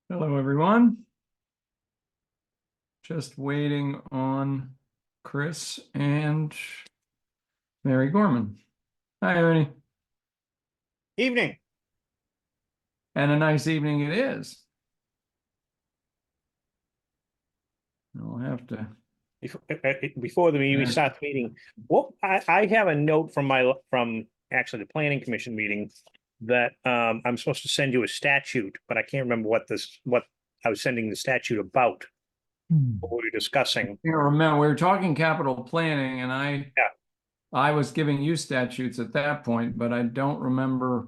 Hello, everyone. Just waiting on Chris and Mary Gorman. Hi, Ernie. Evening. And a nice evening it is. I'll have to. Before the meeting, we start the meeting. Well, I have a note from actually the planning commission meeting that I'm supposed to send you a statute, but I can't remember what I was sending the statute about. What we were discussing. I remember we were talking capital planning, and I was giving you statutes at that point, but I don't remember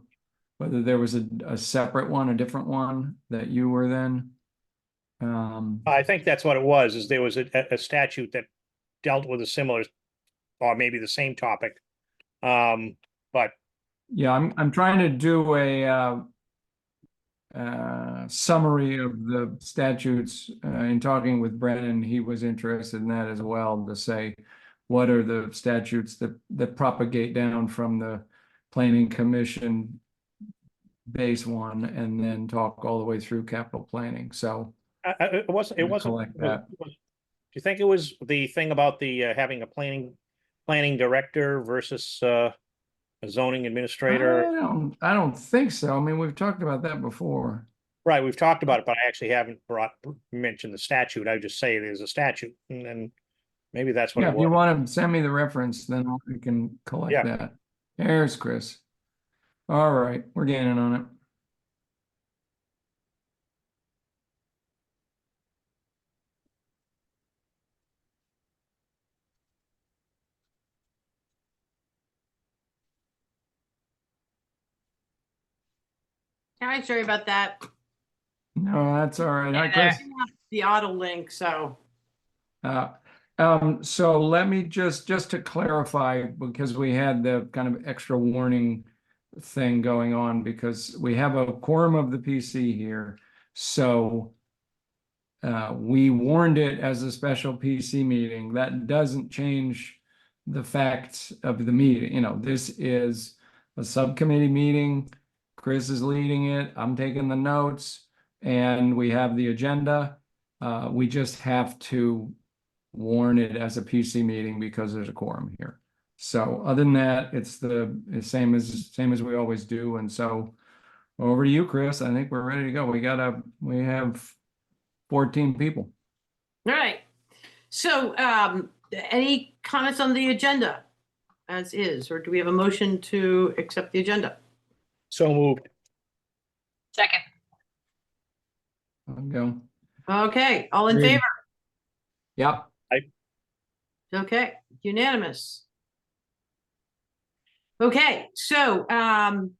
whether there was a separate one, a different one that you were then. I think that's what it was. Is there was a statute that dealt with a similar, or maybe the same topic, but yeah, I'm trying to do a summary of the statutes. In talking with Brennan, he was interested in that as well, to say what are the statutes that propagate down from the planning commission base one and then talk all the way through capital planning. So it wasn't. collect that. Do you think it was the thing about the having a planning director versus a zoning administrator? I don't think so. I mean, we've talked about that before. Right, we've talked about it, but I actually haven't mentioned the statute. I just say there's a statute, and then maybe that's what Yeah, it if you was. want to send me the reference, then we can collect Yeah. that. There's Chris. All right, we're gaining on it. All right, sorry about that. No, that's all right. Hi, Chris. The auto link, so So let me just to clarify, because we had the kind of extra warning thing going on, because we have a quorum of the PC here. So we warned it as a special PC meeting. That doesn't change the facts of the meeting. You know, this is a subcommittee meeting. Chris is leading it. I'm taking the notes, and we have the agenda. We just have to warn it as a PC meeting because there's a quorum here. So other than that, it's the same as we always do. And so over to you, Chris. I think we're ready to go. We have 14 people. All right. So, any comments on the agenda as is, or do we have a motion to accept the agenda? So moved. Second. I'll go. Okay, all in Agreed. favor? Yep. Okay, unanimous. Okay, so, I'm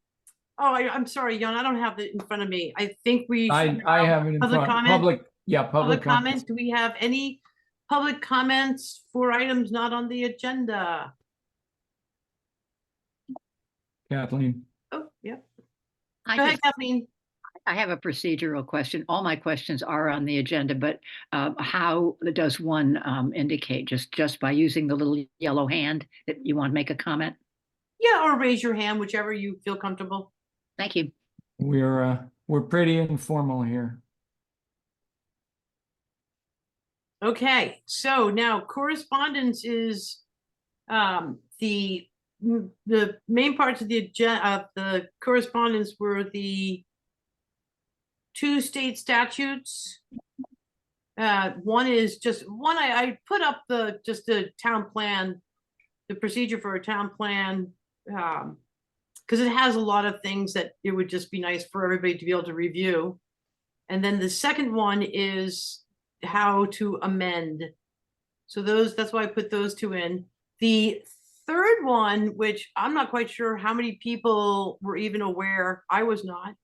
sorry, Jan, I don't have it in front of me. I think we. should I have it in Public front. comment? Public Public comments. comments, do we have any public comments for items not on the agenda? Kathleen. Oh, yeah. I Go ahead, just, Kathleen. I have a procedural question. All my questions are on the agenda, but how does one indicate just by using the little yellow hand that you want to make a comment? Yeah, or raise your hand, whichever you feel comfortable. Thank you. We're pretty informal here. Okay, so now correspondence is the main parts of the agenda of the correspondence were the two state statutes. One is just one I put up just the town plan, the procedure for a town plan, because it has a lot of things that it would just be nice for everybody to be able to review. And then the second one is how to amend. So that's why I put those two in. The third one, which I'm not quite sure how many people were even aware, I was not,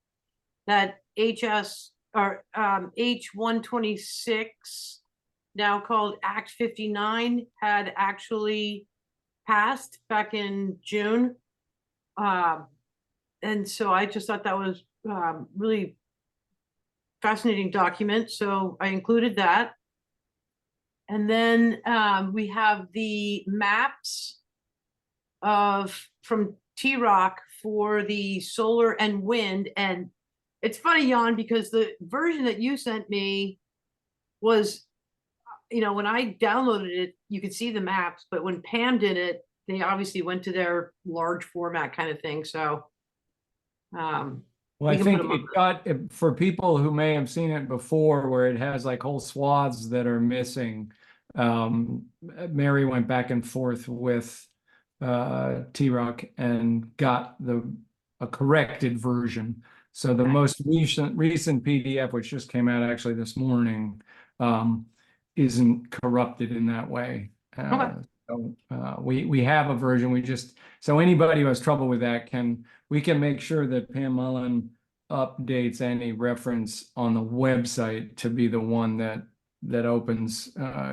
that H126, now called Act 59, had actually passed back in June. And so I just thought that was really fascinating document, so I included that. And then we have the maps from T-Rock for the solar and wind. And it's funny, Jan, because the version that you sent me was, when I downloaded it, you could see the maps, but when Pam did it, they obviously went to their large format kind of thing. So Well, I think it got, for people who may have seen it before, where it has like whole swaths that are missing. Mary went back and forth with T-Rock and got a corrected version. So the most recent PDF, which just came out actually this morning, isn't corrupted in that way. Okay. So we have a version. So anybody who has trouble with that we can make sure that Pam Mullen updates any reference on the website to be the one that opens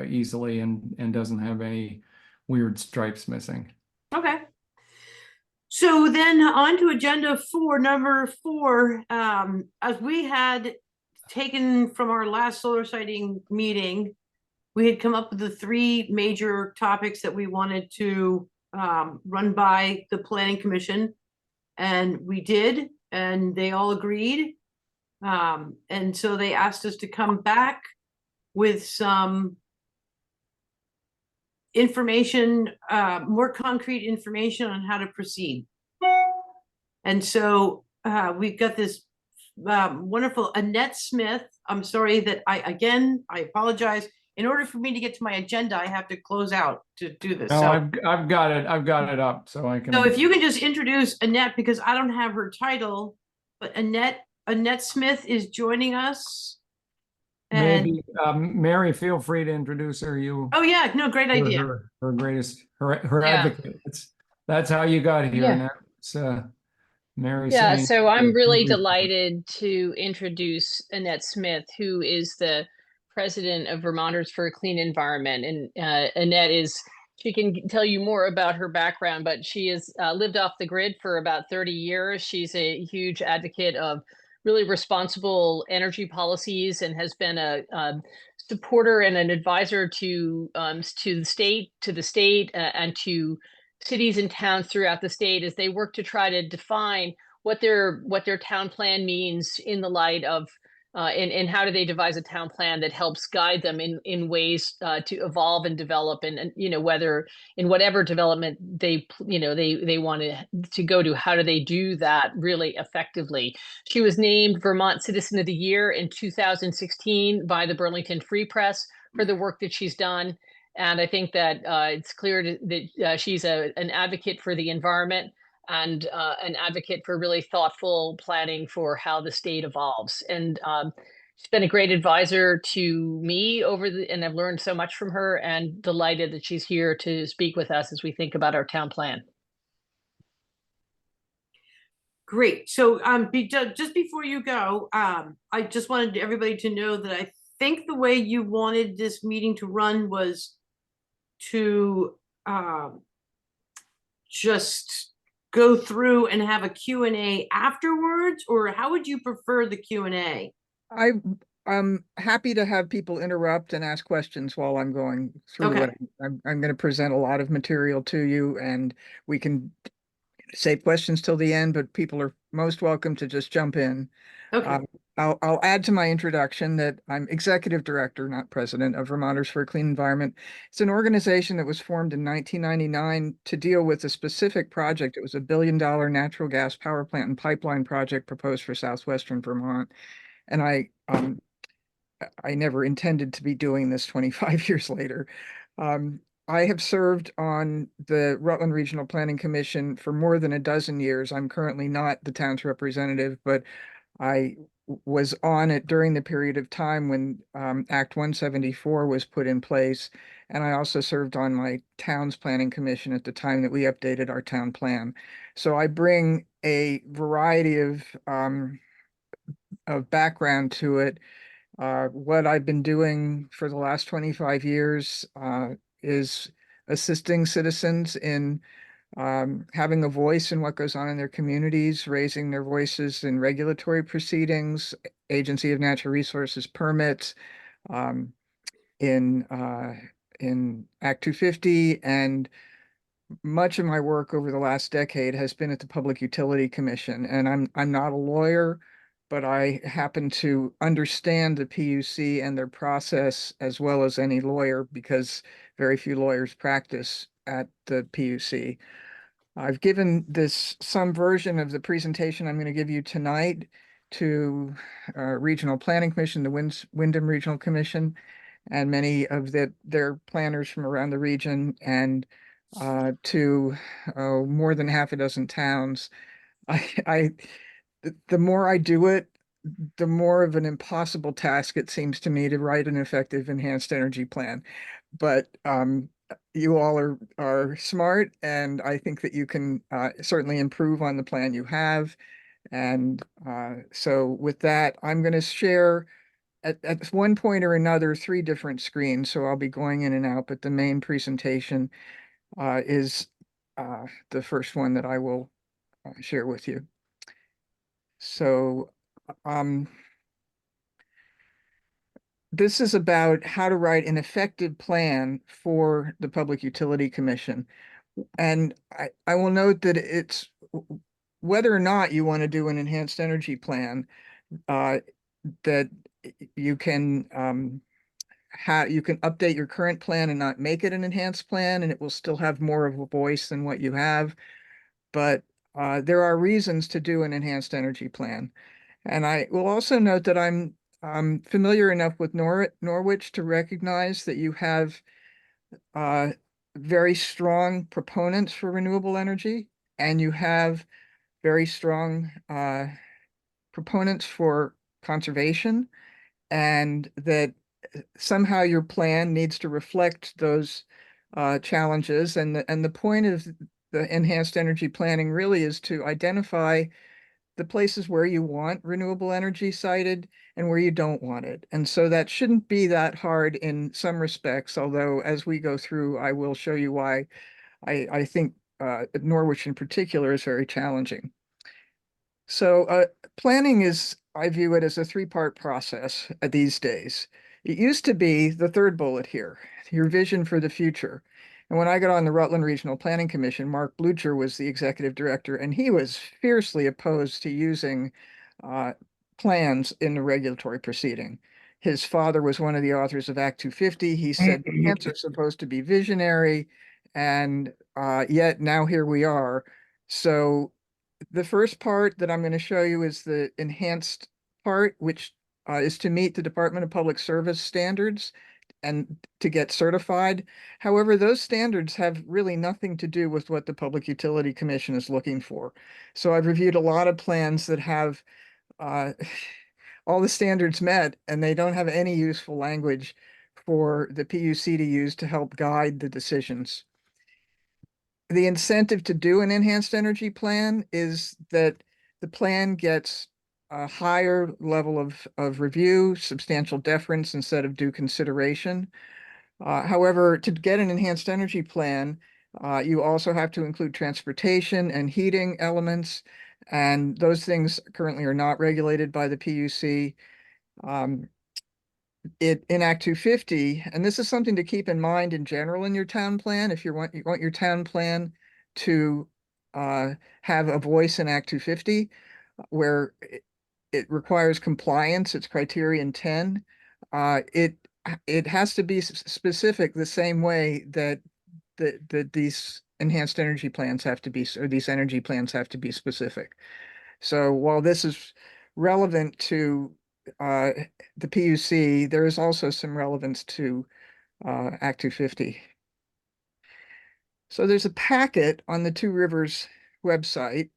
easily and doesn't have any weird stripes missing. Okay. So then on to agenda number 4, as we had taken from our last solar siting meeting, we had come up with the 3 major topics that we wanted to run by the Planning Commission, and we did, and they all agreed. And so they asked us to come back with some information, more concrete information on how to proceed. And so we've got this wonderful Annette Smith. I'm sorry that I apologize. In order for me to get to my agenda, I have to close out to do this. No, So I've got it up, so I can. So if you can just introduce Annette, because I don't have her title, but Annette Smith is joining us. And Maybe Mary, feel free to introduce her. oh yeah, no, great idea. Her greatest, her Yeah. advocate. That's how you got here. Yeah. Annette. It's Mary. Yeah, saying- so I'm really delighted to introduce Annette Smith, who is the president of Vermonters for a Clean Environment. And Annette she can tell you more about her background, but she has lived off the grid for about 30 years. She's a huge advocate of really responsible energy policies and has been a supporter and an advisor to the state, and to cities and towns throughout the state as they work to try to define what their town plan means in the light of and how do they devise a town plan that helps guide them in ways to evolve and develop, and whether in whatever development they want to go to, how do they do that really effectively. She was named Vermont Citizen of the Year in 2016 by the Burlington Free Press for the work that she's done. And I think that it's clear that she's an advocate for the environment, and an advocate for really thoughtful planning for how the state evolves. And she's been a great advisor to me and I've learned so much from her, and delighted that she's here to speak with us as we think about our town plan. Great. So just before you go, I just wanted everybody to know that I think the way you wanted this meeting to run was to just go through and have a Q&A afterwards, or how would you prefer the Q&A? I'm happy to have people interrupt and ask questions while I'm going through Okay. what I'm going to present a lot of material to you, and we can save questions till the end, but people are most welcome to just jump in. Okay. I'll add to my introduction that I'm executive director, not president, of Vermonters for a Clean Environment. It's an organization that was formed in 1999 to deal with a specific project. It was a $1 billion natural gas power plant and pipeline project proposed for southwestern Vermont. And I never intended to be doing this 25 years later. I have served on the Rutland Regional Planning Commission for more than a dozen years. I'm currently not the town's representative, but I was on it during the period of time when Act 174 was put in place. And I also served on my town's planning commission at the time that we updated our town plan. So I bring a variety of background to it. What I've been doing for the last 25 years is assisting citizens in having a voice in what goes on in their communities, raising their voices in regulatory proceedings, Agency of Natural Resources permits, in Act 250, and much of my work over the last decade has been at the Public Utility Commission. And I'm not a lawyer, but I happen to understand the PUC and their process as well as any lawyer, because very few lawyers practice at the PUC. I've given some version of the presentation I'm going to give you tonight to Regional Planning Commission, the Wyndham Regional Commission, and many of their planners from around the region, and to more than half a dozen towns. The more I do it, the more of an impossible task it seems to me to write an effective enhanced energy plan. But you all are smart, and I think that you can certainly improve on the plan you have. And so with that, I'm going to share at one point or another 3 different screens. So I'll be going in and out, but the main presentation is the first one that I will share with you. So this is about how to write an effective plan for the Public Utility Commission. And I will note that it's whether or not you want to do an enhanced energy plan, that you can you can update your current plan and not make it an enhanced plan, and it will still have more of a voice than what you have. But there are reasons to do an enhanced energy plan. And I will also note that I'm familiar enough with Norwich to recognize that you have very strong proponents for renewable energy, and you have very strong proponents for conservation, and that somehow your plan needs to reflect those challenges. And the point of the enhanced energy planning really is to identify the places where you want renewable energy sited and where you don't want it. And so that shouldn't be that hard in some respects, although as we go through, I will show you why I think Norwich in particular is very challenging. So planning is, I view it as a three-part process these days. It used to be the third bullet here, your vision for the future. And when I got on the Rutland Regional Planning Commission, Mark Blucher was the executive director, and he was fiercely opposed to using uh, plans in the regulatory proceeding. His father was one of the authors of Act 250. He said plans are supposed to be visionary, and yet now here we are. So the first part that I'm going to show you is the enhanced part, which is to meet the Department of Public Service standards and to get certified. However, those standards have really nothing to do with what the Public Utility Commission is looking for. So I've reviewed a lot of plans that have uh, all the standards met, and they don't have any useful language for the PUC to use to help guide the decisions. The incentive to do an enhanced energy plan is that the plan gets a higher level of review, substantial deference instead of due consideration. However, to get an enhanced energy plan, you also have to include transportation and heating elements, and those things currently are not regulated by the PUC. In Act 250, and this is something to keep in mind in general in your town plan, if you want your town plan to have a voice in Act 250, where it requires compliance, it's criterion 10. It has to be specific the same way that these enhanced energy plans have to be, or these energy plans have to be specific. So while this is relevant to the PUC, there is also some relevance to Act 250. So there's a packet on the Two Rivers website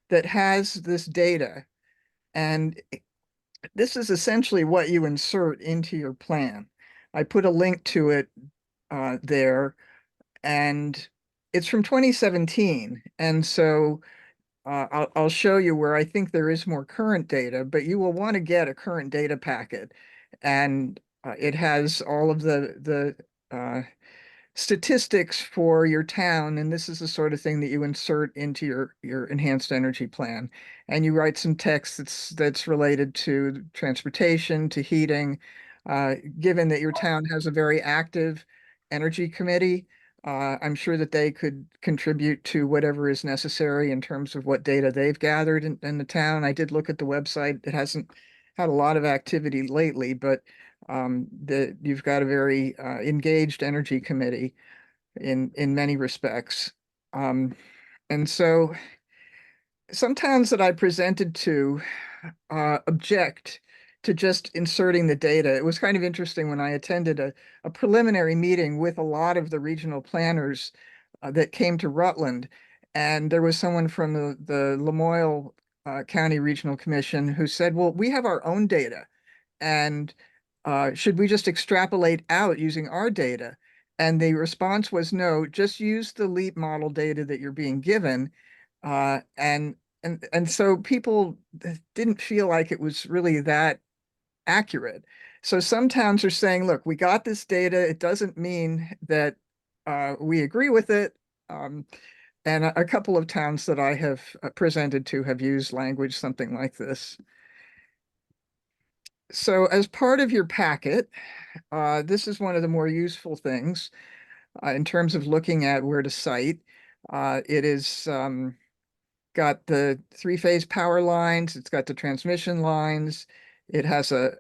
that has this data, and this is essentially what you insert into your plan. I put a link to it there, and it's from 2017. And so I'll show you where I think there is more current data, but you will want to get a current data packet. And it has all of the statistics for your town, and this is the sort of thing that you insert into your enhanced energy plan. And you write some text that's related to transportation, to heating. Given that your town has a very active energy committee, I'm sure that they could contribute to whatever is necessary in terms of what data they've gathered in the town. I did look at the website. It hasn't had a lot of activity lately, but you've got a very engaged energy committee in many respects. And so some towns that I presented to object to just inserting the data. It was kind of interesting when I attended a preliminary meeting with a lot of the regional planners that came to Rutland. And there was someone from the Lamoille County Regional Commission who said, well, we have our own data. And should we just extrapolate out using our data? And the response was no, just use the LEAP model data that you're being given. And so people didn't feel like it was really that accurate. So some towns are saying, look, we got this data. It doesn't mean that we agree with it. And a couple of towns that I have presented to have used language something like this. So as part of your packet, this is one of the more useful things in terms of looking at where to site. It is got the three-phase power lines. It's got the transmission lines. It has a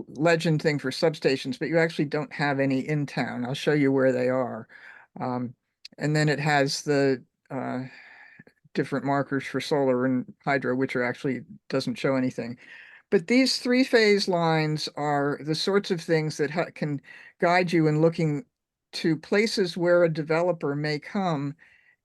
legend thing for substations, but you actually don't have any in town. I'll show you where they are. And then it has the different markers for solar and hydro, which are actually doesn't show anything. But these three-phase lines are the sorts of things that can guide you in looking to places where a developer may come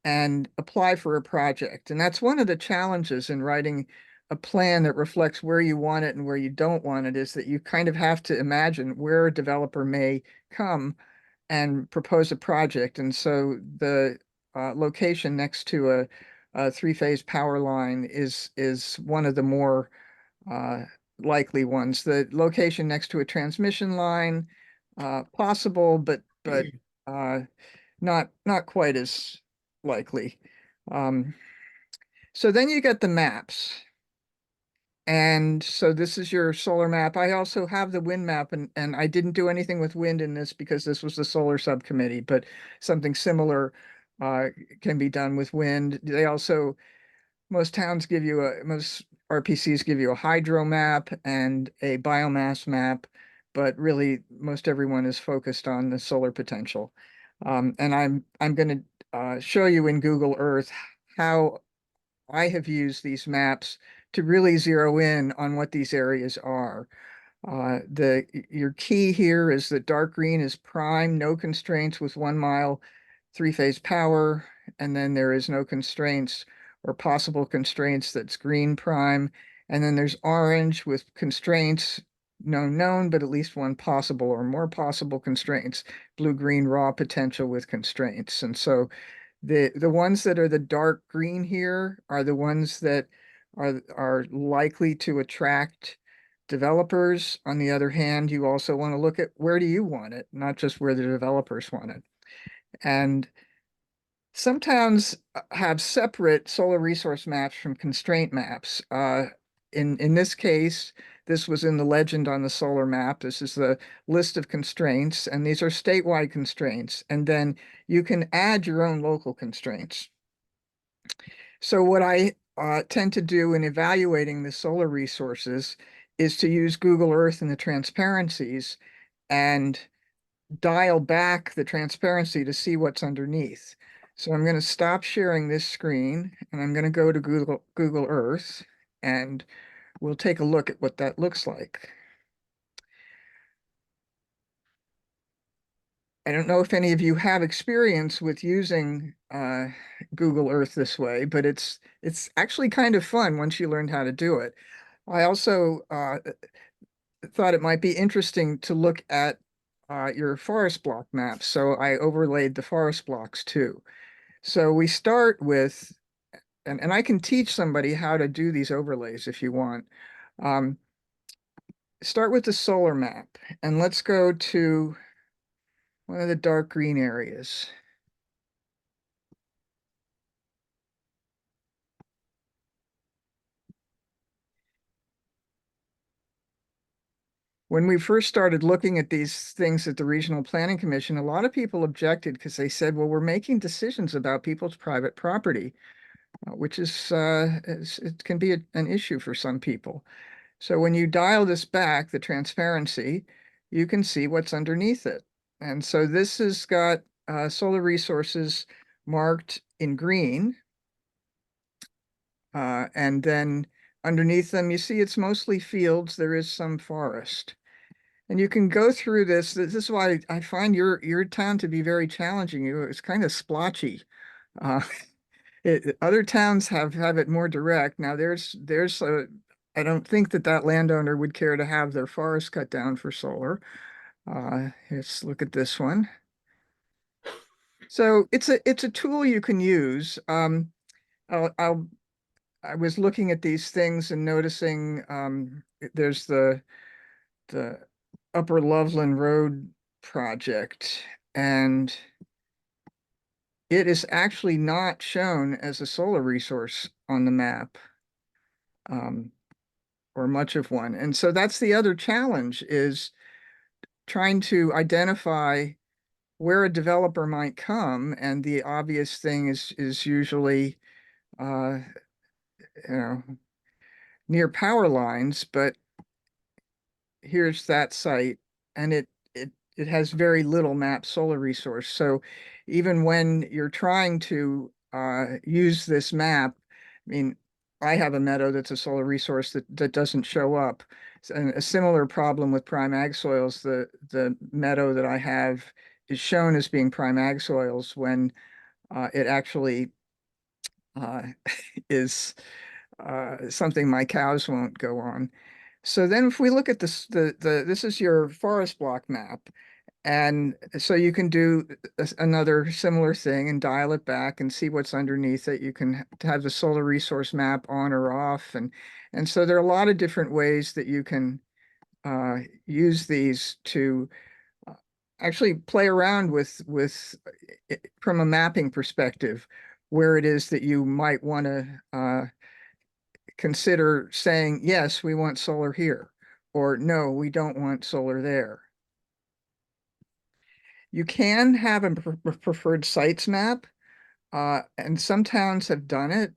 and apply for a project. And that's one of the challenges in writing a plan that reflects where you want it and where you don't want it, is that you kind of have to imagine where a developer may come and propose a project. And so the location next to three-phase power line is one of the more likely ones. The location next to a transmission line, possible, but not quite as likely. So then you get the maps. And so this is your solar map. I also have the wind map, and I didn't do anything with wind in this because this was the solar subcommittee, but something similar can be done with wind. They also, most RPCs give you a hydro map and a biomass map, but really most everyone is focused on the solar potential. And I'm going to show you in Google Earth how I have used these maps to really zero in on what these areas are. Your key here is that dark green is prime, no constraints with 1 mile three-phase power, and then there is no constraints or possible constraints, that's green prime. And then there's orange with constraints, known, but at least one possible or more possible constraints, blue-green raw potential with constraints. And so the ones that are the dark green here are the ones that are likely to attract developers. On the other hand, you also want to look at where do you want it, not just where the developers want it. And some towns have separate solar resource maps from constraint maps. In this case, this was in the legend on the solar map. This is the list of constraints, and these are statewide constraints. And then you can add your own local constraints. So what I tend to do in evaluating the solar resources is to use Google Earth and the transparencies and dial back the transparency to see what's underneath. So I'm going to stop sharing this screen, and I'm going to go to Google Earth, and we'll take a look at what that looks like. I don't know if any of you have experience with using Google Earth this way, but it's actually kind of fun once you learn how to do it. I also thought it might be interesting to look at your forest block maps. So I overlaid the forest blocks too. So we start with, and I can teach somebody how to do these overlays if you want. Start with the solar map, and let's go to one of the dark green areas. When we first started looking at these things at the Regional Planning Commission, a lot of people objected because they said, well, we're making decisions about people's private property, which it can be an issue for some people. So when you dial this back, the transparency, you can see what's underneath it. And so this has got solar resources marked in green. And then underneath them, you see it's mostly fields. There is some forest. And you can go through this. This is why I find your town to be very challenging. It's kind of splotchy. Other towns have it more direct. Now I don't think that landowner would care to have their forest cut down for solar. Let's look at this one. So it's a tool you can use. I was looking at these things and noticing there's the Upper Loveland Road project, and it is actually not shown as a solar resource on the map, or much of one. And so that's the other challenge, is trying to identify where a developer might come. And the obvious thing is usually near power lines, but here's that site, and it has very little map solar resource. So even when you're trying to use this map, I mean, I have a meadow that's a solar resource that doesn't show up. And a similar problem with prime ag soils. The meadow that I have is shown as being prime ag soils when it actually is something my cows won't go on. So then if we look at this, this is your forest block map, And so you can do another similar thing and dial it back and see what's underneath it. You can have the solar resource map on or off. And so there are a lot of different ways that you can use these to actually play around with from a mapping perspective, where it is that you might want to consider saying, yes, we want solar here, or no, we don't want solar there. You can have a preferred sites map, and some towns have done it.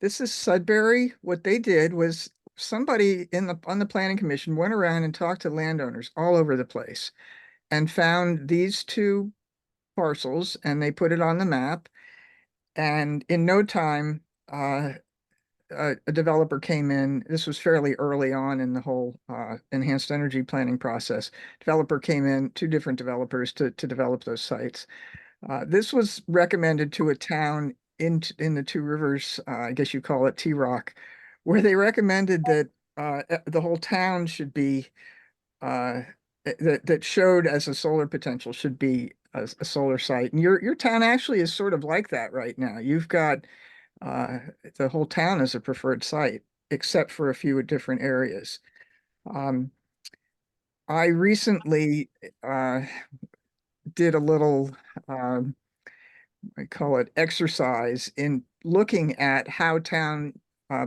This is Sudbury. What they did was somebody on the planning commission went around and talked to landowners all over the place and found these two parcels, and they put it on the map. And in no time, a developer came in. This was fairly early on in the whole enhanced energy planning process. Developer came in, two different developers to develop those sites. This was recommended to a town in the Two Rivers, I guess you call it T-Rock, where they recommended that the whole town should be that showed as a solar potential should be a solar site. And your town actually is sort of like that right now. You've got uh, the whole town is a preferred site, except for a few different areas. Um, I recently did a little, I call it exercise in looking at how town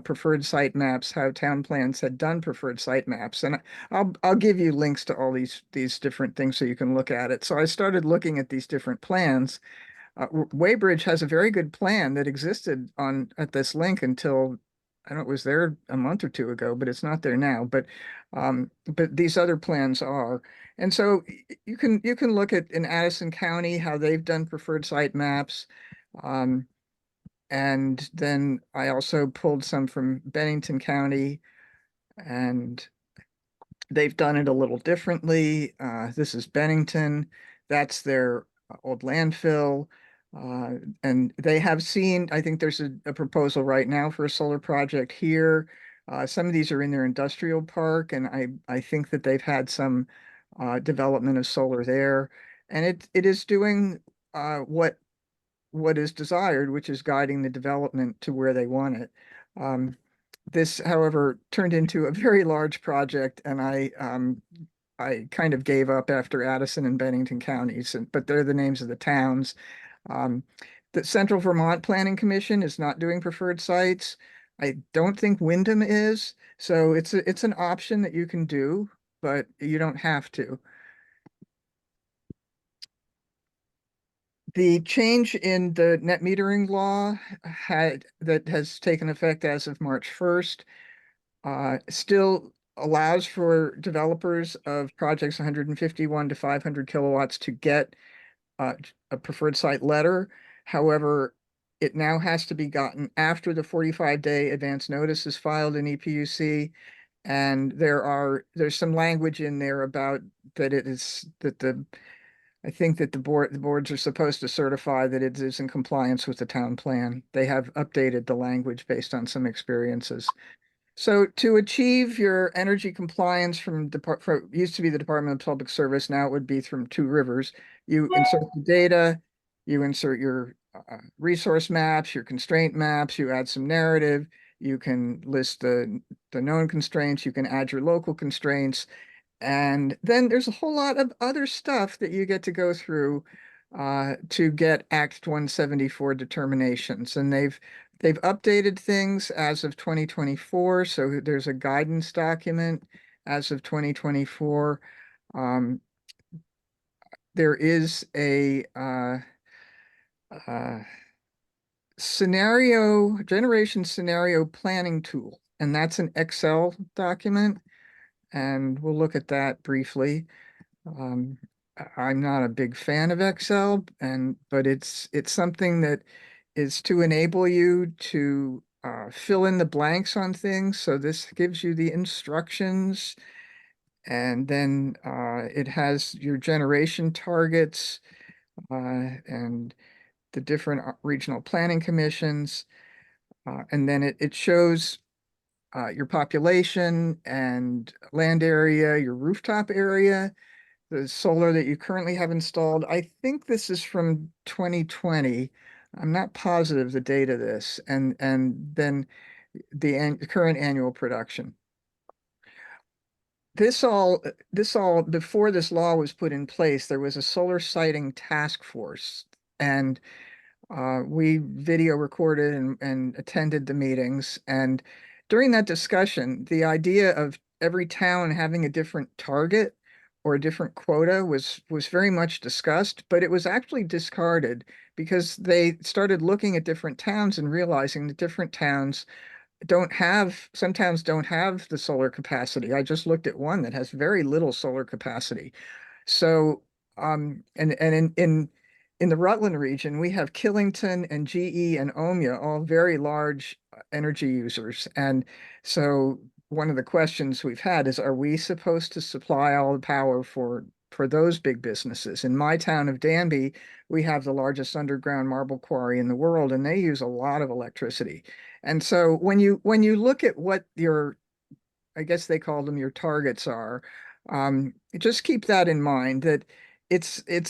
preferred site maps, how town plans had done preferred site maps. And I'll give you links to all these different things so you can look at it. So I started looking at these different plans. Weybridge has a very good plan that existed at this link until I don't know, it was there a month or two ago, but it's not there now. But these other plans are. And so you can look at in Addison County how they've done preferred site maps. And then I also pulled some from Bennington County, and they've done it a little differently. This is Bennington. That's their old landfill. And they have seen, I think there's a proposal right now for a solar project here. Some of these are in their industrial park, and I think that they've had some development of solar there. And it is doing what is desired, which is guiding the development to where they want it. This, however, turned into a very large project, and I kind of gave up after Addison and Bennington counties, but they're the names of the towns. Um, the Central Vermont Planning Commission is not doing preferred sites. I don't think Wyndham is, so it's an option that you can do, but you don't have to. The change in the net metering law that has taken effect as of March 1st still allows for developers of projects 151 to 500 kilowatts to get a preferred site letter. However, it now has to be gotten after the 45-day advance notice is filed in EPUC. And there's some language in there about that I think that the boards are supposed to certify that it is in compliance with the town plan. They have updated the language based on some experiences. So to achieve your energy compliance used to be the Department of Public Service, now it would be from Two Rivers. You insert the data, you insert your resource maps, your constraint maps, you add some narrative, you can list the known constraints, you can add your local constraints, and then there's a whole lot of other stuff that you get to go through to get Act 174 determinations. And they've updated things as of 2024. So there's a guidance document as of 2024. There is a generation scenario planning tool, and that's an Excel document. And we'll look at that briefly. I'm not a big fan of Excel, but it's something that is to enable you to fill in the blanks on things. So this gives you the instructions, and then it has your generation targets and the different regional planning commissions. And then it shows your population and land area, your rooftop area. the solar that you currently have installed. I think this is from 2020. I'm not positive the date of this, and then the current annual production. This all before this law was put in place, there was a solar siting task force, and we video recorded and attended the meetings. And during that discussion, the idea of every town having a different target or a different quota was very much discussed, but it was actually discarded because they started looking at different towns and realizing that different towns some towns don't have the solar capacity. I just looked at one that has very little solar capacity. So, and in the Rutland region, we have Killington and GE and Omea, all very large energy users. And so one of the questions we've had is, are we supposed to supply all the power for those big businesses? In my town of Danby, we have the largest underground marble quarry in the world, and they use a lot of electricity. And so when you look at what your, I guess they call them your targets are, just keep that in mind, that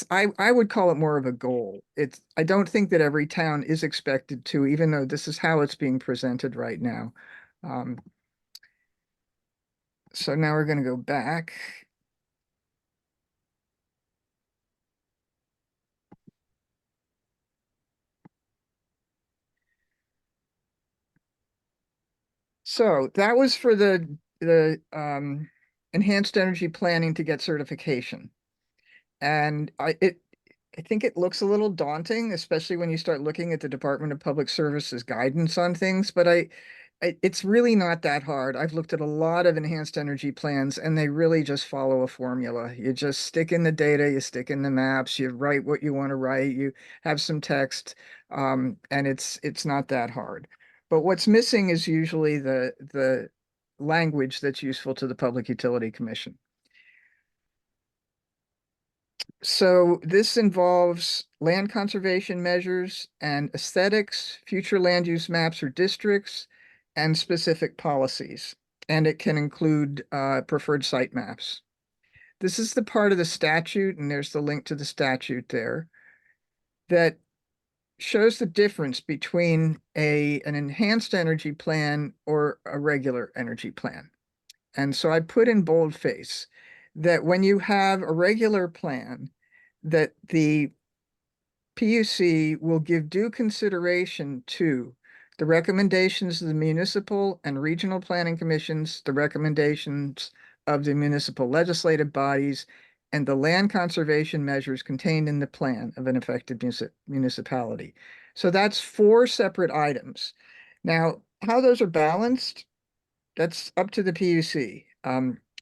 I would call it more of a goal. I don't think that every town is expected to, even though this is how it's being presented right now. So now we're going to go back. So that was for the enhanced energy planning to get certification. And I think it looks a little daunting, especially when you start looking at the Department of Public Services guidance on things, but it's really not that hard. I've looked at a lot of enhanced energy plans, and they really just follow a formula. You just stick in the data, you stick in the maps, you write what you want to write, you have some text, and it's not that hard. But what's missing is usually the language that's useful to the Public Utility Commission. So this involves land conservation measures and aesthetics, future land use maps or districts, and specific policies. And it can include preferred site maps. This is the part of the statute, and there's the link to the statute there, that shows the difference between an enhanced energy plan or a regular energy plan. And so I put in boldface that when you have a regular plan, that the PUC will give due consideration to the recommendations of the municipal and regional planning commissions, the recommendations of the municipal legislative bodies, and the land conservation measures contained in the plan of an affected municipality. So that's 4 separate items. Now, how those are balanced, that's up to the PUC.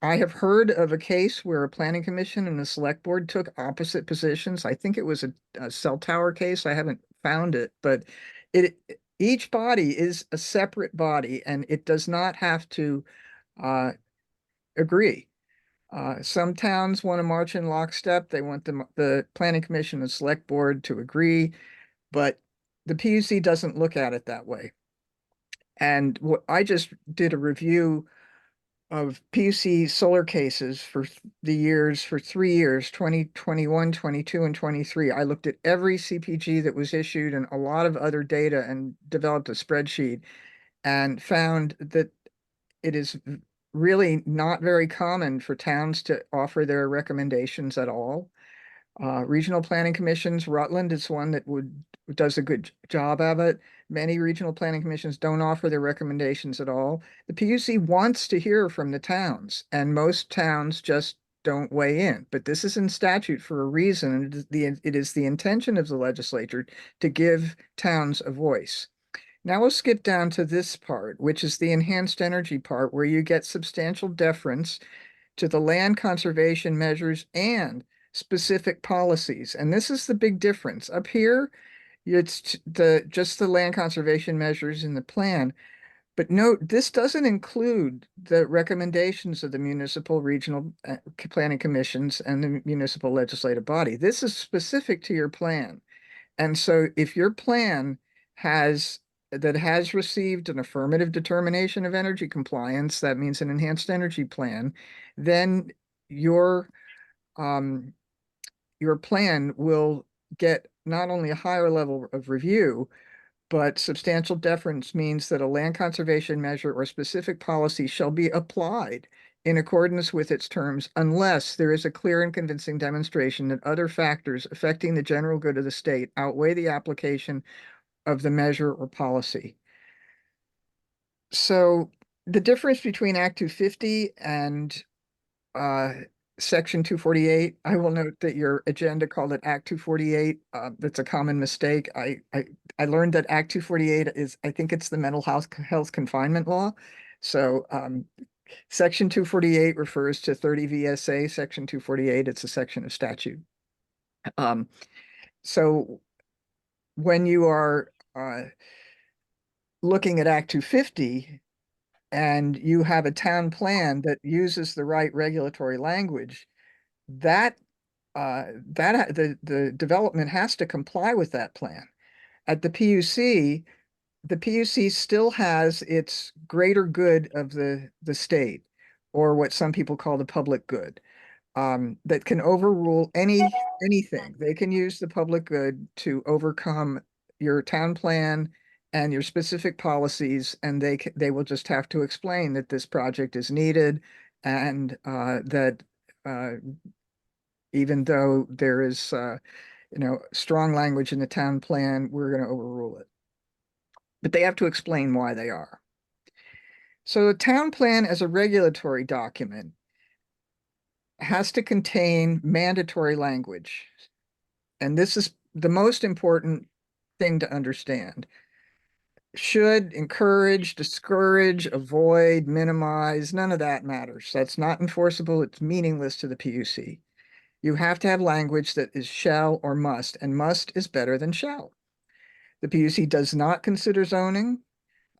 I have heard of a case where a planning commission and the select board took opposite positions. I think it was a cell tower case. I haven't found it, but each body is a separate body, and it does not have to agree. Some towns want to march in lockstep. They want the planning commission and select board to agree, but the PUC doesn't look at it that way. And I just did a review of PUC solar cases for the years, for 3 years, 2021, 22, and 23. I looked at every CPG that was issued and a lot of other data and developed a spreadsheet and found that it is really not very common for towns to offer their recommendations at all. Regional planning commissions, Rutland is one that does a good job of it. Many regional planning commissions don't offer their recommendations at all. The PUC wants to hear from the towns, and most towns just don't weigh in. But this is in statute for a reason, and it is the intention of the legislature to give towns a voice. Now we'll skip down to this part, which is the enhanced energy part, where you get substantial deference to the land conservation measures and specific policies. And this is the big difference. Up here, it's just the land conservation measures in the plan. But note, this doesn't include the recommendations of the municipal regional planning commissions and the municipal legislative body. This is specific to your plan. And so if your plan has received an affirmative determination of energy compliance, that means an enhanced energy plan, then your your plan will get not only a higher level of review, but substantial deference means that a land conservation measure or specific policy shall be applied in accordance with its terms unless there is a clear and convincing demonstration that other factors affecting the general good of the state outweigh the application of the measure or policy. So the difference between Act 250 and Section 248, I will note that your agenda called it Act 248. That's a common mistake. I learned that Act 248 is, I think it's the mental health confinement law. So Section 248 refers to 30 VSA. Section 248, it's a section of statute. So when you are looking at Act 250, and you have a town plan that uses the right regulatory language, the development has to comply with that plan. At the PUC still has its greater good of the state, or what some people call the public good, that can overrule anything. They can use the public good to overcome your town plan and your specific policies, and they will just have to explain that this project is needed, and that even though there is strong language in the town plan, we're going to overrule it. But they have to explain why they are. So the town plan as a regulatory document has to contain mandatory language. And this is the most important thing to understand. Should, encourage, discourage, avoid, minimize, none of that matters. That's not enforceable. It's meaningless to the PUC. You have to have language that is shall or must, and must is better than shall. The PUC does not consider zoning.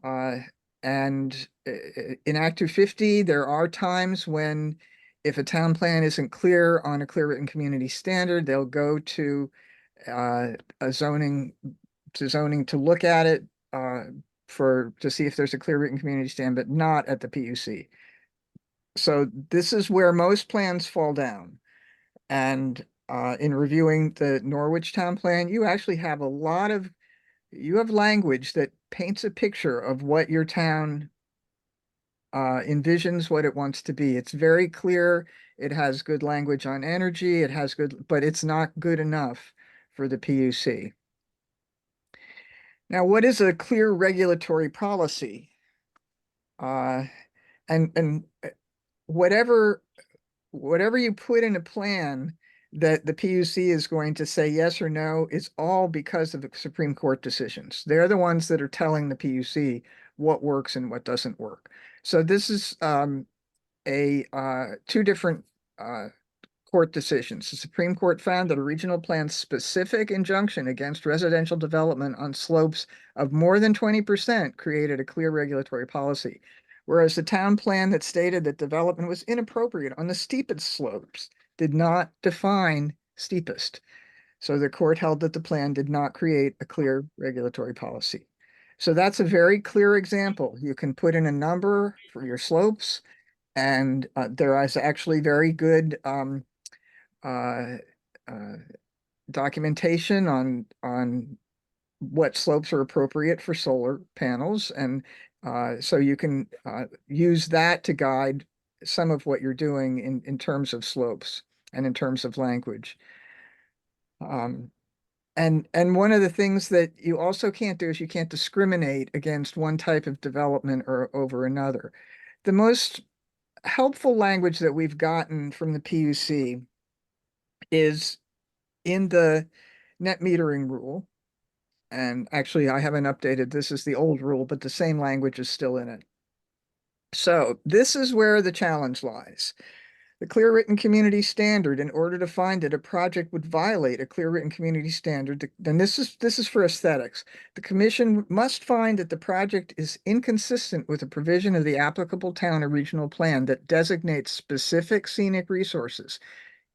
And in Act 250, there are times when if a town plan isn't clear on a clear written community standard, they'll go to zoning to look at it to see if there's a clear written community standard, but not at the PUC. So this is where most plans fall down. And in reviewing the Norwich town plan, you actually have you have language that paints a picture of what your town envisions what it wants to be. It's very clear. It has good language on energy. It has good, but it's not good enough for the PUC. Now, what is a clear regulatory policy? And whatever you put in a plan that the PUC is going to say yes or no is all because of the Supreme Court decisions. They're the ones that are telling the PUC what works and what doesn't work. So this is two different court decisions. The Supreme Court found that a regional plan's specific injunction against residential development on slopes of more than 20% created a clear regulatory policy, whereas the town plan that stated that development was inappropriate on the steepest slopes did not define steepest. So the court held that the plan did not create a clear regulatory policy. So that's a very clear example. You can put in a number for your slopes, and there is actually very good documentation on what slopes are appropriate for solar panels. And so you can use that to guide some of what you're doing in terms of slopes and in terms of language. And one of the things that you also can't do is you can't discriminate against one type of development or over another. The most helpful language that we've gotten from the PUC is in the net metering rule. And actually, I haven't updated. This is the old rule, but the same language is still in it. So this is where the challenge lies. The clear written community standard, in order to find that a project would violate a clear written community standard, then this is for aesthetics. The commission must find that the project is inconsistent with a provision of the applicable town or regional plan that designates specific scenic resources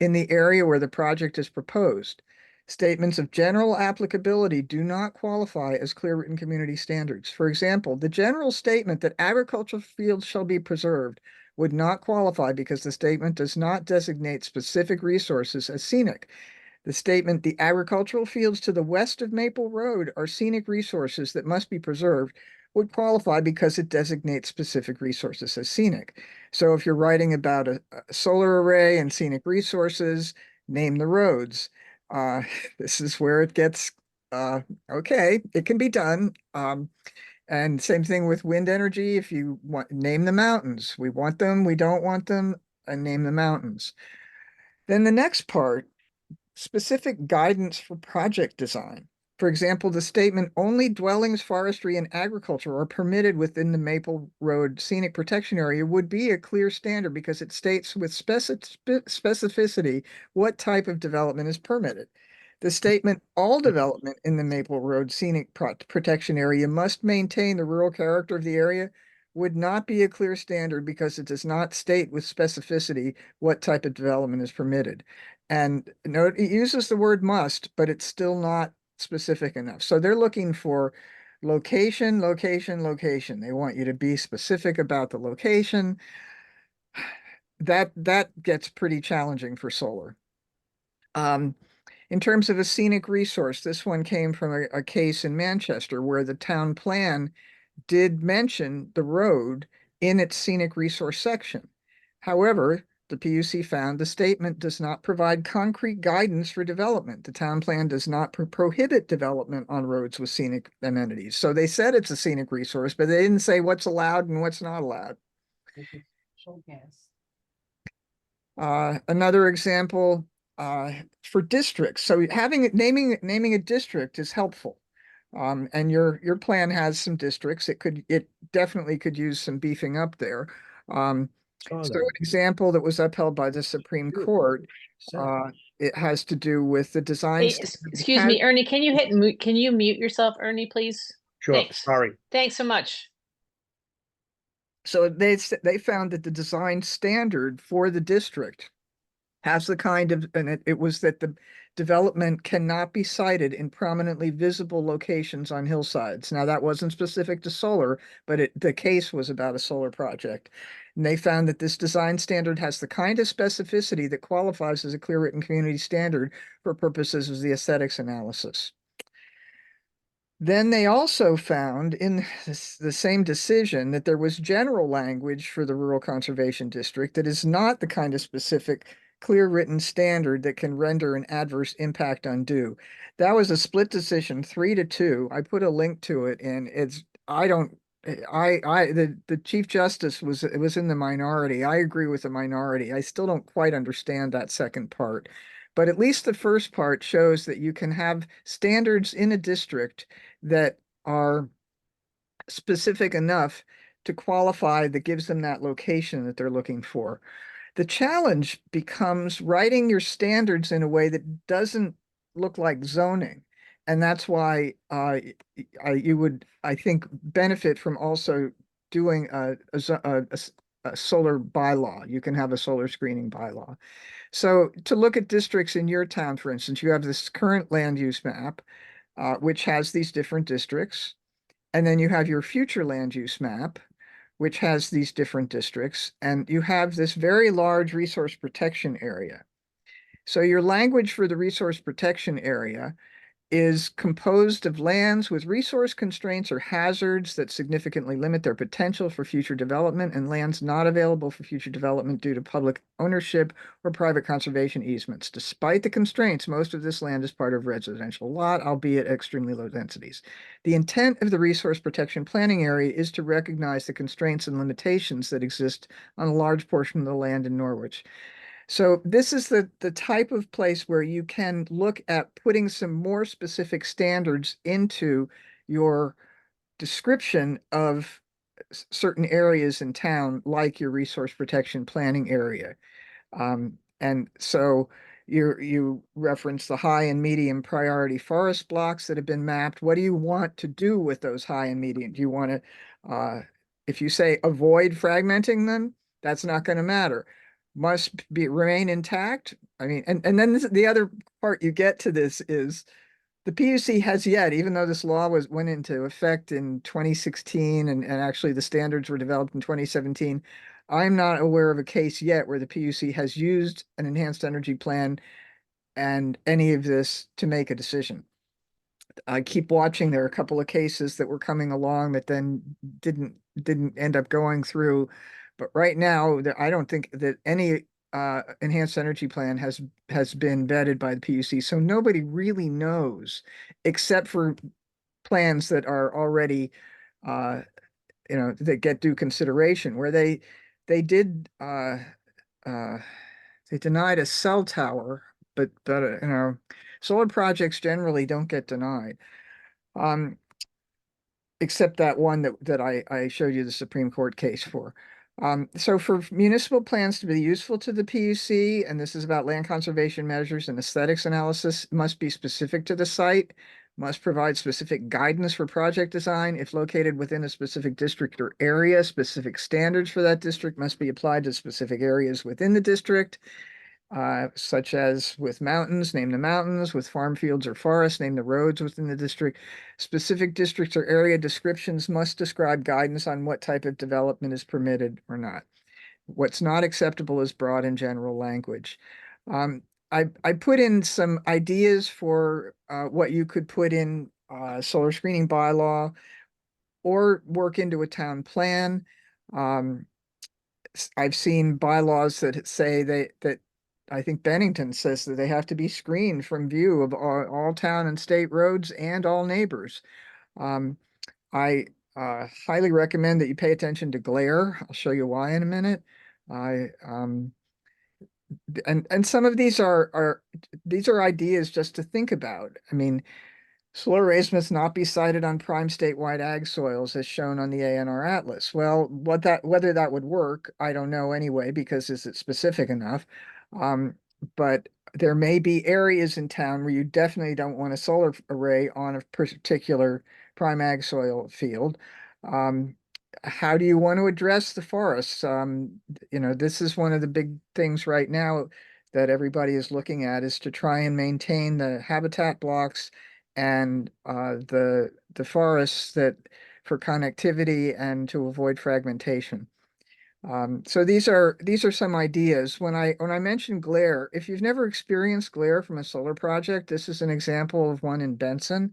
in the area where the project is proposed. Statements of general applicability do not qualify as clear written community standards. For example, the general statement that agricultural fields shall be preserved would not qualify because the statement does not designate specific resources as scenic. The statement, the agricultural fields to the west of Maple Road are scenic resources that must be preserved, would qualify because it designates specific resources as scenic. So if you're writing about a solar array and scenic resources, name the roads. This is where it gets, okay, it can be done. And same thing with wind energy. If you want, name the mountains. We want them, we don't want them, and name the mountains. Then the next part, specific guidance for project design. For example, the statement only dwellings, forestry, and agriculture are permitted within the Maple Road Scenic Protection Area would be a clear standard because it states with specificity what type of development is permitted. The statement, all development in the Maple Road Scenic Protection Area must maintain the rural character of the area, would not be a clear standard because it does not state with specificity what type of development is permitted. And note, it uses the word must, but it's still not specific enough. So they're looking for location, location, location. They want you to be specific about the location. That gets pretty challenging for solar. In terms of a scenic resource, this one came from a case in Manchester where the town plan did mention the road in its scenic resource section. However, the PUC found the statement does not provide concrete guidance for development. The town plan does not prohibit development on roads with scenic amenities. So they said it's a scenic resource, but they didn't say what's allowed and what's not allowed. Another example for districts. So naming a district is helpful. And your plan has some districts. It definitely could use some beefing up there. So an example that was upheld by the Supreme Court, it has to do with the design. Excuse me, Ernie, can you hit mute? Can you mute yourself, Ernie, please? Sure, Thanks. sorry. Thanks so much. So they found that the design standard for the district has the kind of, and it was that the development cannot be sited in prominently visible locations on hillsides. Now, that wasn't specific to solar, but the case was about a solar project. And they found that this design standard has the kind of specificity that qualifies as a clear written community standard for purposes of the aesthetics analysis. Then they also found in the same decision that there was general language for the rural conservation district that is not the kind of specific clear written standard that can render an adverse impact undue. That was a split decision, 3-2. I put a link to it, and the Chief Justice was in the minority. I agree with the minority. I still don't quite understand that second part. But at least the first part shows that you can have standards in a district that are specific enough to qualify that gives them that location that they're looking for. The challenge becomes writing your standards in a way that doesn't look like zoning. And that's why you would, I think, benefit from also doing a solar bylaw. You can have a solar screening bylaw. So to look at districts in your town, for instance, you have this current land use map, which has these different districts. And then you have your future land use map, which has these different districts, and you have this very large resource protection area. So your language for the resource protection area is composed of lands with resource constraints or hazards that significantly limit their potential for future development, and lands not available for future development due to public ownership or private conservation easements. Despite the constraints, most of this land is part of residential lot, albeit extremely low densities. The intent of the resource protection planning area is to recognize the constraints and limitations that exist on a large portion of the land in Norwich. So this is the type of place where you can look at putting some more specific standards into your description of certain areas in town, like your resource protection planning area. And so you reference the high and medium priority forest blocks that have been mapped. What do you want to do with those high and medium? Do you want to, if you say avoid fragmenting them, that's not going to matter. must remain intact. I mean, and then the other part you get to this is the PUC has yet, even though this law went into effect in 2016 and actually the standards were developed in 2017, I'm not aware of a case yet where the PUC has used an enhanced energy plan and any of this to make a decision. I keep watching. There are a couple of cases that were coming along that then didn't end up going through. But right now, I don't think that any enhanced energy plan has been vetted by the PUC. So nobody really knows, except for plans that are already that get due consideration, where they did they denied a cell tower, but solar projects generally don't get denied. Except that one that I showed you the Supreme Court case for. So for municipal plans to be useful to the PUC, and this is about land conservation measures and aesthetics analysis, must be specific to the site, must provide specific guidance for project design. If located within a specific district or area, specific standards for that district must be applied to specific areas within the district. Such as with mountains, name the mountains, with farm fields or forests, name the roads within the district. Specific districts or area descriptions must describe guidance on what type of development is permitted or not. What's not acceptable is broad and general language. I put in some ideas for what you could put in solar screening bylaw or work into a town plan. I've seen bylaws that say that I think Bennington says that they have to be screened from view of all town and state roads and all neighbors. I highly recommend that you pay attention to glare. I'll show you why in a minute. And some of these are ideas just to think about. I mean, solar arrays must not be sited on prime statewide ag soils as shown on the ANR Atlas. Well, whether that would work, I don't know anyway, because is it specific enough? But there may be areas in town where you definitely don't want a solar array on a particular prime ag soil field. How do you want to address the forests? This is one of the big things right now that everybody is looking at, is to try and maintain the habitat blocks and the forests that for connectivity and to avoid fragmentation. So these are some ideas. When I mentioned glare, if you've never experienced glare from a solar project, this is an example of one in Benson.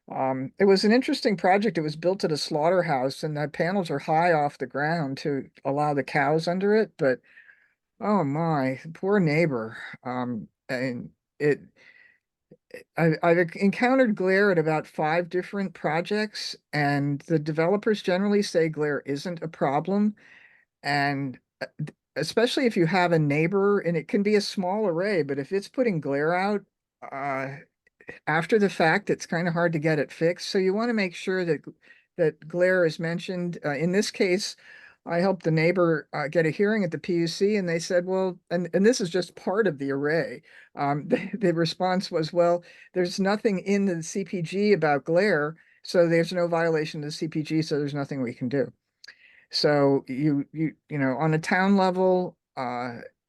It was an interesting project. It was built at a slaughterhouse, and the panels are high off the ground to allow the cows under it. But oh my, poor neighbor. And I've encountered glare at about 5 different projects, and the developers generally say glare isn't a problem. And especially if you have a neighbor, and it can be a small array, but if it's putting glare out after the fact, it's kind of hard to get it fixed. So you want to make sure that glare is mentioned. In this case, I helped the neighbor get a hearing at the PUC, and they said, well, and this is just part of the array. The response was, well, there's nothing in the CPG about glare, so there's no violation of the CPG, so there's nothing we can do. So on a town level,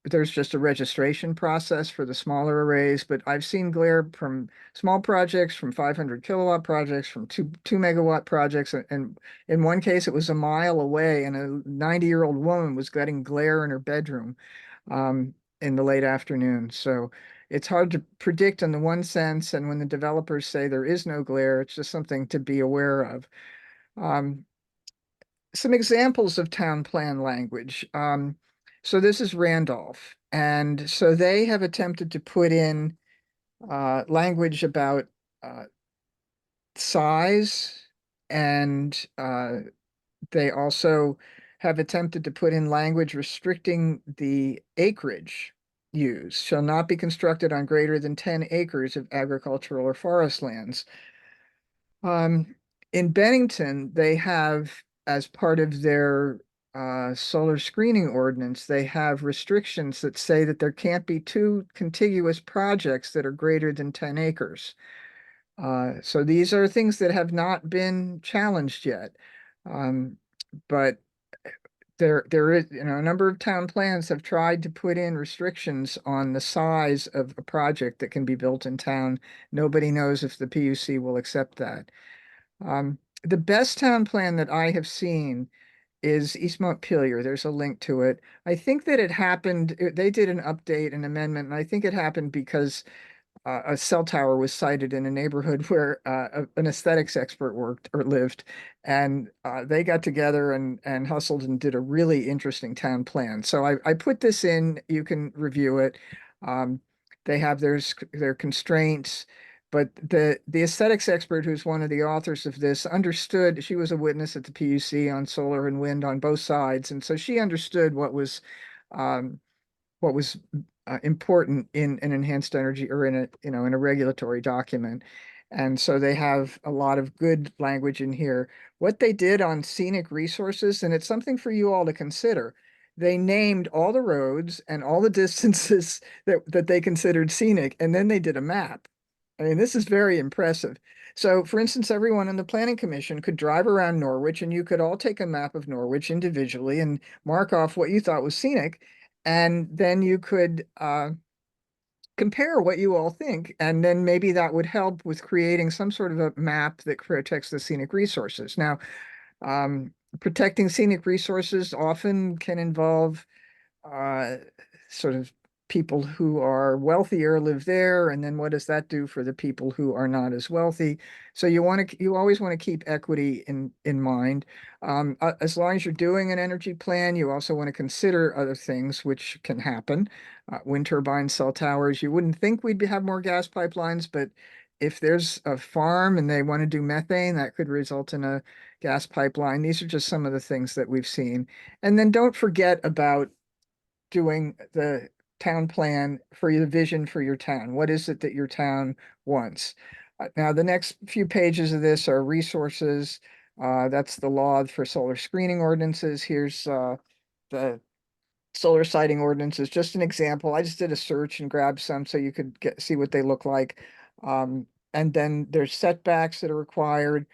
there's just a registration process for the smaller arrays, but I've seen glare from small projects, from 500 kilowatt projects, from two megawatt projects, and in one case it was a mile away, and a 90-year-old woman was getting glare in her bedroom in the late afternoon. So it's hard to predict in the one sense, and when the developers say there is no glare, it's just something to be aware of. Some examples of town plan language. So this is Randolph, and so they have attempted to put in language about size, and they also have attempted to put in language restricting the acreage used. Shall not be constructed on greater than 10 acres of agricultural or forest lands. In Bennington, they have, as part of their solar screening ordinance, they have restrictions that say that there can't be 2 contiguous projects that are greater than 10 acres. So these are things that have not been challenged yet. But there is, a number of town plans have tried to put in restrictions on the size of a project that can be built in town. Nobody knows if the PUC will accept that. The best town plan that I have seen is East Montpelier. There's a link to it. I think that it happened, they did an update, an amendment, and I think it happened because a cell tower was sited in a neighborhood where an aesthetics expert worked or lived, and they got together and hustled and did a really interesting town plan. So I put this in. You can review it. They have their constraints, but the aesthetics expert, who's one of the authors of this, understood. She was a witness at the PUC on solar and wind on both sides, and so she understood um, what was important in an enhanced energy or in a regulatory document. And so they have a lot of good language in here. What they did on scenic resources, and it's something for you all to consider, they named all the roads and all the distances that they considered scenic, and then they did a map. I mean, this is very impressive. So, for instance, everyone in the planning commission could drive around Norwich, and you could all take a map of Norwich individually and mark off what you thought was scenic, and then you could compare what you all think, and then maybe that would help with creating some sort of a map that protects the scenic resources. Now, protecting scenic resources often can involve sort of people who are wealthier live there, and then what does that do for the people who are not as wealthy? So you always want to keep equity in mind. As long as you're doing an energy plan, you also want to consider other things which can happen. Wind turbine cell towers. You wouldn't think we'd have more gas pipelines, but if there's a farm and they want to do methane, that could result in a gas pipeline. These are just some of the things that we've seen. And then don't forget about doing the town plan for your vision for your town. What is it that your town wants? Now, the next few pages of this are resources. That's the law for solar screening ordinances. Here's the solar siting ordinances, just an example. I just did a search and grabbed some so you could see what they look like. And then there's setbacks that are required.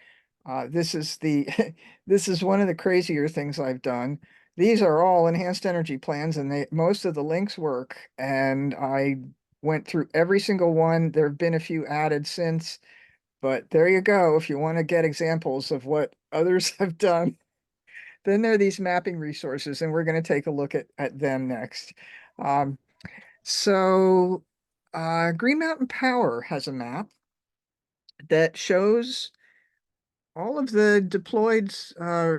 This is this is one of the crazier things I've done. These are all enhanced energy plans, and most of the links work. And I went through every single one. There have been a few added since, but there you go. If you want to get examples of what others have done, then there are these mapping resources, and we're going to take a look at them next. So Green Mountain Power has a map that shows all of the deployed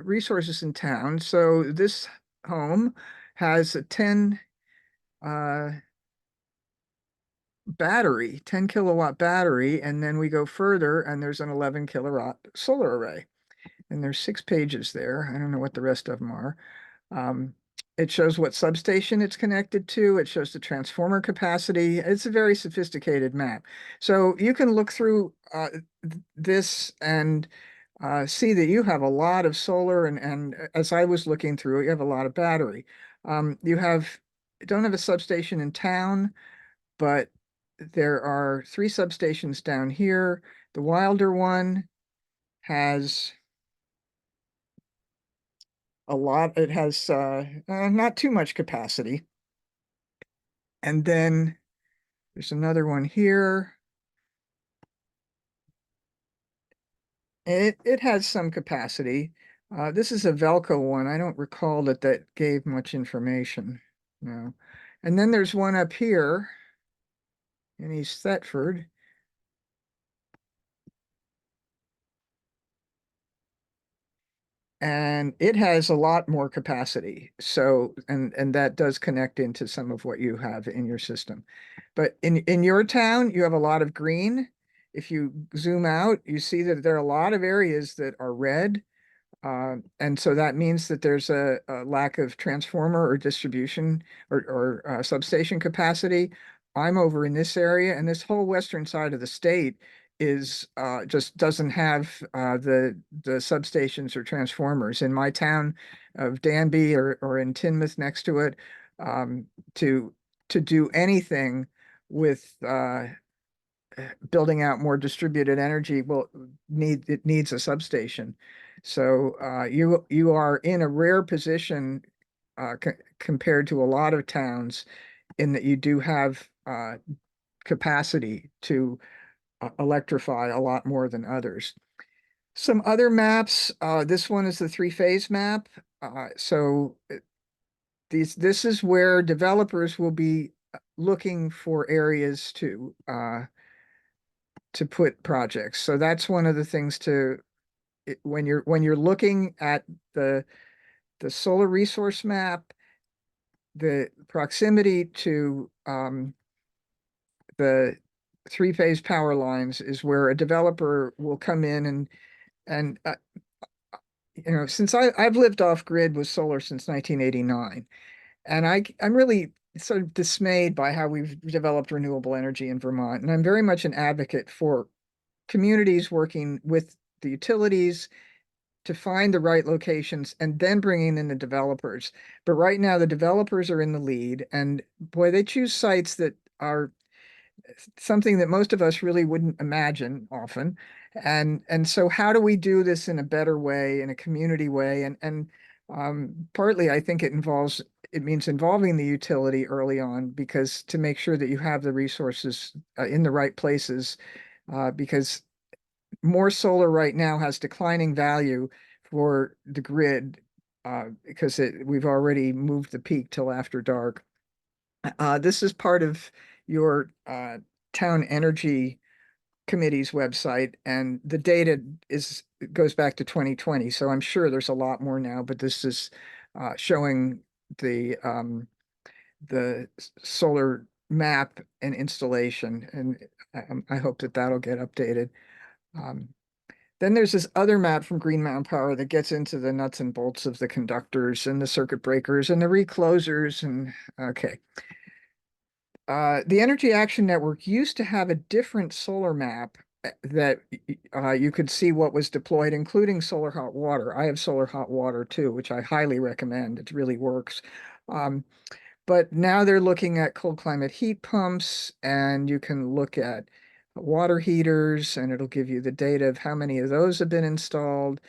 resources in town. So this home has a 10 battery, 10 kilowatt battery, and then we go further and there's an 11 kilowatt solar array. And there's 6 pages there. I don't know what the rest of them are. It shows what substation it's connected to. It shows the transformer capacity. It's a very sophisticated map. So you can look through this and see that you have a lot of solar, and as I was looking through it, you have a lot of battery. You don't have a substation in town, but there are 3 substations down here. The Wilder one has a lot. It has not too much capacity. And then there's another one here. It has some capacity. This is a Velco one. I don't recall that gave much information. No. And then there's one up here in East Thetford. And it has a lot more capacity. So, and that does connect into some of what you have in your system. But in your town, you have a lot of green. If you zoom out, you see that there are a lot of areas that are red. And so that means that there's a lack of transformer or distribution or substation capacity. I'm over in this area, and this whole western side of the state is just doesn't have the substations or transformers. In my town of Danby or in Tinmouth next to it, to do anything with building out more distributed energy, it needs a substation. So you are in a rare position compared to a lot of towns in that you do have capacity to electrify a lot more than others. Some other maps, this one is the three-phase map. So this is where developers will be looking for areas to put projects. So that's one of the things when you're looking at the solar resource map, the proximity to the three-phase power lines is where a developer will come in and since I've lived off grid with solar since 1989, and I'm really sort of dismayed by how we've developed renewable energy in Vermont, and I'm very much an advocate for communities working with the utilities to find the right locations and then bringing in the developers. But right now, the developers are in the lead, and boy, they choose sites that are something that most of us really wouldn't imagine often. And so how do we do this in a better way, in a community way? And partly I think it means involving the utility early on, because to make sure that you have the resources in the right places, because more solar right now has declining value for the grid, because we've already moved the peak till after dark. This is part of your town energy committee's website, and the data goes back to 2020. So I'm sure there's a lot more now, but this is showing the solar map and installation, and I hope that that'll get updated. Then there's this other map from Green Mountain Power that gets into the nuts and bolts of the conductors and the circuit breakers and the reclosers. And okay. The Energy Action Network used to have a different solar map that you could see what was deployed, including solar hot water. I have solar hot water too, which I highly recommend. It really works. But now they're looking at cold climate heat pumps, and you can look at water heaters, and it'll give you the data of how many of those have been installed.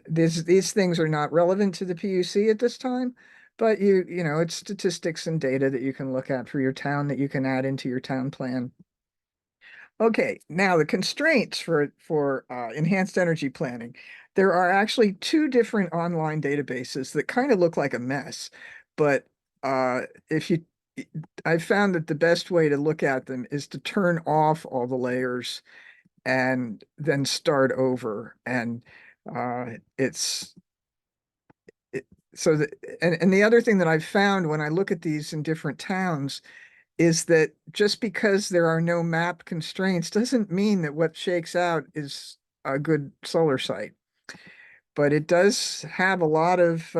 These things are not relevant to the PUC at this time, but it's statistics and data that you can look at for your town that you can add into your town plan. Okay, now the constraints for enhanced energy planning. There are actually two different online databases that kind of look like a mess, but I've found that the best way to look at them is to turn off all the layers and then start over. And and the other thing that I've found when I look at these in different towns is that just because there are no map constraints doesn't mean that what shakes out is a good solar site. But it does have a lot of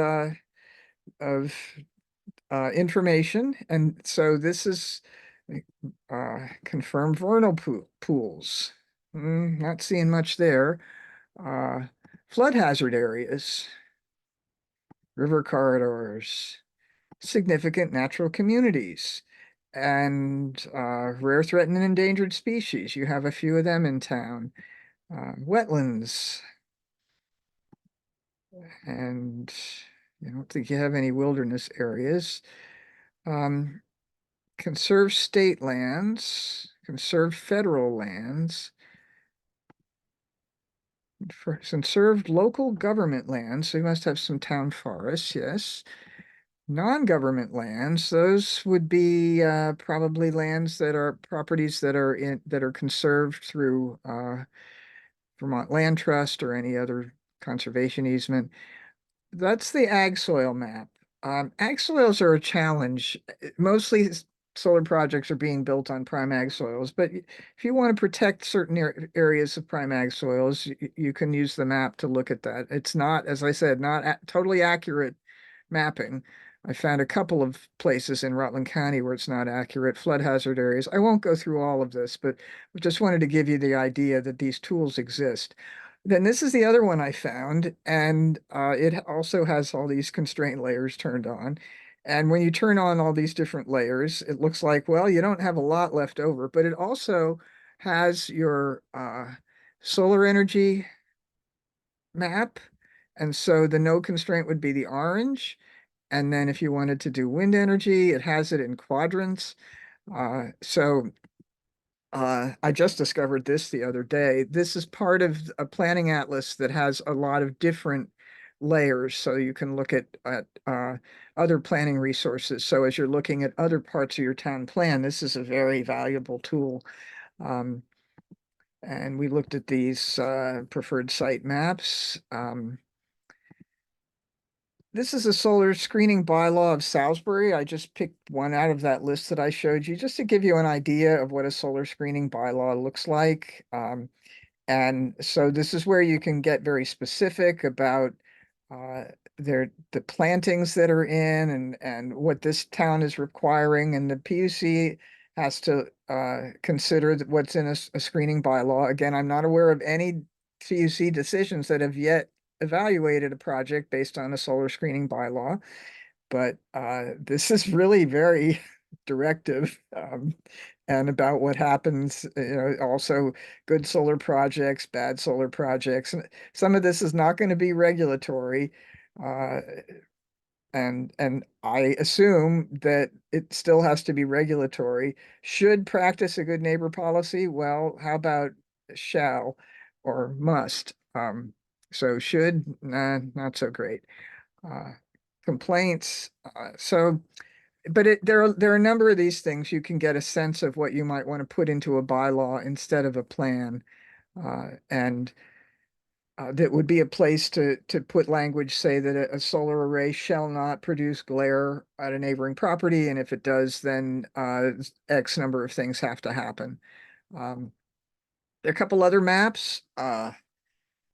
information, and so this is confirmed vernal pools. Not seeing much there. Flood hazard areas, river corridors, significant natural communities, and rare, threatened, and endangered species. You have a few of them in town. Wetlands, and I don't think you have any wilderness areas. Conserved state lands, conserved federal lands, conserved local government lands. So you must have some town forests, yes. Non-government lands, those would be probably lands that are properties that are conserved through Vermont Land Trust or any other conservation easement. That's the ag soil map. Ag soils are a challenge. Mostly solar projects are being built on prime ag soils, but if you want to protect certain areas of prime ag soils, you can use the map to look at that. It's not, as I said, not totally accurate mapping. I found a couple of places in Rutland County where it's not accurate, flood hazard areas. I won't go through all of this, but I just wanted to give you the idea that these tools exist. Then this is the other one I found, and it also has all these constraint layers turned on. And when you turn on all these different layers, it looks like, well, you don't have a lot left over, but it also has your solar energy map. And so the no constraint would be the orange, And then if you wanted to do wind energy, it has it in quadrants. I just discovered this the other day. This is part of a planning atlas that has a lot of different layers. So you can look at other planning resources. So as you're looking at other parts of your town plan, this is a very valuable tool. And we looked at these preferred site maps. This is a solar screening bylaw of Salisbury. I just picked one out of that list that I showed you just to give you an idea of what a solar screening bylaw looks like. And so this is where you can get very specific about the plantings that are in and what this town is requiring. And the PUC has to consider what's in a screening bylaw. Again, I'm not aware of any PUC decisions that have yet evaluated a project based on a solar screening bylaw, but this is really very directive and about what happens, also good solar projects, bad solar projects. And some of this is not going to be regulatory. And I assume that it still has to be regulatory. Should practice a good neighbor policy? Well, how about shall or must? So should, nah, not so great. Complaints. But there are a number of these things you can get a sense of what you might want to put into a bylaw instead of a plan. And that would be a place to put language, say that a solar array shall not produce glare at a neighboring property, and if it does, then X number of things have to happen. There are a couple other maps.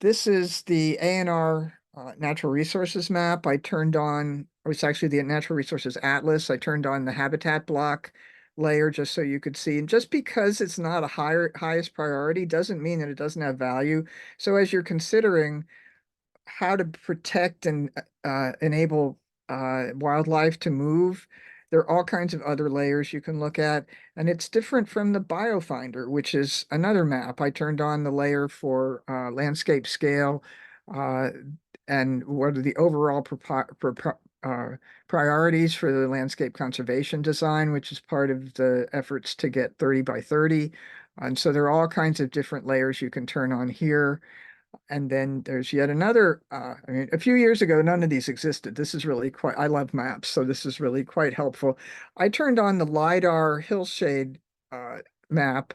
This is the A&R Natural Resources map. I turned on, or it's actually the Natural Resources Atlas. I turned on the habitat block layer just so you could see. And just because it's not a highest priority doesn't mean that it doesn't have value. So as you're considering how to protect and enable wildlife to move, there are all kinds of other layers you can look at. And it's different from the BioFinder, which is another map. I turned on the layer for landscape scale and what are the overall priorities for the landscape conservation design, which is part of the efforts to get 30 by 30. And so there are all kinds of different layers you can turn on here. And then there's yet another, I mean, a few years ago, none of these existed. This is really quite, I love maps, so this is really quite helpful. I turned on the LiDAR hillshade map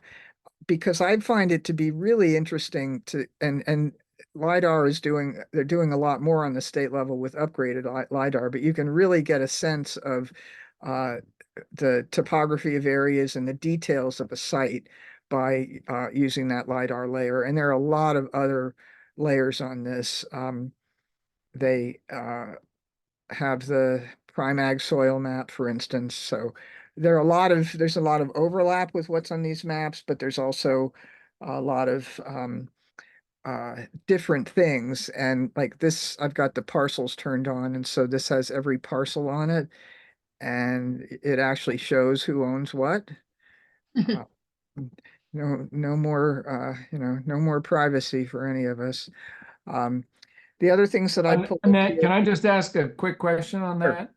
because I find it to be really interesting and LiDAR is they're doing a lot more on the state level with upgraded LiDAR, but you can really get a sense of the topography of areas and the details of a site by using that LiDAR layer. And there are a lot of other layers on this. They have the Primag soil map, for instance. So there's a lot of overlap with what's on these maps, but there's also a lot of different things. And like this, I've got the parcels turned on, and so this has every parcel on it, and it actually shows who owns what. Uh, no more, no more privacy for any of us. The other things that I pulled up Annette, here. can I just ask a quick question on Sure. that?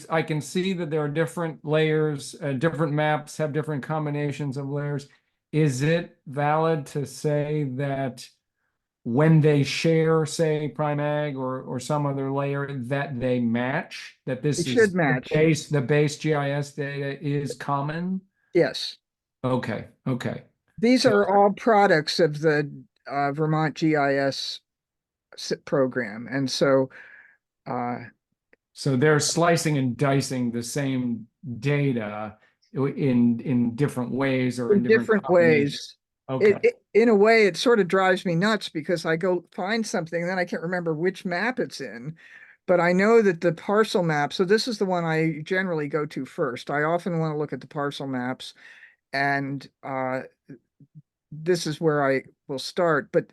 I can see that there are different layers, different maps have different combinations of layers. Is it valid to say that when they share, say, Primag or some other layer, that they match, that this It is should match. the base GIS data is common? Yes. Okay, okay. These So- are all products of the Vermont GIS program. And so So they're slicing and dicing the same data in different ways or in in different different combinations. ways, Okay. in a way, it sort of drives me nuts because I go find something, and then I can't remember which map it's in. But I know that the parcel map, so this is the one I generally go to first. I often want to look at the parcel maps, and this is where I will start. But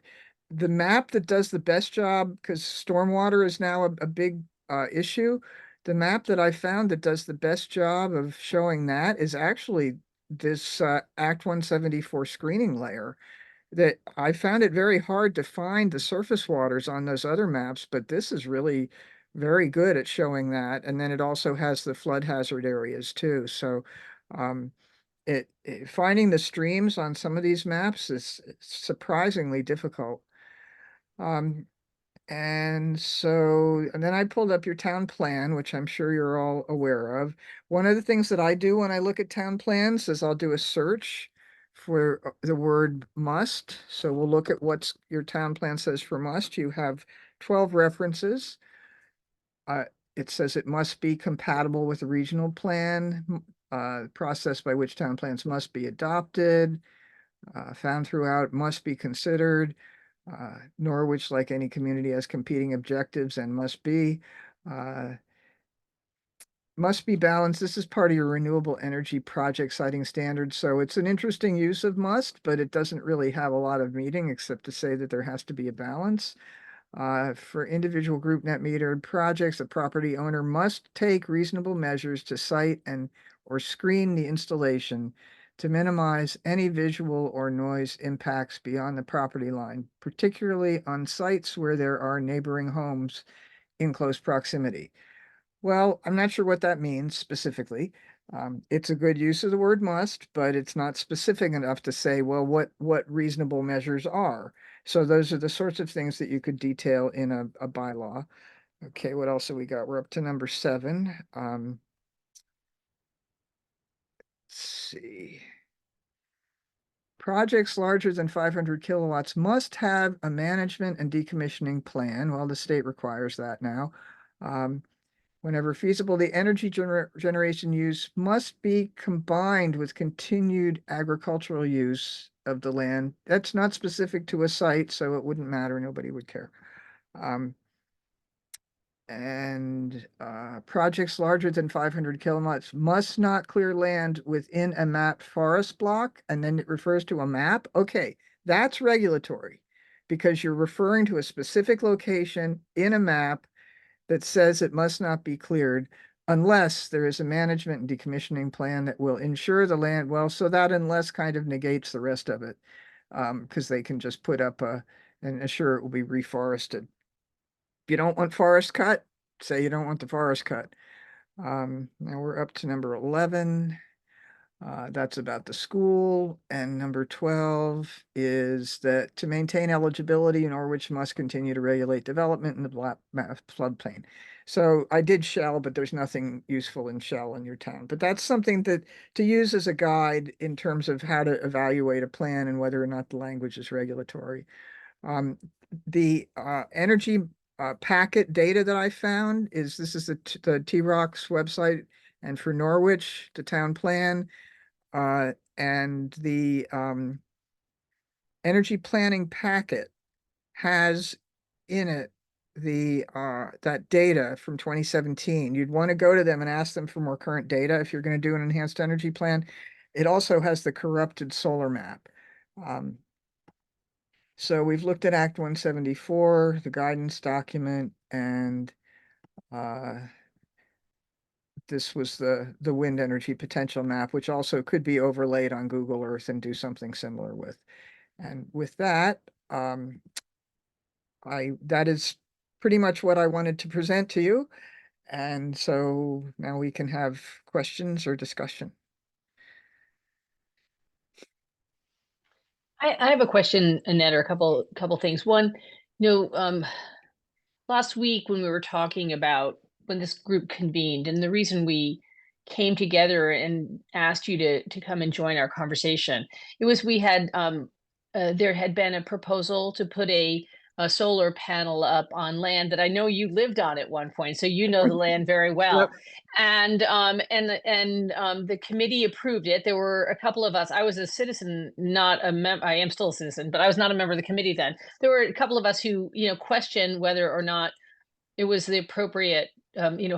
the map that does the best job, because stormwater is now a big issue, the map that I found that does the best job of showing that is actually this Act 174 screening layer. That I found it very hard to find the surface waters on those other maps, but this is really very good at showing that. And then it also has the flood hazard areas too. So finding the streams on some of these maps is surprisingly difficult. And then I pulled up your town plan, which I'm sure you're all aware of. One of the things that I do when I look at town plans is I'll do a search for the word must. So we'll look at what your town plan says for must. You have 12 references. It says it must be compatible with the regional plan, process by which town plans must be adopted, found throughout, must be considered. Norwich, like any community, has competing objectives and must be balanced. This is part of your renewable energy project citing standards. So it's an interesting use of must, but it doesn't really have a lot of meaning except to say that there has to be a balance. For individual group net metered projects, the property owner must take reasonable measures to site or screen the installation to minimize any visual or noise impacts beyond the property line, particularly on sites where there are neighboring homes in close proximity. Well, I'm not sure what that means specifically. It's a good use of the word must, but it's not specific enough to say, well, what reasonable measures are. So those are the sorts of things that you could detail in a bylaw. Okay, what else have we got? We're up to number 7. Let's see. Projects larger than 500 kilowatts must have a management and decommissioning plan. Well, the state requires that now. Whenever feasible, the energy generation use must be combined with continued agricultural use of the land. That's not specific to a site, so it wouldn't matter. Nobody would care. Projects larger than 500 kilowatts must not clear land within a mapped forest block. And then it refers to a map. Okay, that's regulatory because you're referring to a specific location in a map that says it must not be cleared unless there is a management and decommissioning plan that will ensure the land. Well, so that unless kind of negates the rest of it, because they can just put up and assure it will be reforested. If you don't want forest cut, say you don't want the forest cut. Now we're up to number 11. That's about the school. And number 12 is that to maintain eligibility, Norwich must continue to regulate development in the floodplain. So I did shall, but there's nothing useful in shall in your town. But that's something that to use as a guide in terms of how to evaluate a plan and whether or not the language is regulatory. The energy packet data that I found is this is the TROC's website, and for Norwich, the town plan. And the energy planning packet has in it the that data from 2017. You'd want to go to them and ask them for more current data if you're going to do an enhanced energy plan. It also has the corrupted solar map. So we've looked at Act 174, the guidance document, and this was the wind energy potential map, which also could be overlaid on Google Earth and do something similar with. And with that, that is pretty much what I wanted to present to you. And so now we can have questions or discussion. I have a question, Annette, or a couple things. One, last week when we were talking about when this group convened, and the reason we came together and asked you to come and join our conversation, it was we had there had been a proposal to put a solar panel up on land that I know you lived on at one point, so you know the land very well. Yep. And the committee approved it. There were a couple of us. I was a citizen, not a member. I am still a citizen, but I was not a member of the committee then. There were a couple of us who, questioned whether or not it was the appropriate.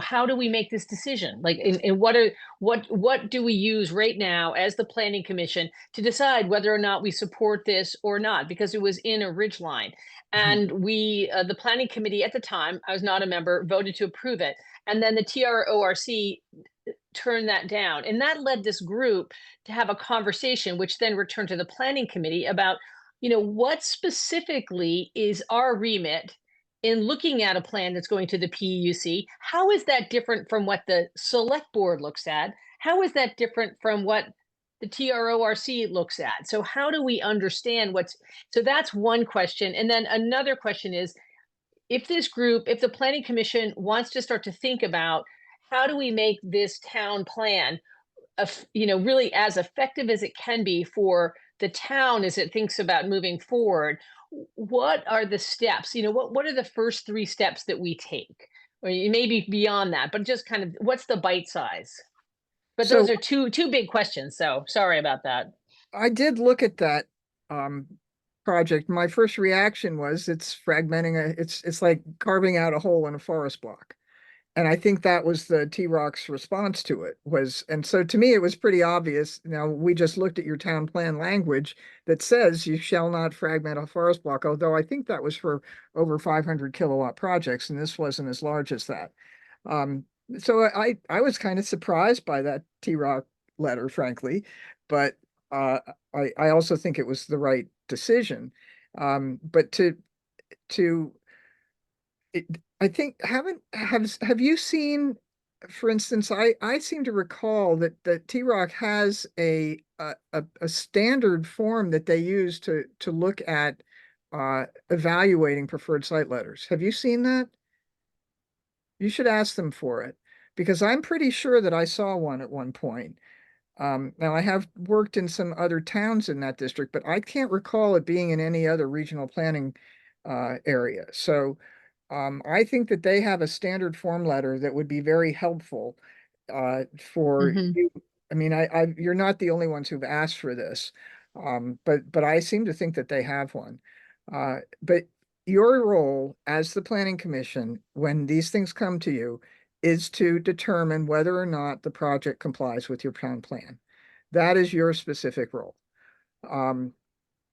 How do we make this decision? Like, and what do we use right now as the planning commission to decide whether or not we support this or not? Because it was in a ridgeline, and we, the planning committee at the time, I was not a member, voted to approve it, and then the TRORC turned that down, and that led this group to have a conversation, which then returned to the planning committee about, what specifically is our remit in looking at a plan that's going to the PUC, how is that different from what the select board looks at? How is that different from what the TRORC looks at? So how do we understand so that's one question. And then another question is, if the planning commission wants to start to think about how do we make this town plan, really as effective as it can be for the town as it thinks about moving forward, what are the steps? What are the first 3 steps that we take? Or maybe beyond that, but just kind of what's the bite size? But So those are two big questions. So sorry about that. I did look at that project. My first reaction was it's fragmenting it's like carving out a hole in a forest block. And I think that was the T-Rock's response to it and so to me, it was pretty obvious. Now, we just looked at your town plan language that says you shall not fragment a forest block, although I think that was for over 500 kilowatt projects, and this wasn't as large as that. Um, so I was kind of surprised by that T-Rock letter, frankly, but I also think it was the right decision. But to it, I think have you seen, for instance, I seem to recall that T-Rock has a standard form that they use to look at evaluating preferred site letters. Have you seen that? You should ask them for it, because I'm pretty sure that I saw one at one point. Now, I have worked in some other towns in that district, but I can't recall it being in any other regional planning area. So I think that they have a standard form letter that would be very helpful for Mhm. you. I mean, you're not the only ones who've asked for this, but I seem to think that they have one. But your role as the planning commission, when these things come to you, is to determine whether or not the project complies with your town plan. That is your specific role. Um,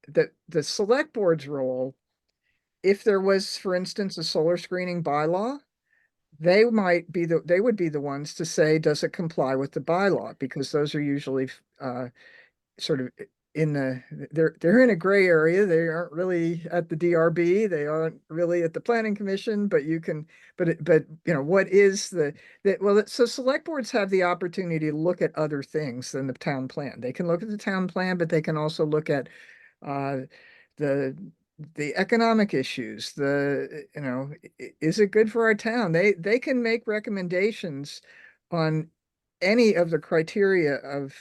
the select board's role, if there was, for instance, a solar screening bylaw, they would be the ones to say, does it comply with the bylaw? Because those are usually sort of they're in a gray area. They aren't really at the DRB. They aren't really at the planning commission, but what is so select boards have the opportunity to look at other things than the town plan. They can look at the town plan, but they can also look at uh, the the economic issues, is it good for our town? They can make recommendations on any of the criteria of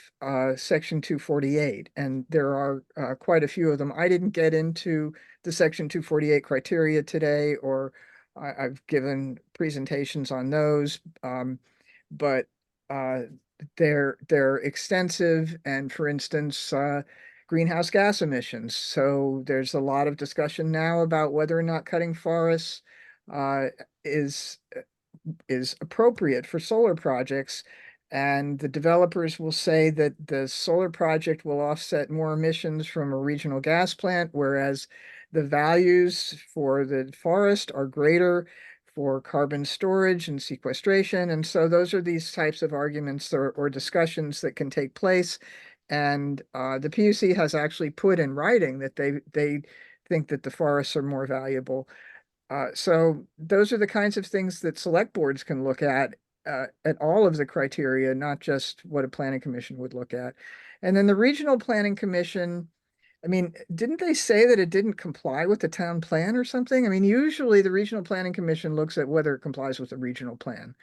Section 248, and there are quite a few of them. I didn't get into the Section 248 criteria today, or I've given presentations on those, but uh, they're extensive. And for instance, greenhouse gas emissions. So there's a lot of discussion now about whether or not cutting forests uh, is is appropriate for solar projects. And the developers will say that the solar project will offset more emissions from a regional gas plant, whereas the values for the forest are greater for carbon storage and sequestration. And so those are these types of arguments or discussions that can take place. And the PUC has actually put in writing that they think that the forests are more valuable. So those are the kinds of things that select boards can look at all of the criteria, not just what a planning commission would look at. And then the regional planning commission, I mean, didn't they say that it didn't comply with the town plan or something? I mean, usually the regional planning commission looks at whether it complies with the regional plan.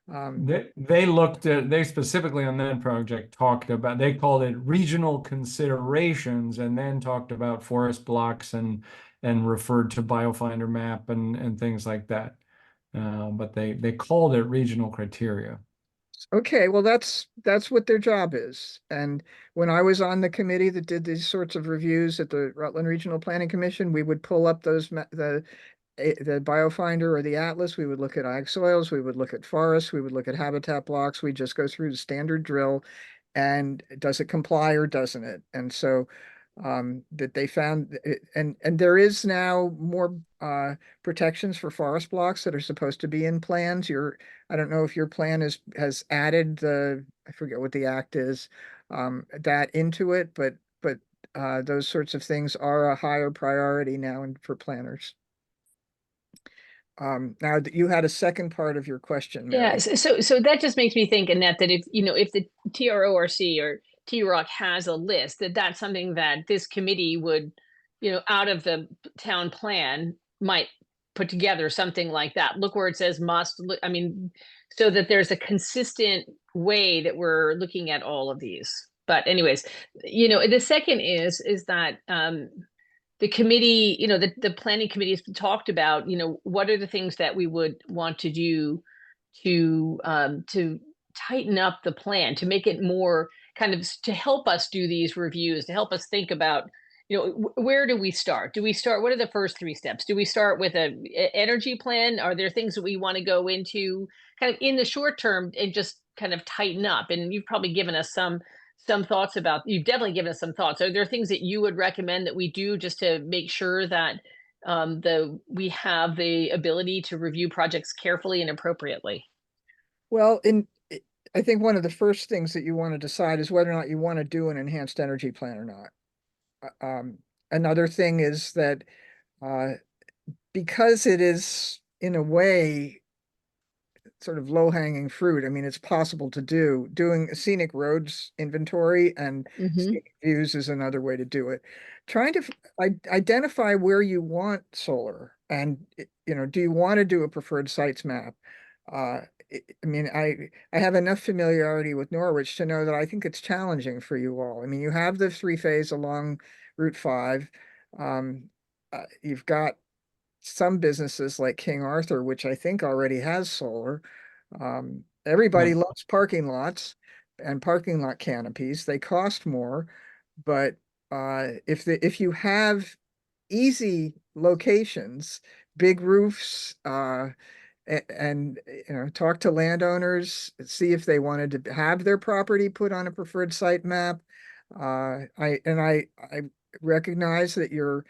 They specifically on that project they called it regional considerations, and then talked about forest blocks and referred to Biofinder map and things like that. But they called it regional criteria. Okay, well, that's what their job is. And when I was on the committee that did these sorts of reviews at the Rutland Regional Planning Commission, we would pull up the Biofinder or the Atlas. We would look at ag soils, we would look at forests, we would look at habitat blocks. We just go through the standard drill, and does it comply or doesn't it? And so that they found and there is now more protections for forest blocks that are supposed to be in plans. I don't know if your plan has added I forget what the act is, that into it, but those sorts of things are a higher priority now for planners. Now that you had a second part of your question, Yeah, Mary. so that just makes me think, Annette, that if the TRORC or T-Rock has a list, that's something that this committee would, out of the town plan, might put together something like that. Look where it says must, look, I mean, so that there's a consistent way that we're looking at all of these. But anyways, the second is that the committee, the planning committee has talked about, what are the things that we would want to do to tighten up the plan, to make it more kind of, to help us do these reviews, to help us think about, where do we start? What are the first 3 steps? Do we start with a energy plan? Are there things that we want to go into kind of in the short term and just kind of tighten up? And you've probably given us some thoughts about, you've definitely given us some thoughts. Are there things that you would recommend that we do just to make sure that we have the ability to review projects carefully and appropriately? Well, I think one of the first things that you want to decide is whether or not you want to do an enhanced energy plan or not. Another thing is that because it is in a way sort of low-hanging fruit. I mean, it's possible to do. Doing a scenic roads inventory and scenic views is another way to do it. Trying to identify where you want solar, and do you want to do a preferred sites map? I mean, I have enough familiarity with Norwich to know that I think it's challenging for you all. I mean, you have the 3-phase along Route 5. You've got some businesses like King Arthur, which I think already has solar. Everybody loves parking lots and parking lot canopies. They cost more, but if you have easy locations, big roofs, and talk to landowners, see if they wanted to have their property put on a preferred site map. I recognize that your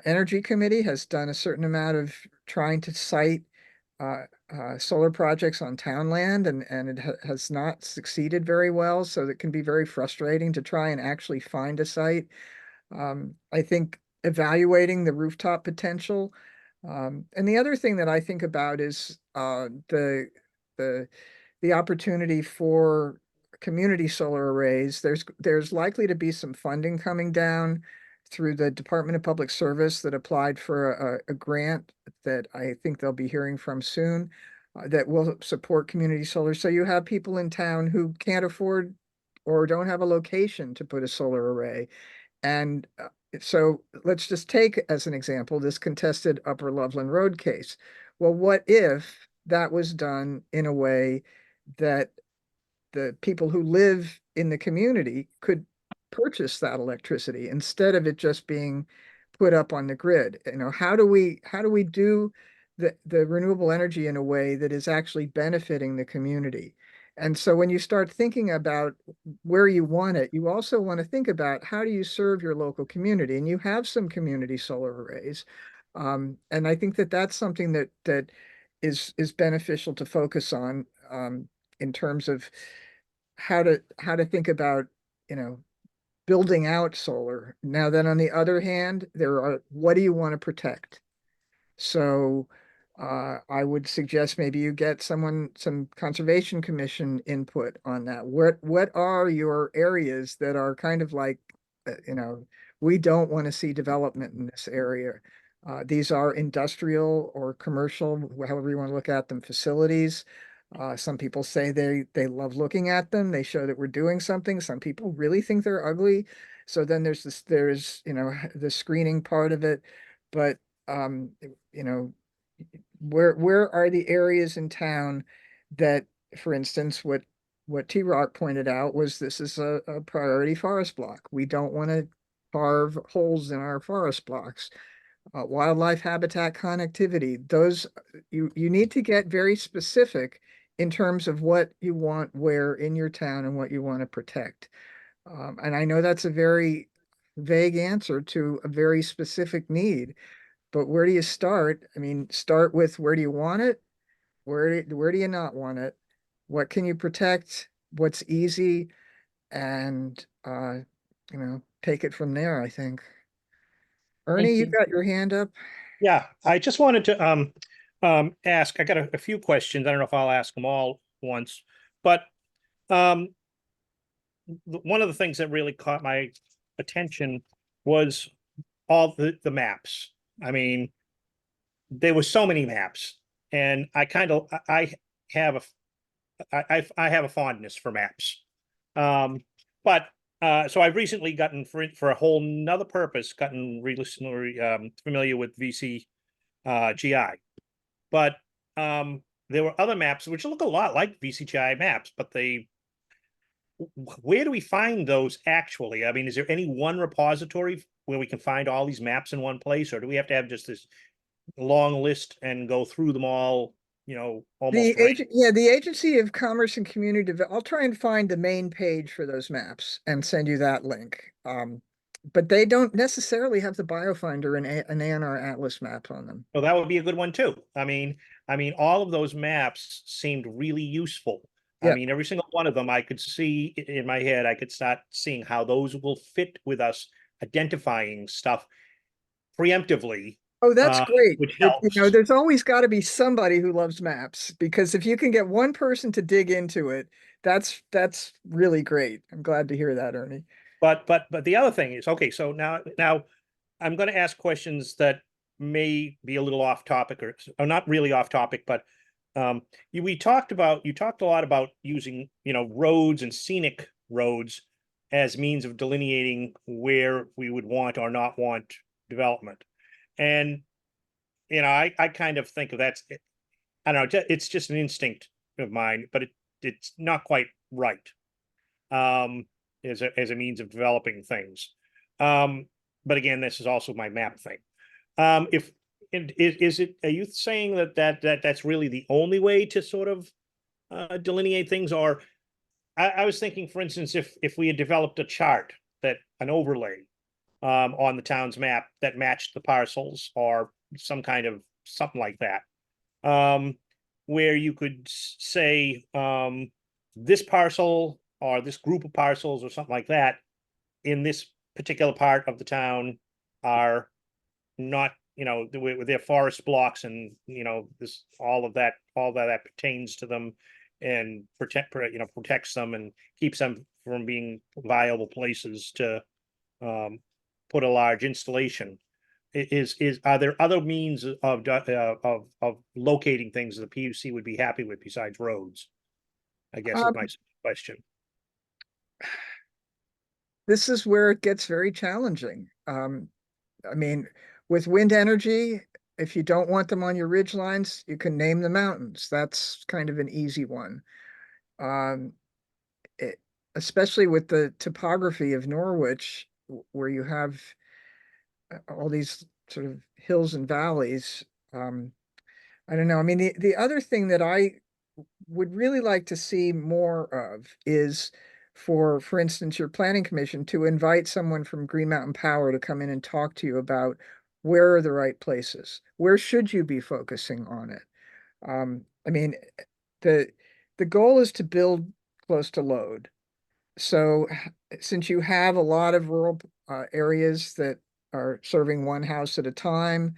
energy committee has done a certain amount of trying to cite solar projects on town land, and it has not succeeded very well. So that can be very frustrating to try and actually find a site. I think evaluating the rooftop potential. And the other thing that I think about is the opportunity for community solar arrays. There's likely to be some funding coming down through the Department of Public Service that applied for a grant that I think they'll be hearing from soon that will support community solar. So you have people in town who can't afford or don't have a location to put a solar array. And so let's just take as an example this contested Upper Loveland Road case. Well, what if that was done in a way that the people who live in the community could purchase that electricity instead of it just being put up on the grid? How do we do the renewable energy in a way that is actually benefiting the community? And so when you start thinking about where you want it, you also want to think about how do you serve your local community? And you have some community solar arrays. And I think that that's something that is beneficial to focus on in terms of how to think about, building out solar. Now then, on the other hand, what do you want to protect? So I would suggest maybe you get some Conservation Commission input on that. What are your areas that are kind of like, we don't want to see development in this area. These are industrial or commercial, however you want to look at them, facilities. Some people say they love looking at them. They show that we're doing something. Some people really think they're ugly. So then there's the screening part of it. But where are the areas in town that, for instance, what T-Rock pointed out was this is a priority forest block. We don't want to carve holes in our forest blocks. Wildlife habitat connectivity, those you need to get very specific in terms of what you want where in your town and what you want to protect. And I know that's a very vague answer to a very specific need, but where do you start? I mean, start with where do you want it? Where do you not want it? What can you protect? What's easy? And take it from there, I think. Ernie, Thank you you. got your hand up. Yeah, I just wanted to ask, I got a few questions. I don't know if I'll ask them all once, but um, one of the things that really caught my attention was all the maps. I mean, there were so many maps, and I have I have a fondness for maps. But so I've recently gotten for a whole nother purpose, gotten recently familiar with VC GI. But there were other maps which look a lot like VCGI maps, but where do we find those actually? I mean, is there any one repository where we can find all these maps in one place, or do we have to have just this long list and go through them all, almost The Agency of Commerce and Community Development, I'll try and find the main page for those maps and send you that link. But they don't necessarily have the BioFinder and an ANR Atlas map on them. So that would be a good one too. I mean, all of those maps seemed really useful. I Yeah. mean, every single one of them I could see in my head. I could start seeing how those will fit with us identifying stuff preemptively, Oh, that's great. which helps. There's always got to be somebody who loves maps, because if you can get one person to dig into it, that's really great. I'm glad to hear that, Ernie. But the other thing is, okay, so now I'm going to ask questions that may be a little off topic, or not really off topic, but you talked a lot about using, roads and scenic roads as means of delineating where we would want or not want development. And, I kind of think of I don't know, it's just an instinct of mine, but it's not quite right. As a means of developing things. But again, this is also my map thing. If is it, are you saying that's really the only way to sort of delineate things? Or I was thinking, for instance, if we had developed a chart, an overlay on the town's map that matched the parcels, or something like that, where you could say this parcel or this group of parcels or something like that in this particular part of the town are not, with their forest blocks, and this all that pertains to them, and protects them and keeps them from being viable places to put a large installation. Are there other means of locating things that the PUC would be happy with besides roads? I guess is my question. This is where it gets very challenging. I mean, with wind energy, if you don't want them on your ridge lines, you can name the mountains. That's kind of an easy one. Especially with the topography of Norwich, where you have all these sort of hills and valleys. I don't know. I mean, the other thing that I would really like to see more of is for instance, your planning commission to invite someone from Green Mountain Power to come in and talk to you about where are the right places, where should you be focusing on it. I mean, the goal is to build close to load. So since you have a lot of rural areas that are serving one house at a time,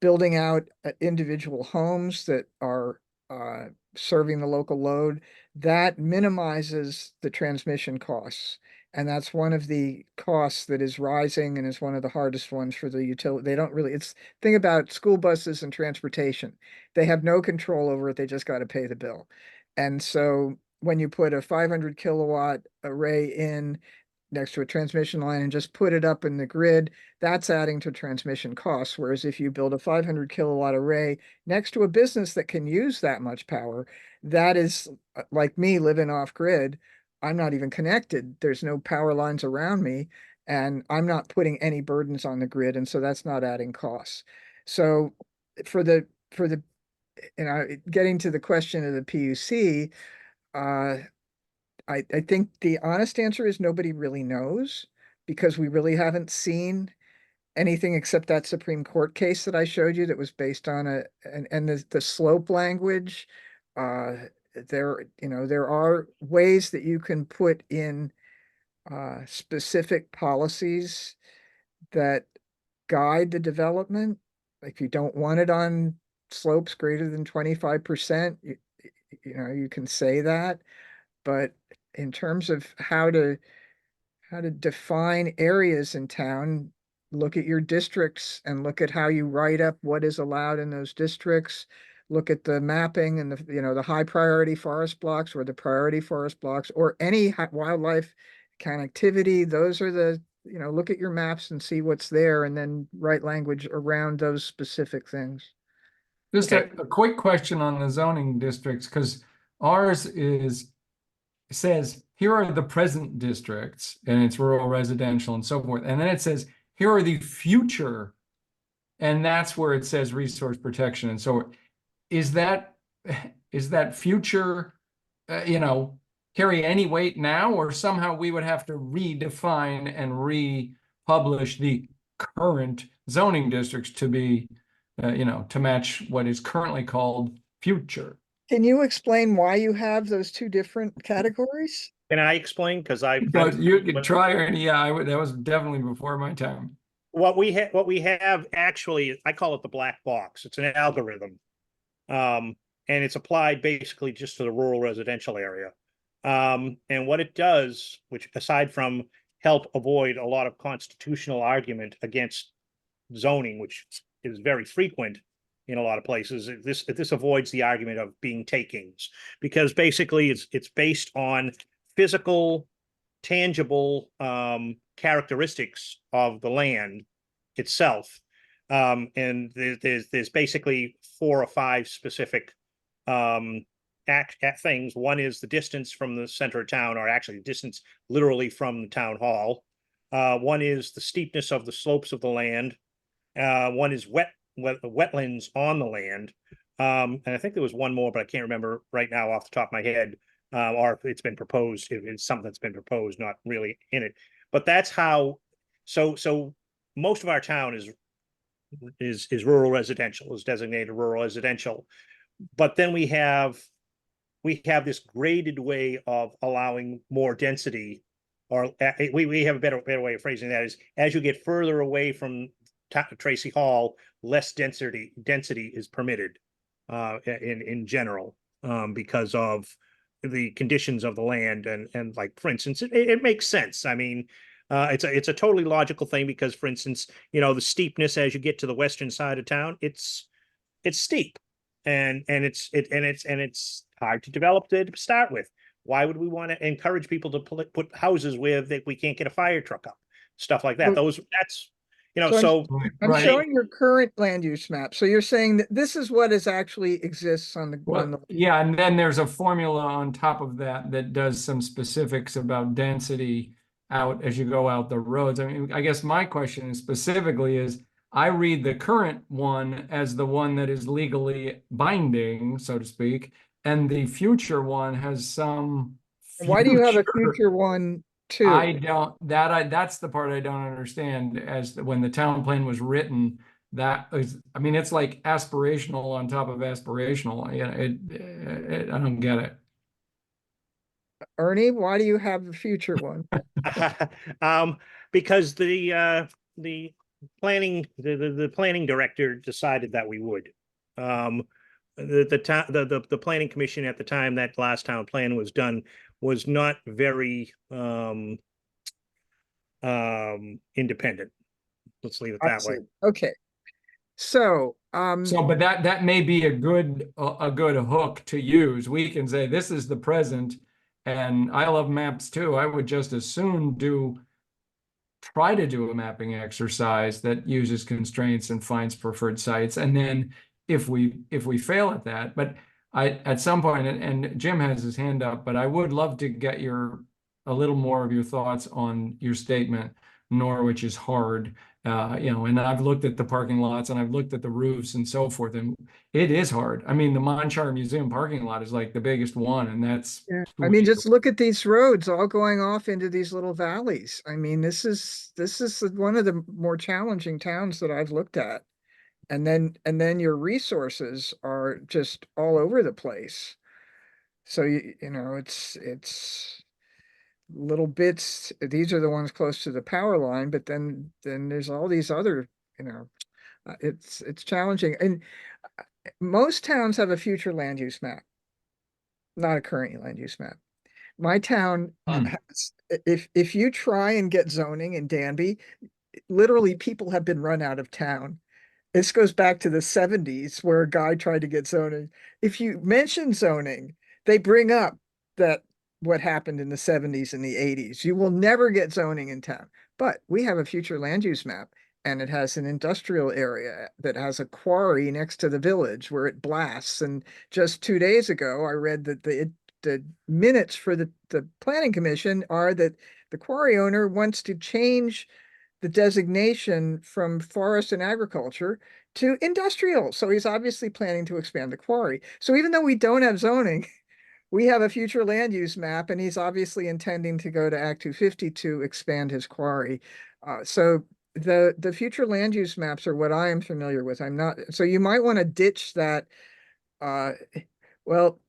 building out individual homes that are serving the local load, that minimizes the transmission costs. And that's one of the costs that is rising and is one of the hardest ones for the utility. They don't really, think about school buses and transportation. They have no control over it. They just got to pay the bill. And so when you put a 500 kilowatt array in next to a transmission line and just put it up in the grid, that's adding to transmission costs. Whereas if you build a 500 kilowatt array next to a business that can use that much power, that is like me living off grid. I'm not even connected. There's no power lines around me, and I'm not putting any burdens on the grid. And so that's not adding costs. So for the, getting to the question of the PUC, I think the honest answer is nobody really knows, because we really haven't seen anything except that Supreme Court case that I showed you that was based on and the slope language. There are ways that you can put in specific policies that guide the development. If you don't want it on slopes greater than 25%, you know, you can say that. But in terms of how to define areas in town, look at your districts and look at how you write up what is allowed in those districts. Look at the mapping and the, you know, the high priority forest blocks or the priority forest blocks or any wildlife connectivity. Those are the, you know, look at your maps and see what's there and then write language around those specific things. Just Okay. a quick question on the zoning districts, because ours says, here are the present districts, and it's rural, residential, and so forth. And then it says, here are the future, and that's where it says resource protection. And so is that future, you know, carry any weight now, or somehow we would have to redefine and republish the current zoning districts to be, you know, to match what is currently called future? Can you explain why you have those two different categories? Can I explain? Because But you could try, or yeah, that was definitely before my time. what we have actually, I call it the black box. It's an algorithm. And it's applied basically just to the rural residential area. And what it does, which aside from help avoid a lot of constitutional argument against zoning, which is very frequent in a lot of places, this avoids the argument of being takings, because basically it's based on physical, tangible characteristics of the land itself. And there's basically 4 or 5 specific things. One is the distance from the center of town, or actually distance literally from the town hall. One is the steepness of the slopes of the land. One is wetlands on the land. And I think there was one more, but I can't remember right now off the top of my head. Or if it's been proposed, it's something that's been proposed, not really in it. But that's how. So most of our town is rural residential, is designated rural residential. But then we have this graded way of allowing more density, or we have a better way of phrasing that is, as you get further away from Tracy Hall, less density is permitted in general, because of the conditions of the land. And like, for instance, it makes sense. I mean, it's a totally logical thing, because, for instance, you know, the steepness as you get to the western side of town, it's steep, and it's hard to develop to start with. Why would we want to encourage people to put houses where that we can't get a fire truck up, stuff like that? That's, you know, So I'm Right. showing your current land use map. So you're saying that this is what is actually exists on the, Well, yeah, and then there's a formula on top of that that does some specifics about density out as you go out the roads. I mean, I guess my question is specifically is, I read the current one as the one that is legally binding, so to speak, and the future one has some why do you have a future. future one too? That's the part I don't understand. When the town plan was written, that is, I mean, it's like aspirational on top of aspirational. I don't get it. Ernie, why do you have a future one? Because the planning director decided that we would. The planning commission at the time that last town plan was done was not very independent. Let's leave it that way. Okay. So, But that may be a good hook to use. We can say this is the present, and I love maps too. I would just as soon try to do a mapping exercise that uses constraints and finds preferred sites. And then if we fail at that, but at some point, and Jim has his hand up, but I would love to get a little more of your thoughts on your statement, Norwich is hard. You know, and I've looked at the parking lots and I've looked at the roofs and so forth, and it is hard. I mean, the Monchar Museum parking lot is like the biggest one, and that's, yeah, I mean, just look at these roads all going off into these little valleys. I mean, this is one of the more challenging towns that I've looked at. And then your resources are just all over the place. So you know, it's little bits. These are the ones close to the power line, but then there's all these other, you know, it's challenging. And most towns have a future land use map, not a current land use map. My town, has, if you try and get zoning in Danby, literally people have been run out of town. This goes back to the 70s where a guy tried to get zoning. If you mention zoning, they bring up that what happened in the 70s and the 80s. You will never get zoning in town. But we have a future land use map, and it has an industrial area that has a quarry next to the village where it blasts. And just 2 days ago, I read that the minutes for the planning commission are that the quarry owner wants to change the designation from forest and agriculture to industrial. So he's obviously planning to expand the quarry. So even though we don't have zoning, we have a future land use map, and he's obviously intending to go to Act 250 to expand his quarry. So the future land use maps are what I am familiar with. I'm not, so you might want to ditch that. Uh, well,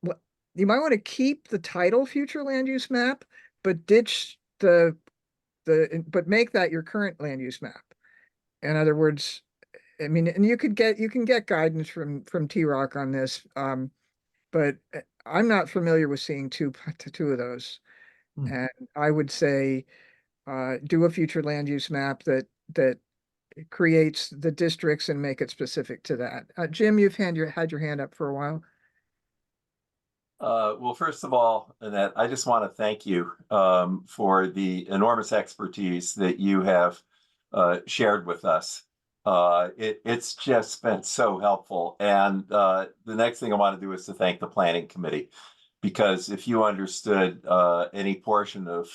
you might want to keep the title future land use map, but ditch but make that your current land use map. In other words, I mean, and you can get guidance from T-Rock on this, but I'm not familiar with seeing two of those. And I would say do a future land use map that creates the districts and make it specific to that. Jim, you've had your hand up for a while. Well, first of all, Annette, I just want to thank you for the enormous expertise that you have shared with us. It's just been so helpful. And the next thing I want to do is to thank the Planning Committee, because if you understood any portion of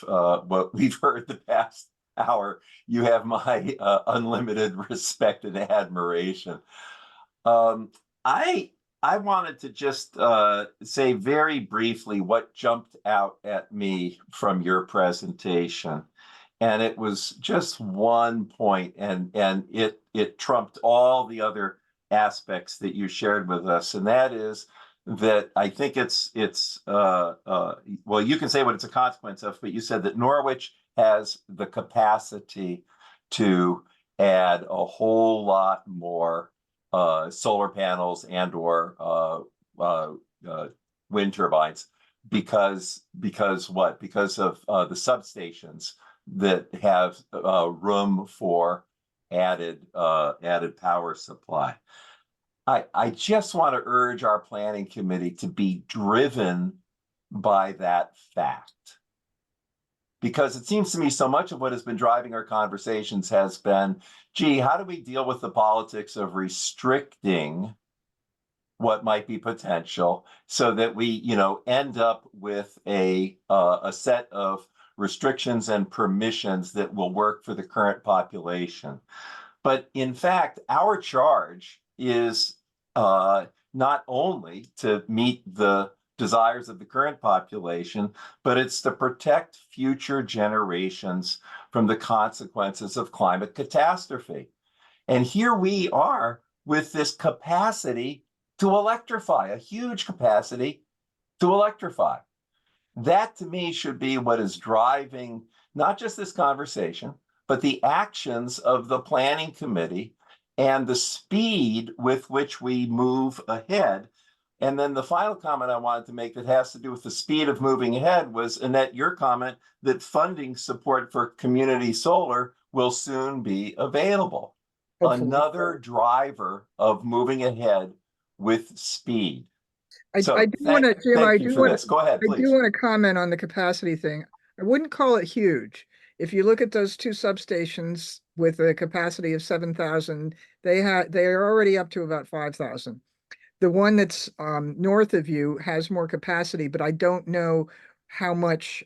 what we've heard the past hour, you have my unlimited respect and admiration. I wanted to just say very briefly what jumped out at me from your presentation. And it was just one point, and it trumped all the other aspects that you shared with us. And that is that I think well, you can say what it's a consequence of, but you said that Norwich has the capacity to add a whole lot more solar panels and or wind turbines because what? Because of the substations that have room for added power supply. I just want to urge our planning committee to be driven by that fact, because it seems to me so much of what has been driving our conversations has been, gee, how do we deal with the politics of restricting what might be potential so that we, end up with a set of restrictions and permissions that will work for the current population. But in fact, our charge is not only to meet the desires of the current population, but it's to protect future generations from the consequences of climate catastrophe. And here we are with this capacity to electrify, a huge capacity to electrify. That to me should be what is driving not just this conversation, but the actions of the planning committee and the speed with which we move ahead. And then the final comment I wanted to make that has to do with the speed of moving ahead was, Annette, your comment that funding support for community solar will soon be available. Hopefully. Another driver of moving ahead with speed. I do want to, Jim, I do want to, go ahead, please. I do want to comment on the capacity thing. I wouldn't call it huge. If you look at those two substations with a capacity of 7,000, they are already up to about 5,000. The one that's north of you has more capacity, but I don't know how much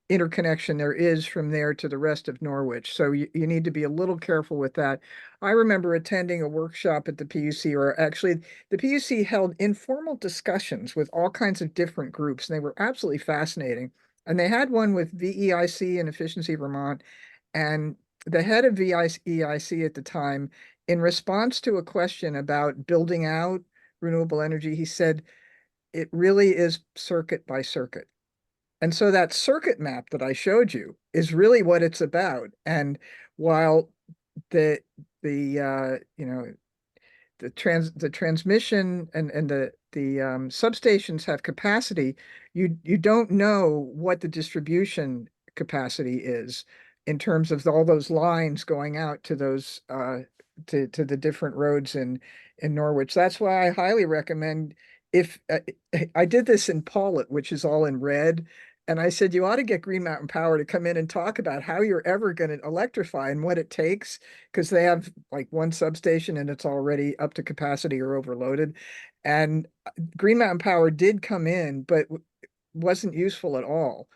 interconnection there is from there to the rest of Norwich. So you need to be a little careful with that. I remember attending a workshop at the PUC, or actually the PUC held informal discussions with all kinds of different groups, and they were absolutely fascinating. And they had one with VEIC and Efficiency Vermont, and the head of VEIC at the time, in response to a question about building out renewable energy, he said, it really is circuit by circuit. And so that circuit map that I showed you is really what it's about. And while the the transmission and the substations have capacity, you don't know what the distribution capacity is in terms of all those lines going out to those to the different roads in Norwich. That's why I highly recommend, if I did this in Paulet, which is all in red, and I said you ought to get Green Mountain Power to come in and talk about how you're ever going to electrify and what it takes, because they have like one substation and it's already up to capacity or overloaded. And Green Mountain Power did come in, but wasn't useful at all.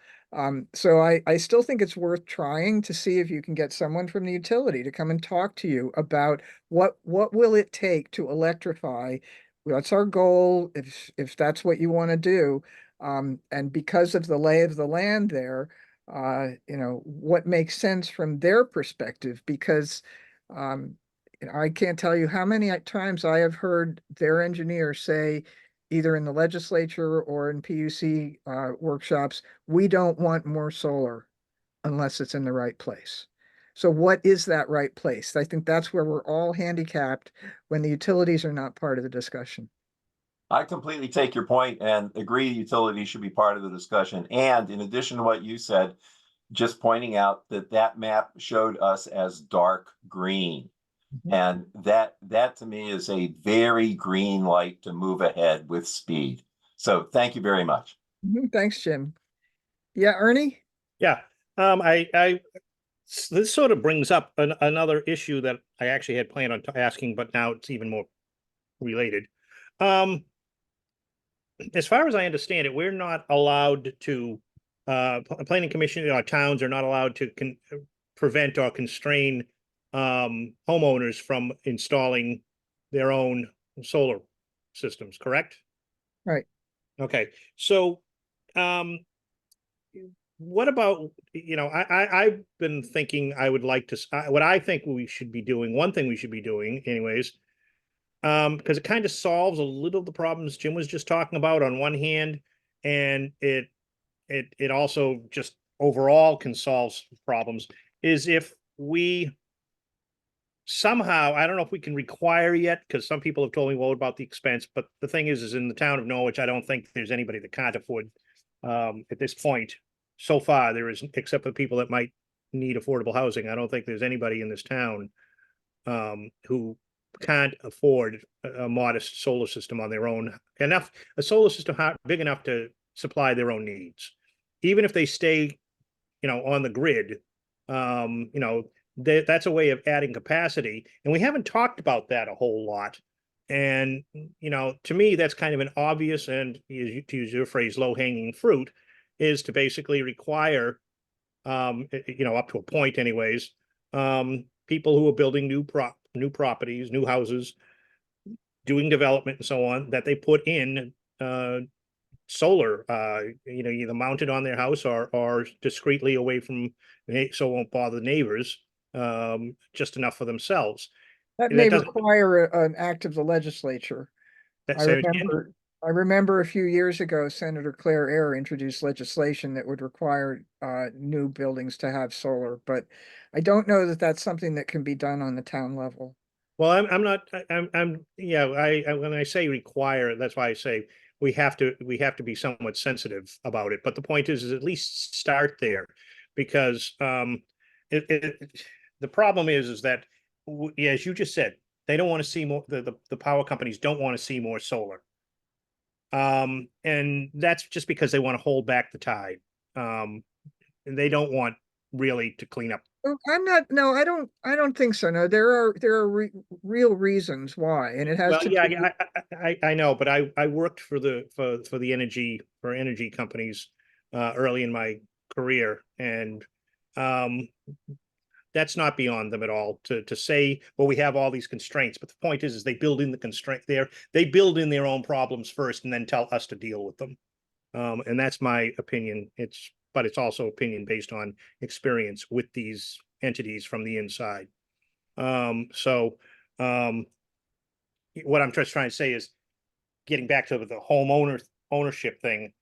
So I still think it's worth trying to see if you can get someone from the utility to come and talk to you about what will it take to electrify. That's our goal, if that's what you want to do. And because of the lay of the land there, what makes sense from their perspective, because I can't tell you how many times I have heard their engineers say, either in the legislature or in PUC workshops, we don't want more solar unless it's in the right place. So what is that right place? I think that's where we're all handicapped when the utilities are not part of the discussion. I completely take your point and agree utilities should be part of the discussion. And in addition to what you said, just pointing out that map showed us as dark green. And that to me is a very green light to move ahead with speed. So thank you very much. Thanks, Jim. Yeah, Ernie? Yeah, this sort of brings up another issue that I actually had planned on asking, but now it's even more related. As far as I understand it, we're not allowed to, planning commission, our towns are not allowed to prevent or constrain homeowners from installing their own solar systems, correct? Right. Okay, so what about, I've been thinking I would like to, what I think we should be doing, one thing we should be doing anyways, because it kind of solves a little of the problems Jim was just talking about on one hand, and it also just overall can solve problems, is if we somehow, I don't know if we can require yet, because some people have told me, well, about the expense, but the thing is in the town of Norwich, I don't think there's anybody that can't afford, at this point, so far, there is, except for people that might need affordable housing, I don't think there's anybody in this town who can't afford a modest solar system on their own, a solar system big enough to supply their own needs. Even if they stay, on the grid, that's a way of adding capacity. And we haven't talked about that a whole lot. And, to me, that's kind of an obvious, and to use your phrase, low hanging fruit, is to basically require, up to a point anyways, people who are building new properties, new houses, doing development and so on, that they put in solar, either mounted on their house or discreetly away from, so it won't bother the neighbors, just enough for themselves. That And may require an act of the legislature. Say it I remember a few years ago, Senator Claire Eyre introduced legislation that would require new buildings to have solar, but I don't know that that's something that can be done on the town level. Well, I'm not, yeah, when I say require, that's why I say we have to be somewhat sensitive about it. But the point is at least start there, because the problem is that, as you just said, they don't want to see more, the power companies don't want to see more solar. And that's just because they want to hold back the tide. And they don't want really to clean up. No, I don't think so. No, there are real reasons why, and it has Well, to yeah, do. I know, but I worked for the energy companies early in my career, and that's not beyond them at all to say, well, we have all these constraints. But the point is they build in the constraint there. They build in their own problems first and then tell us to deal with them. And that's my opinion. But it's also opinion based on experience with these entities from the inside. So what I'm just trying to say is, getting back to the ownership thing,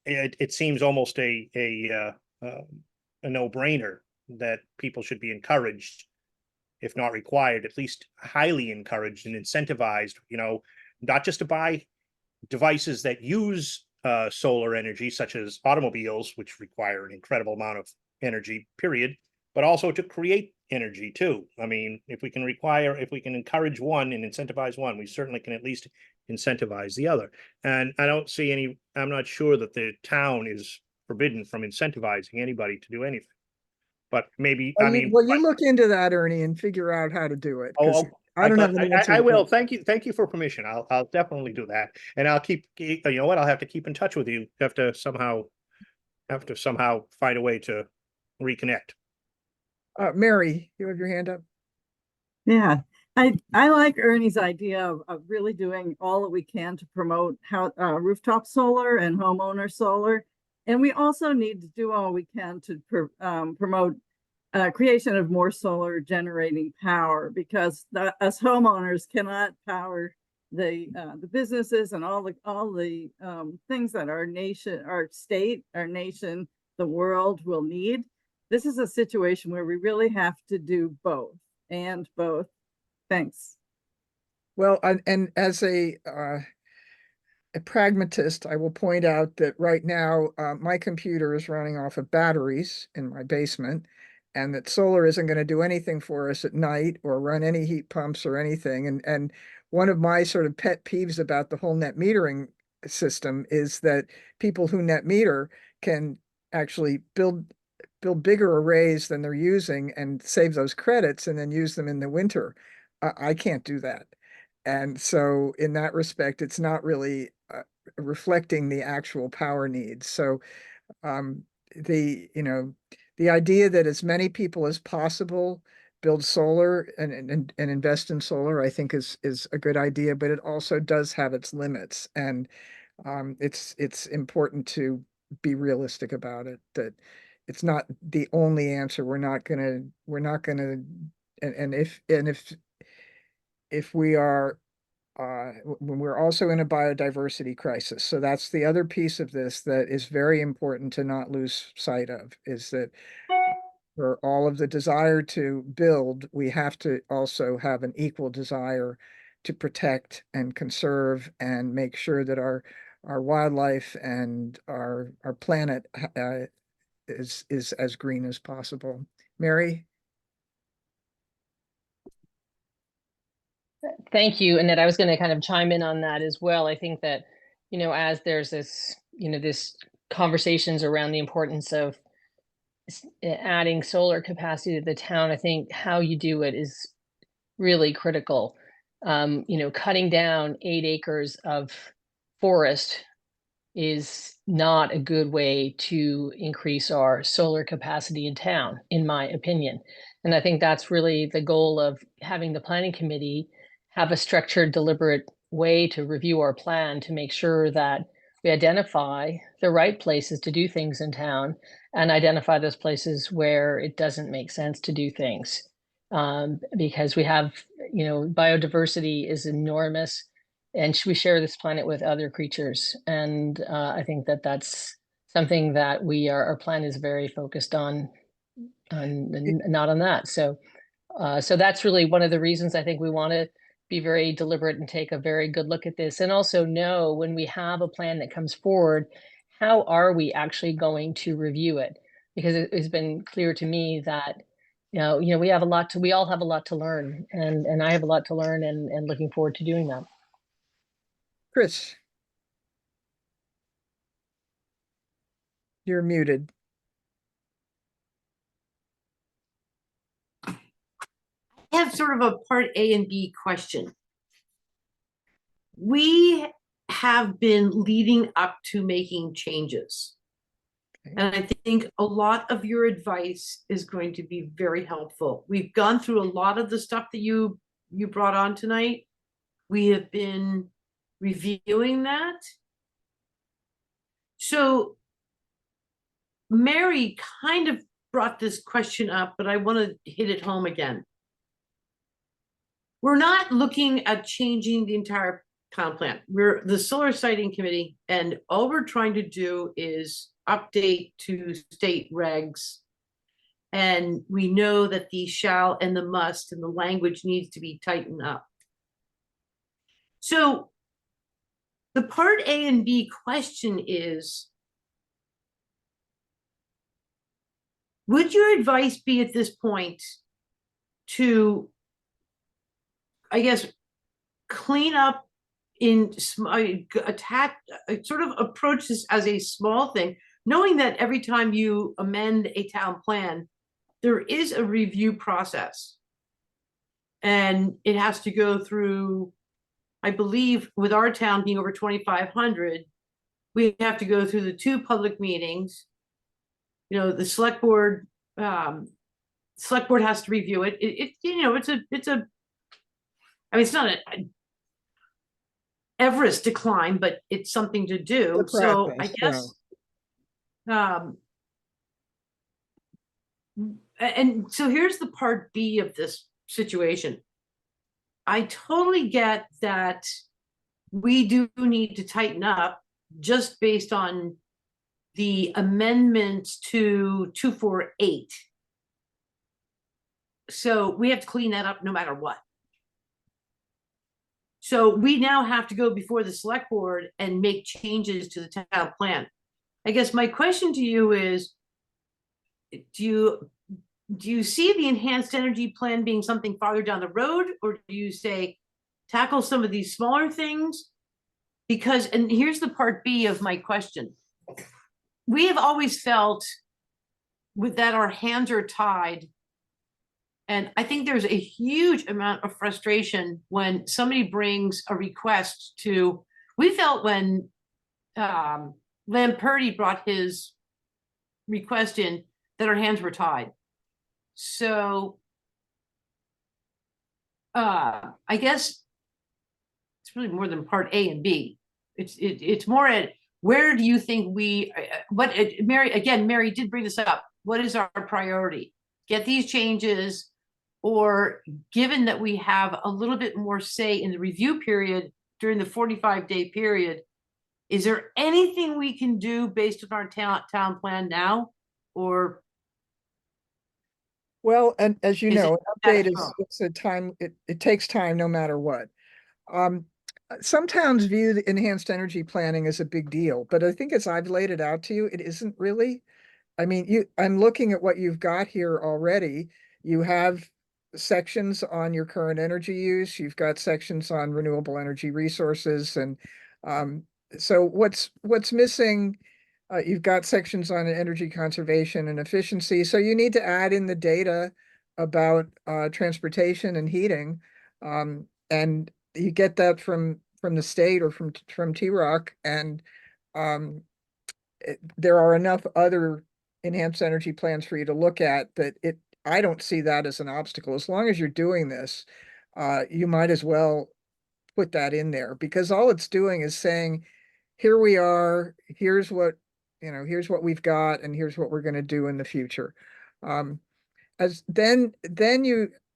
it seems almost a no-brainer that people should be encouraged if not required, at least highly encouraged and incentivized, not just to buy devices that use solar energy, such as automobiles, which require an incredible amount of energy, period, but also to create energy too. I mean, if we can encourage one and incentivize one, we certainly can at least incentivize the other. And I'm not sure that the town is forbidden from incentivizing anybody to do anything. But maybe, you look into that, Ernie, and figure out how to do it. 'Cause I don't have an answer. I will. Thank you for permission. I'll definitely do that. And I'll I'll have to keep in touch with you. Have to somehow find a way to reconnect. Mary, you have your hand up? Yeah, I like Ernie's idea of really doing all that we can to promote rooftop solar and homeowner solar. And we also need to do all we can to promote creation of more solar generating power, because us homeowners cannot power the businesses and all the things that our nation, our state, our nation, the world will need. This is a situation where we really have to do both. Thanks. Well, and as a pragmatist, I will point out that right now my computer is running off of batteries in my basement, and that solar isn't going to do anything for us at night or run any heat pumps or anything. And one of my sort of pet peeves about the whole net metering system is that people who net meter can actually build bigger arrays than they're using and save those credits and then use them in the winter. I can't do that. And so in that respect, it's not really reflecting the actual power needs. So the idea that as many people as possible build solar and invest in solar, I think is a good idea, but it also does have its limits. And it's important to be realistic about it, that it's not the only answer. We're not gonna, and if we are, when we're also in a biodiversity crisis. So that's the other piece of this that is very important to not lose sight of, is that for all of the desire to build, we have to also have an equal desire to protect and conserve and make sure that our wildlife and our planet is as green as possible. Mary? Thank you. And that I was going to kind of chime in on that as well. I think that, as there's this conversations around the importance of adding solar capacity to the town, I think how you do it is really critical. Cutting down 8 acres of forest is not a good way to increase our solar capacity in town, in my opinion. And I think that's really the goal of having the planning committee have a structured, deliberate way to review our plan to make sure that we identify the right places to do things in town and identify those places where it doesn't make sense to do things. Because we have, biodiversity is enormous, and we share this planet with other creatures. And I think that that's something that our plan is very focused on and not on that. So that's really one of the reasons I think we want to be very deliberate and take a very good look at this, and also know when we have a plan that comes forward, how are we actually going to review it? Because it has been clear to me that we all have a lot to learn, and I have a lot to learn, and looking forward to doing that. Chris? You're muted. I have sort of a part A and B question. We have been leading up to making changes. And I think a lot of your advice is going to be very helpful. We've gone through a lot of the stuff that you brought on tonight. We have been reviewing that. So Mary kind of brought this question up, but I want to hit it home again. We're not looking at changing the entire town plan. We're the solar siting committee, and all we're trying to do is update to state regs And we know that the shall and the must and the language needs to be tightened up. So the part A and B question is, would your advice be at this point to, I guess, clean up attack, sort of approach this as a small thing, knowing that every time you amend a town plan, there is a review process. And it has to go through, I believe, with our town being over 2,500, we have to go through the 2 public meetings. You know, the select board has to review it. It's a, I mean, it's not a Everest decline, but it's something to do. The So I process, guess, and so here's the part B of this situation. I totally get that we do need to tighten up just based on the amendments to 248. So we have to clean that up no matter what. So we now have to go before the select board and make changes to the town plan. I guess my question to you is, do you see the enhanced energy plan being something farther down the road, or do you say tackle some of these smaller things? Because, and here's the part B of my question. We have always felt that our hands are tied. And I think there's a huge amount of frustration when somebody brings a request to, we felt when Lamperti brought his request in that our hands were tied. So I guess it's really more than part A and B. It's more at, where do you think we, Mary did bring this up. What is our priority? Get these changes, or given that we have a little bit more say in the review period during the 45-day period, is there anything we can do based on our town plan now? Or well, and as you Is know, it an update wrong? it's a time, it takes time no matter what. Some towns view the enhanced energy planning as a big deal, but I think as I've laid it out to you, it isn't really. I mean, I'm looking at what you've got here already. You have sections on your current energy use. You've got sections on renewable energy resources. And so what's missing, you've got sections on energy conservation and efficiency. So you need to add in the data about transportation and heating. And you get that from the state or from T-Rock. And there are enough other enhanced energy plans for you to look at that I don't see that as an obstacle. As long as you're doing this, you might as well put that in there, because all it's doing is saying, here we are, here's what we've got, and here's what we're going to do in the future. As then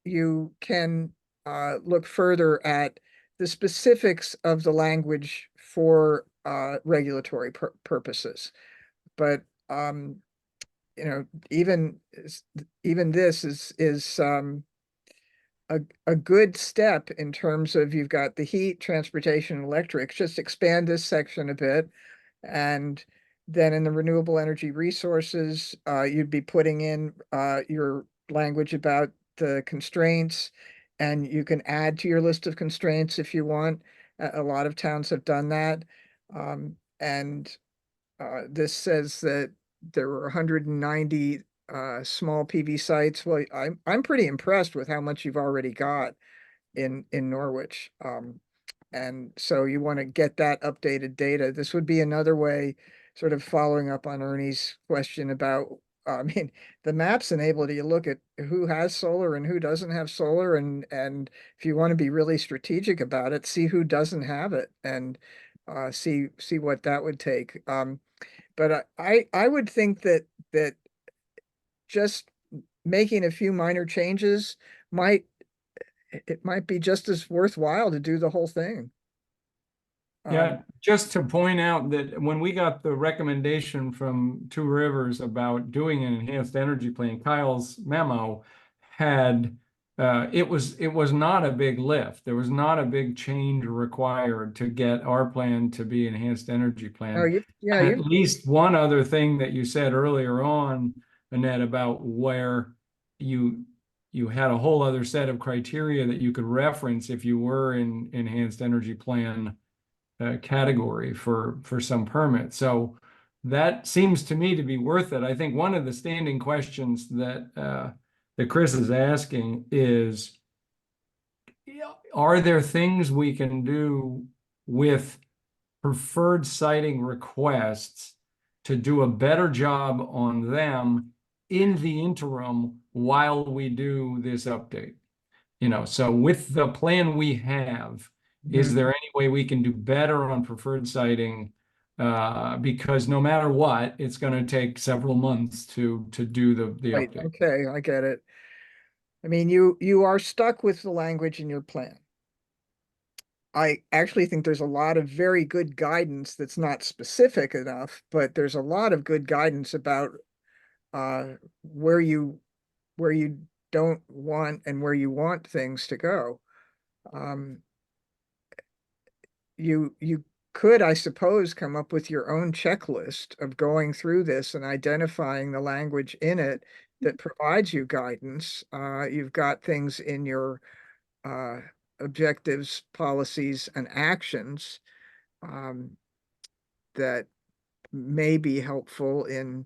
you can look further at the specifics of the language for regulatory purposes. But even this is a good step in terms of, you've got the heat, transportation, electric. Just expand this section a bit, and then in the renewable energy resources, you'd be putting in your language about the constraints, and you can add to your list of constraints if you want. A lot of towns have done that, and this says that there were 190 small PV sites. Well, I'm pretty impressed with how much you've already got in Norwich. And so you want to get that updated data. This would be another way, sort of following up on Ernie's question about, I mean, the maps enable you to look at who has solar and who doesn't have solar. And if you want to be really strategic about it, see who doesn't have it, and see what that would take. But I would think that just making a few minor changes might be just as worthwhile to do the whole thing. Yeah, just to point out that when we got the recommendation from Two Rivers about doing an enhanced energy plan, Kyle's memo had, it was not a big lift. There was not a big change required to get our plan to be enhanced energy plan. Oh, yeah, And at least one other thing that you said earlier on, Annette, about where you had a whole other set of criteria that you could reference if you were in enhanced energy plan category for some permit. So that seems to me to be worth it. I think one of the standing questions that Chris is asking is, are there things we can do with preferred siting requests to do a better job on them in the interim while we do this update? So with the plan we have, is there any way we can do better on preferred siting? Because no matter what, it's going to take several months to do the Right, update. okay, I get it. I mean, you are stuck with the language in your plan. I actually think there's a lot of very good guidance that's not specific enough, but there's a lot of good guidance about where you don't want and where you want things to go. You could, I suppose, come up with your own checklist of going through this and identifying the language in it that provides you guidance. You've got things in your objectives, policies, and actions that may be helpful in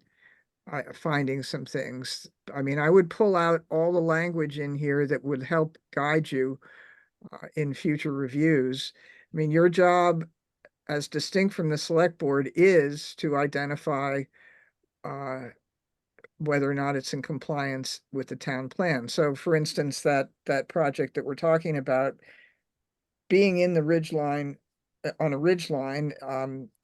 finding some things. I mean, I would pull out all the language in here that would help guide you in future reviews. I mean, your job, as distinct from the select board, is to identify whether or not it's in compliance with the town plan. So for instance, that project that we're talking about, being in the ridge line, on a ridge line,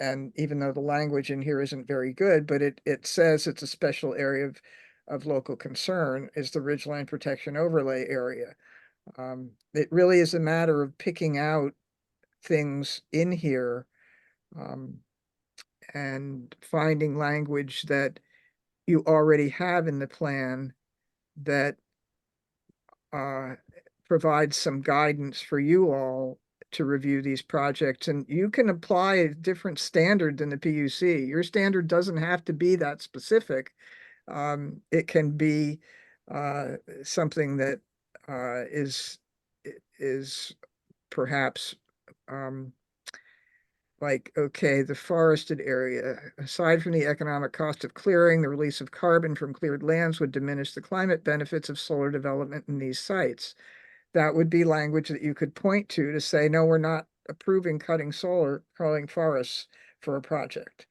and even though the language in here isn't very good, but it says it's a special area of local concern, is the ridgeline protection overlay area. It really is a matter of picking out things in here and finding language that you already have in the plan that provides some guidance for you all to review these projects. And you can apply a different standard than the PUC. Your standard doesn't have to be that specific. It can be something that is perhaps like, okay, the forested area, aside from the economic cost of clearing, the release of carbon from cleared lands would diminish the climate benefits of solar development in these sites. That would be language that you could point to say, no, we're not approving cutting forests for a project.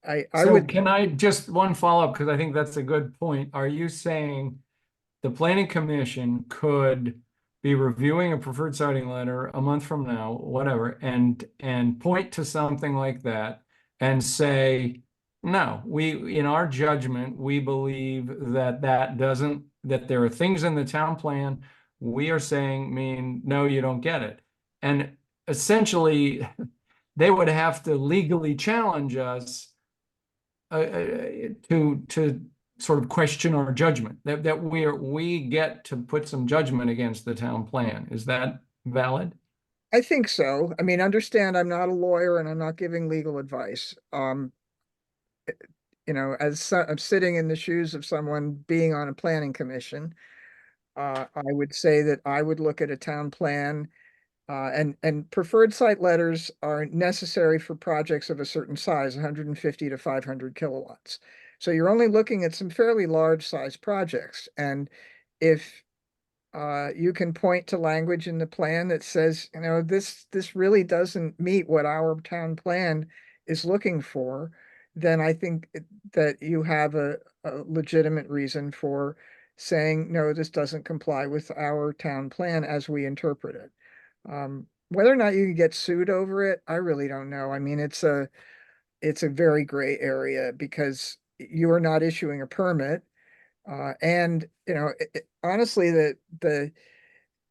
Can I just one follow-up, because I think that's a good point. Are you saying the planning commission could be reviewing a preferred siting letter a month from now, whatever, and point to something like that and say, no, in our judgment, we believe that there are things in the town plan we are saying mean, no, you don't get it. And essentially, they would have to legally challenge us to sort of question our judgment, that we get to put some judgment against the town plan. Is that valid? I think so. I mean, understand, I'm not a lawyer and I'm not giving legal advice. As I'm sitting in the shoes of someone being on a planning commission, I would say that I would look at a town plan, and preferred site letters are necessary for projects of a certain size, 150 to 500 kilowatts. So you're only looking at some fairly large size projects. And if you can point to language in the plan that says, this really doesn't meet what our town plan is looking for, then I think that you have a legitimate reason for saying, no, this doesn't comply with our town plan as we interpret it. Whether or not you can get sued over it, I really don't know. I mean, it's a very gray area because you are not issuing a permit. And honestly, the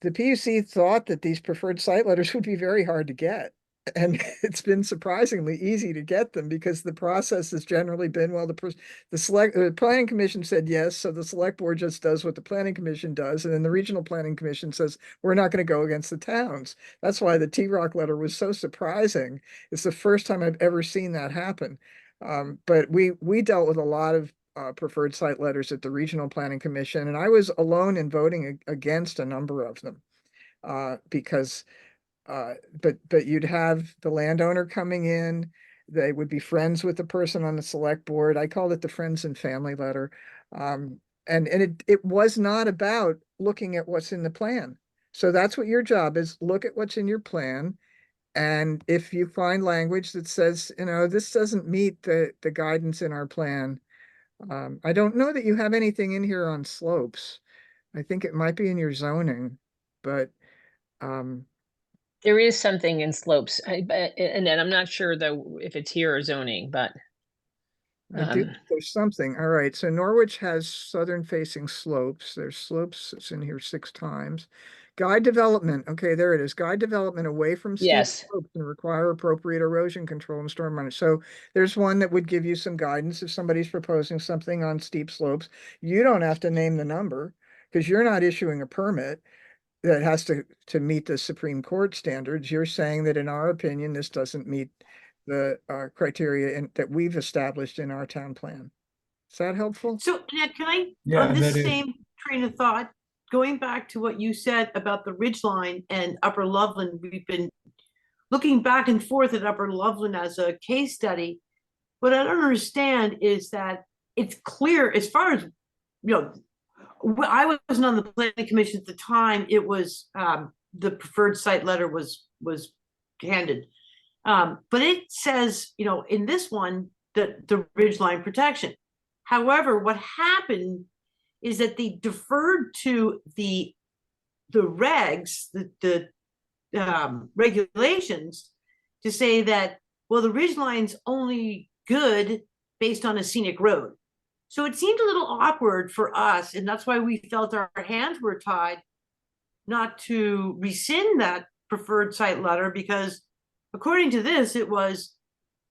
PUC thought that these preferred site letters would be very hard to get. And it's been surprisingly easy to get them because the process has generally been, well, the planning commission said yes, so the select board just does what the planning commission does, and then the regional planning commission says, we're not going to go against the towns. That's why the T-Rock letter was so surprising. It's the first time I've ever seen that happen. But we dealt with a lot of preferred site letters at the regional planning commission, and I was alone in voting against a number of them because but you'd have the landowner coming in, they would be friends with the person on the select board. I called it the friends and family letter. And it was not about looking at what's in the plan. So that's what your job is, look at what's in your plan. And if you find language that says, this doesn't meet the guidance in our plan. I don't know that you have anything in here on slopes. I think it might be in your zoning, but There is something in slopes, and then I'm not sure though if it's here or zoning, but there's something. All right. So Norwich has southern facing slopes. There's slopes. It's in here 6 times. Guide development. Okay, there it is. Guide development away from steep yes, slopes and require appropriate erosion control and storm management. So there's one that would give you some guidance if somebody's proposing something on steep slopes. You don't have to name the number because you're not issuing a permit that has to meet the Supreme Court standards. You're saying that in our opinion, this doesn't meet the criteria that we've established in our town plan. Is that helpful? So, yeah, can I, Yeah, on this that is. same train of thought, going back to what you said about the Ridgeline and Upper Loveland, we've been looking back and forth at Upper Loveland as a case study. What I don't understand is that it's clear as far as, I wasn't on the planning commission at the time. It was the preferred site letter was handed. But it says, in this one, that the ridgeline protection. However, what happened is that they deferred to the regs, the regulations, to say that, well, the ridgeline's only good based on a scenic road. So it seemed a little awkward for us, and that's why we felt our hands were tied not to rescind that preferred site letter, because according to this, it was,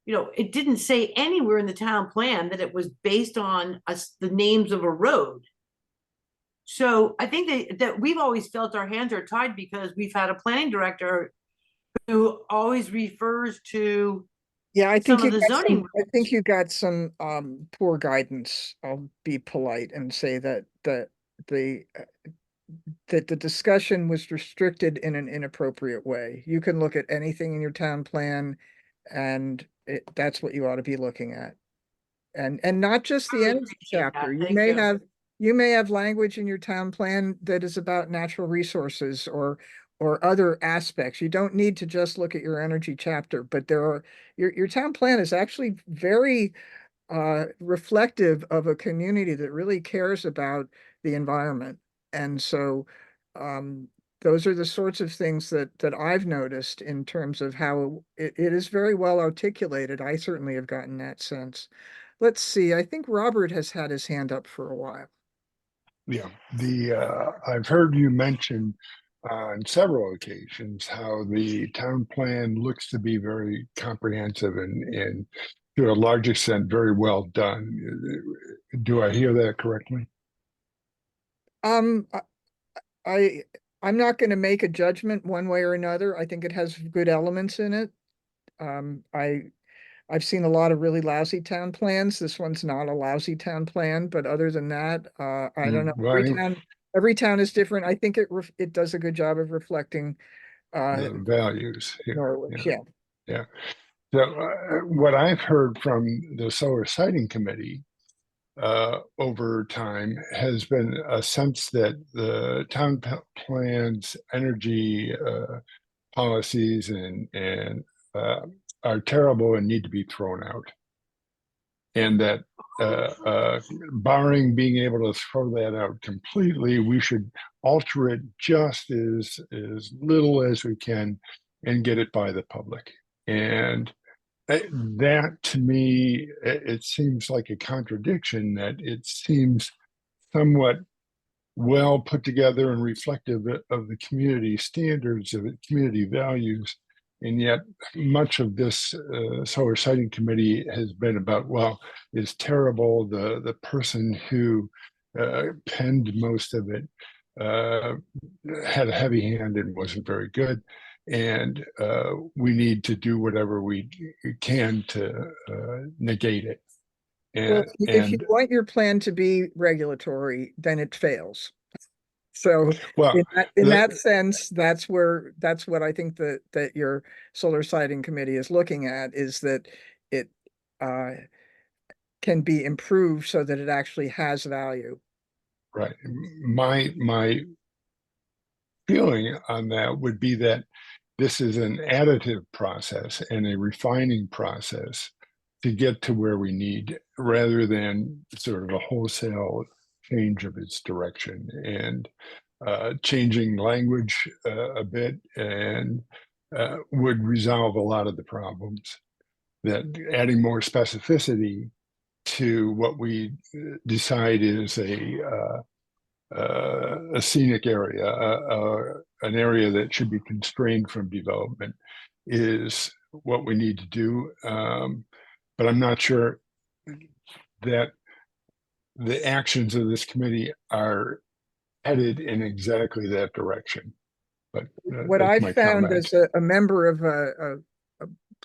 it didn't say anywhere in the town plan that it was based on the names of a road. So I think that we've always felt our hands are tied because we've had a planning director who always refers to Yeah, I think some of the zoning. I think you got some poor guidance. I'll be polite and say that the discussion was restricted in an inappropriate way. You can look at anything in your town plan, and that's what you ought to be looking at. And not just the energy chapter. You may have language in your town plan that is about natural resources or other aspects. You don't need to just look at your energy chapter, but your town plan is actually very reflective of a community that really cares about the environment. And so those are the sorts of things that I've noticed in terms of how it is very well articulated. I certainly have gotten that sense. Let's see, I think Robert has had his hand up for a while. Yeah, I've heard you mention on several occasions how the town plan looks to be very comprehensive and to a large extent very well done. Do I hear that correctly? I'm not going to make a judgment one way or another. I think it has good elements in it. I've seen a lot of really lousy town plans. This one's not a lousy town plan, but other than that, I don't know. Well, Every town is different. I think it does a good job of reflecting the values here. Norwich. Yeah. So what I've heard from the Solar Siting Committee over time has been a sense that the town plans, energy policies, and are terrible and need to be thrown out. And that barring being able to throw that out completely, we should alter it just as little as we can and get it by the public. And that to me, it seems like a contradiction, that it seems somewhat well put together and reflective of the community standards, of the community values, And yet much of this solar siting committee has been about, well, it's terrible. The person who penned most of it had a heavy hand and wasn't very good. And we need to do whatever we can to negate it. Well, And, if you and want your plan to be regulatory, then it fails. So well, in the- that sense, that's what I think that your solar siting committee is looking at, is that it can be improved so that it actually has value. right. My feeling on that would be that this is an additive process and a refining process to get to where we need, rather than sort of a wholesale change of its direction. And changing language a bit and would resolve a lot of the problems. That adding more specificity to what we decide is a scenic area, an area that should be constrained from development, is what we need to do. But I'm not sure that the actions of this committee are headed in exactly that direction. But What that's I've my found comment. as a member of a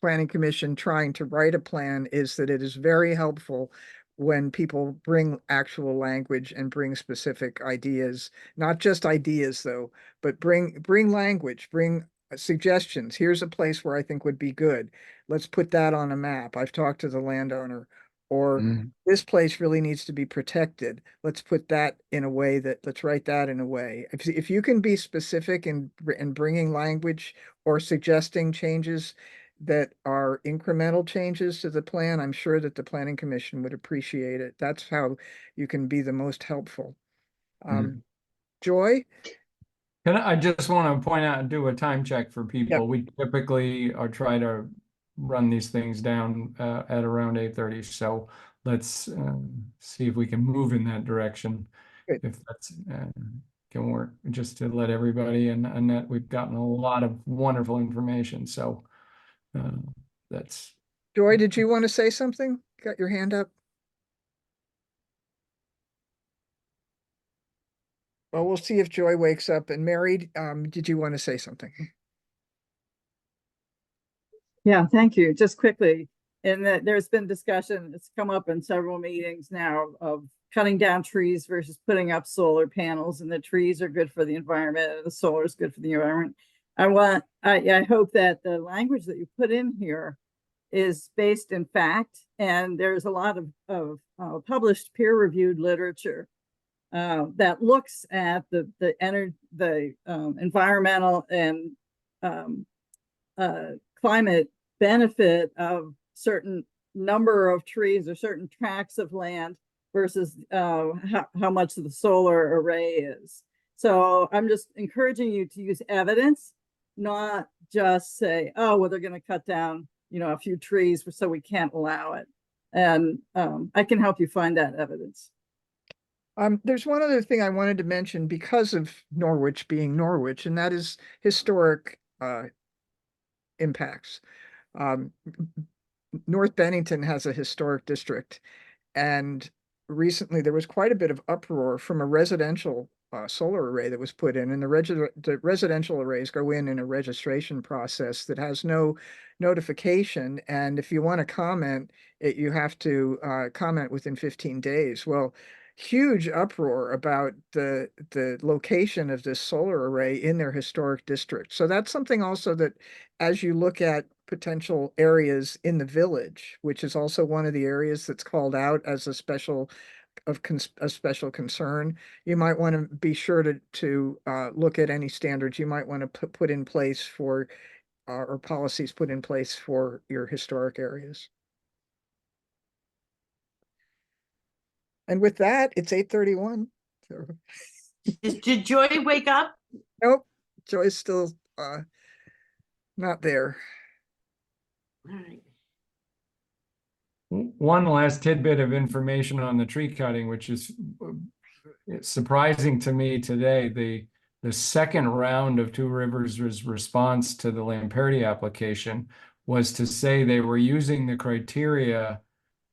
planning commission trying to write a plan is that it is very helpful when people bring actual language and bring specific ideas, not just ideas though, but bring language, bring suggestions. Here's a place where I think would be good. Let's put that on a map. I've talked to the landowner. Or Mhm. this place really needs to be protected. Let's put that in a way that, let's write that in a way. If you can be specific in bringing language or suggesting changes that are incremental changes to the plan, I'm sure that the planning commission would appreciate it. That's how you can be the most helpful. Joy? I just want to point out and do a time check for people. We typically are try to run these things down at around 8:30. So let's see if we can move in that direction. Good. If that's can work, just to let everybody and Annette, we've gotten a lot of wonderful information. So that's Joy, did you want to say something? Got your hand up? Well, we'll see if Joy wakes up. And Mary, did you want to say something? Yeah, thank you. Just quickly, in that there's been discussion, it's come up in several meetings now, of cutting down trees versus putting up solar panels, and the trees are good for the environment and the solar is good for the environment. I hope that the language that you put in here is based in fact, and there's a lot of published peer-reviewed literature that looks at the environmental and climate benefit of certain number of trees or certain tracts of land versus how much the solar array is. So I'm just encouraging you to use evidence, not just say, oh, well, they're going to cut down, a few trees so we can't allow it. And I can help you find that evidence. There's one other thing I wanted to mention because of Norwich being Norwich, and that is historic impacts. North Bennington has a historic district, and recently there was quite a bit of uproar from a residential solar array that was put in, and the residential arrays go in a registration process that has no notification, and if you want to comment, you have to comment within 15 days. Well, huge uproar about the location of this solar array in their historic district. So that's something also that, as you look at potential areas in the village, which is also one of the areas that's called out as a special concern, you might want to be sure to look at any standards you might want to put in place for or policies put in place for your historic areas. And with that, it's 8:31. So. Did Joy wake up? Nope, Joy's still not there. All right. one last tidbit of information on the tree cutting, which is surprising to me today. the second round of Two Rivers' response to the Lamperti application was to say they were using the criteria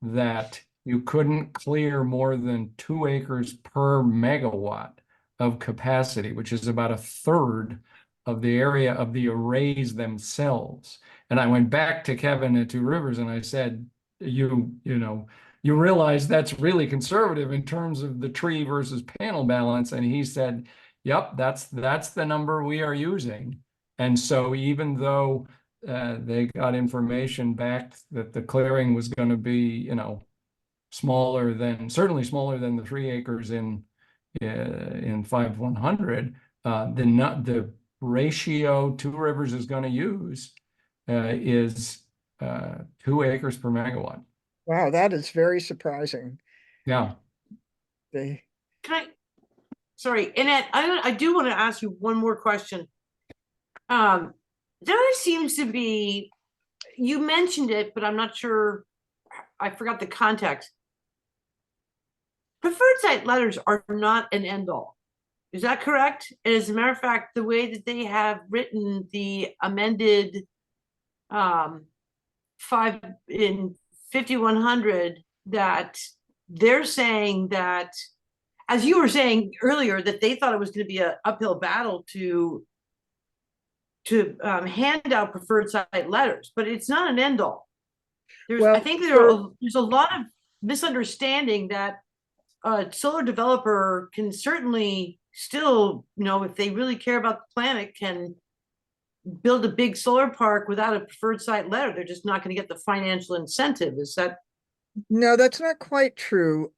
that you couldn't clear more than 2 acres per megawatt of capacity, which is about a third of the area of the arrays themselves. And I went back to Kevin at Two Rivers and I said, you realize that's really conservative in terms of the tree versus panel balance. And he said, yep, that's the number we are using. And so even though they got information back that the clearing was going to be, certainly smaller than the 3 acres in 5100, the ratio Two Rivers is going to use is 2 acres per megawatt. Wow, that is very surprising. Yeah. They, Sorry, Annette, I do want to ask you one more question. There seems to be, you mentioned it, but I'm not sure, I forgot the context. Preferred site letters are not an end all. Is that correct? And as a matter of fact, the way that they have written the amended 5100, that they're saying that, as you were saying earlier, that they thought it was going to be an uphill battle to hand out preferred site letters, but it's not an end all. I think there's a lot of misunderstanding that a solar developer can certainly still, if they really care about the planet, can build a big solar park without a preferred site letter. They're just not going to get the financial incentive. Is that? No, that's not quite true.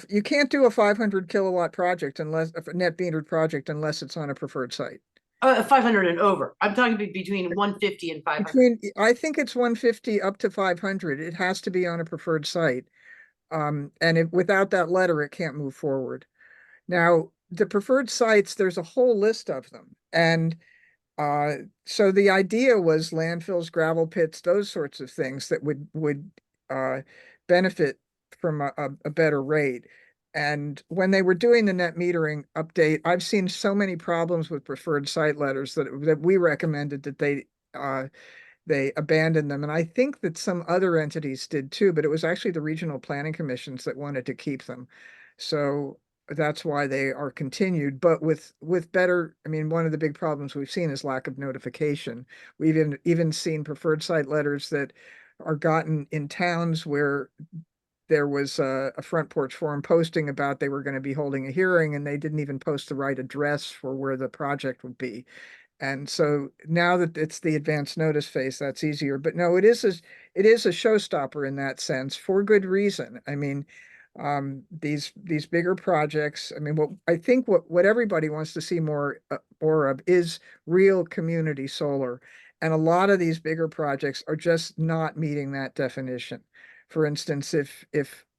You can't do a 500 kilowatt project unless a net metered project unless it's on a preferred site. 500 and over. I'm talking between 150 and 500. I think it's 150 up to 500. It has to be on a preferred site. And without that letter, it can't move forward. Now, the preferred sites, there's a whole list of them. And so the idea was landfills, gravel pits, those sorts of things that would benefit from a better rate. And when they were doing the net metering update, I've seen so many problems with preferred site letters that we recommended that they abandoned them. And I think that some other entities did too, but it was actually the regional planning commissions that wanted to keep them. So that's why they are continued, but with better, one of the big problems we've seen is lack of notification. We've even seen preferred site letters that are gotten in towns where there was a front porch forum posting about they were going to be holding a hearing, and they didn't even post the right address for where the project would be. And so now that it's the advance notice phase, that's easier. But no, it is a showstopper in that sense for good reason. These bigger projects. What everybody wants to see more of is real community solar, and a lot of these bigger projects are just not meeting that definition. For instance, if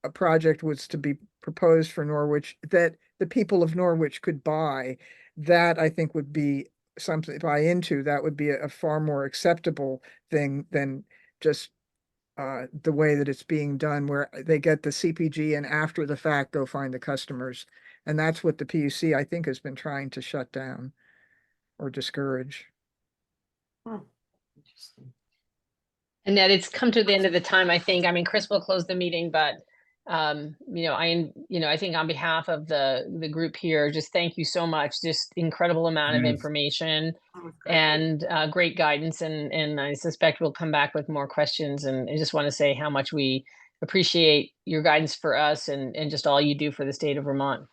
a project was to be proposed for Norwich that the people of Norwich could buy, that I think would be something to buy into. That would be a far more acceptable thing than just the way that it's being done, where they get the CPG and after the fact go find the customers. And that's what the PUC, I think, has been trying to shut down or discourage. Interesting. And that it's come to the end of the time, I think. Chris will close the meeting, but I think on behalf of the group here, just thank you so much. Just incredible amount of information and great guidance. And I suspect we'll come back with more questions. And I just want to say how much we appreciate your guidance for us and just all you do for the state of Vermont.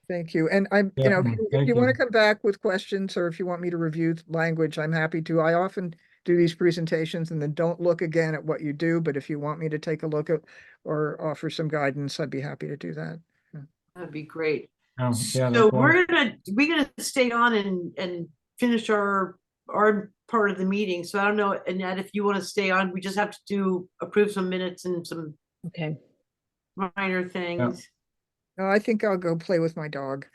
Thank you. And if you want to come back with questions, or if you want me to review language, I'm happy to. I often do these presentations and then don't look again at what you do. But if you want me to take a look at or offer some guidance, I'd be happy to do that. That'd be great. Yeah, so we're gonna stay on and finish our part of the meeting. So I don't know, Annette, if you want to stay on, we just have to approve some minutes and some minor things. No, I think I'll go play with my dog.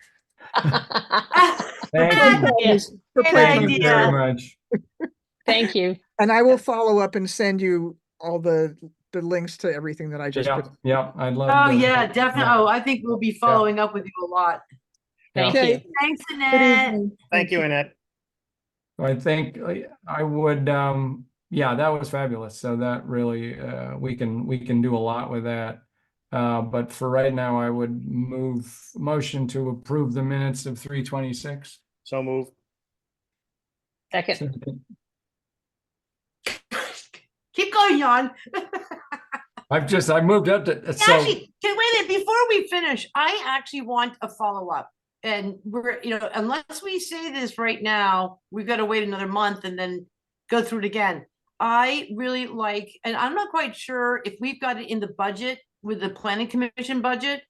Thank you. Thank you very much. Thank you. And I will follow up and send you all the links to everything that I just put. Yeah, I'd love Oh to. yeah, definitely. Oh, I think we'll be following up with you a lot. Thank Okay. you. Thanks, Good Annette. evening. Thank you, Annette. I think I would, yeah, that was fabulous. So that really, we can do a lot with that. But for right now, I would motion to approve the minutes of 3/26. So move. Second. Keep going, Jan. I moved up to, so, Actually, wait a minute, before we finish, I actually want a follow-up. And we're, unless we say this right now, we've got to wait another month and then go through it again. I really like, and I'm not quite sure if we've got it in the budget with the planning commission budget.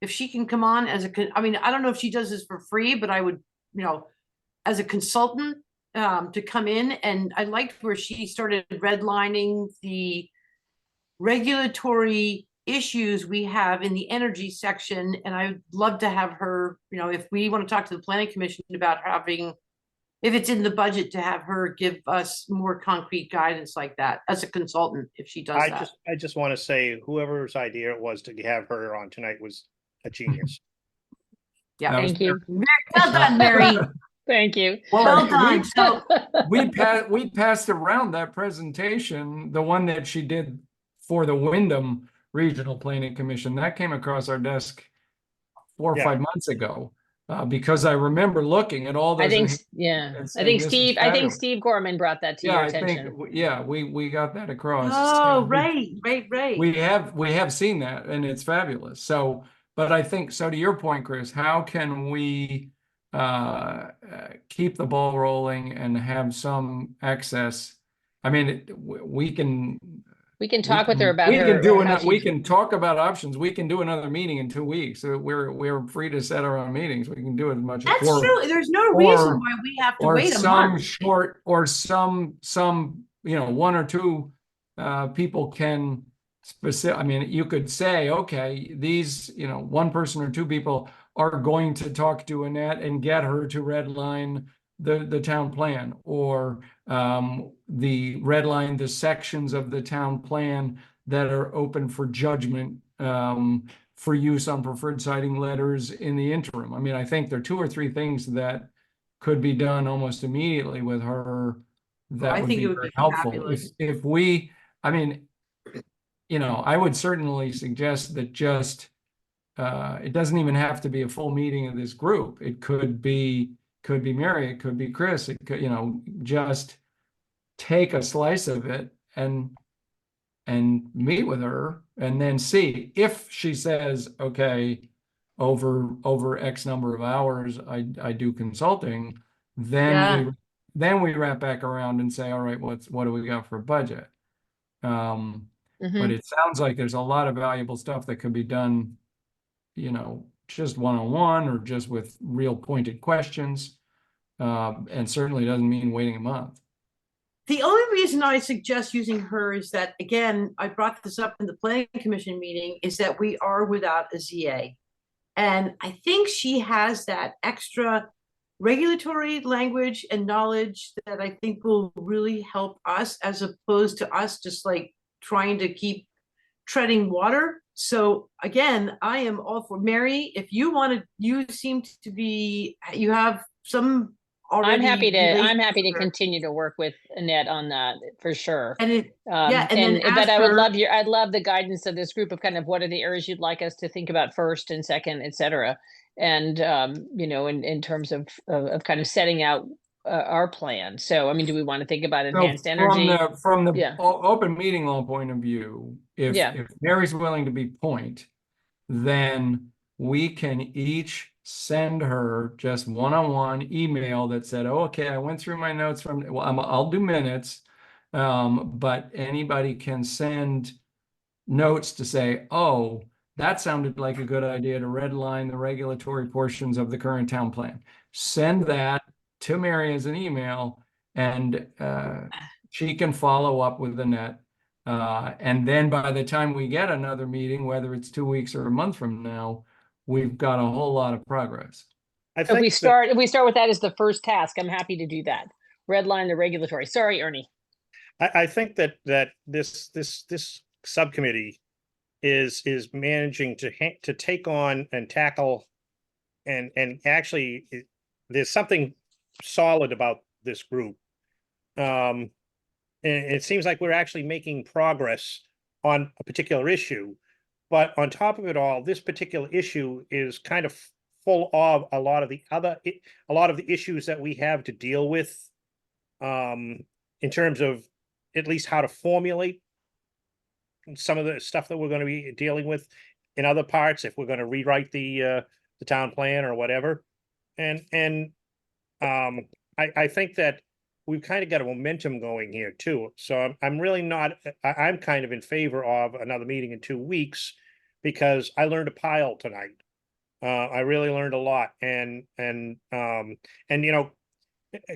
If she can come on as I mean, I don't know if she does this for free, but I would, as a consultant, to come in, and I liked where she started redlining the regulatory issues we have in the energy section. And I'd love to have her, if we want to talk to the planning commission about having, if it's in the budget, to have her give us more concrete guidance like that as a consultant, if she does that. I just want to say whoever's idea it was to have her on tonight was a genius. Yeah. That was Thank you. Well done, Mary. Thank you. Well done. So we passed around that presentation, the one that she did for the Wyndham Regional Planning Commission. That came across our desk 4 or Yeah. 5 months ago, because I remember looking at all those. I think, and yeah, and I saying, think "This is Steve, I think fabulous." Steve Gorman brought that to Yeah, your I think, attention. yeah, we got that across. oh, So right. we have seen that, and it's fabulous. So, but I think, so to your point, Chris, how can we keep the ball rolling and have some access? I mean, we can. We can talk with her about We her. can do how we she's- can talk about options. We can do another meeting in 2 weeks. So we're free to set our own meetings. We can do as much. That's or- true. There's no reason or- why we have to or wait a some month. short, or some 1 or 2 people can specific. I mean, you could say, okay, these 1 person or 2 people are going to talk to Annette and get her to redline the town plan, or the redline the sections of the town plan that are open for judgment, for use on preferred siting letters in the interim. I mean, I think there are 2 or 3 things that could be done almost immediately with her. That I would think be it would very be helpful. fabulous. If we, I mean, I would certainly suggest that just, it doesn't even have to be a full meeting of this group. It could be Mary, it could be Chris, it could, just take a slice of it and meet with her, and then see if she says, okay, over X number of hours, I do consulting, then we wrap back around and say, all right, what do we got for budget? But it sounds like there's a lot of valuable stuff that could be done, just one-on-one, or just with real pointed questions. And certainly doesn't mean waiting a month. The only reason I suggest using her is that, again, I brought this up in the planning commission meeting, is that we are without a ZA. And I think she has that extra regulatory language and knowledge that I think will really help us, as opposed to us just like trying to keep treading water. So again, I am all for Mary. If you want to, you seem to be, you have some already. I'm happy to relations. continue to work with Annette on that for sure. And it, yeah, and then but ask I would her- I'd love the guidance of this group of kind of what are the areas you'd like us to think about first and second, et cetera. And in terms of kind of setting out our plan. So I mean, do we want to think about enhanced energy? From the Yeah. open meeting law point of view, if Mary's willing to be point, then we can each send her just one-on-one email that said, oh, okay, I went through my notes from, well, I'll do minutes, but anybody can send notes to say, oh, that sounded like a good idea to redline the regulatory portions of the current town plan. Send that to Mary as an email, and she can follow up with Annette. And then by the time we get another meeting, whether it's 2 weeks or a month from now, we've got a whole lot of progress. I If we start with that as the first task, I'm happy to do that. Redline the regulatory. Sorry, Ernie. I think that this subcommittee is managing to take on and tackle and actually there's something solid about this group. And it seems like we're actually making progress on a particular issue. But on top of it all, this particular issue is kind of full of a lot of the issues that we have to deal with, in terms of at least how to formulate some of the stuff that we're going to be dealing with in other parts, if we're going to rewrite the town plan or whatever. And I think that we've kind of got a momentum going here too. So I'm really not, I'm kind of in favor of another meeting in 2 weeks, because I learned a pile tonight. I really learned a lot, and you know,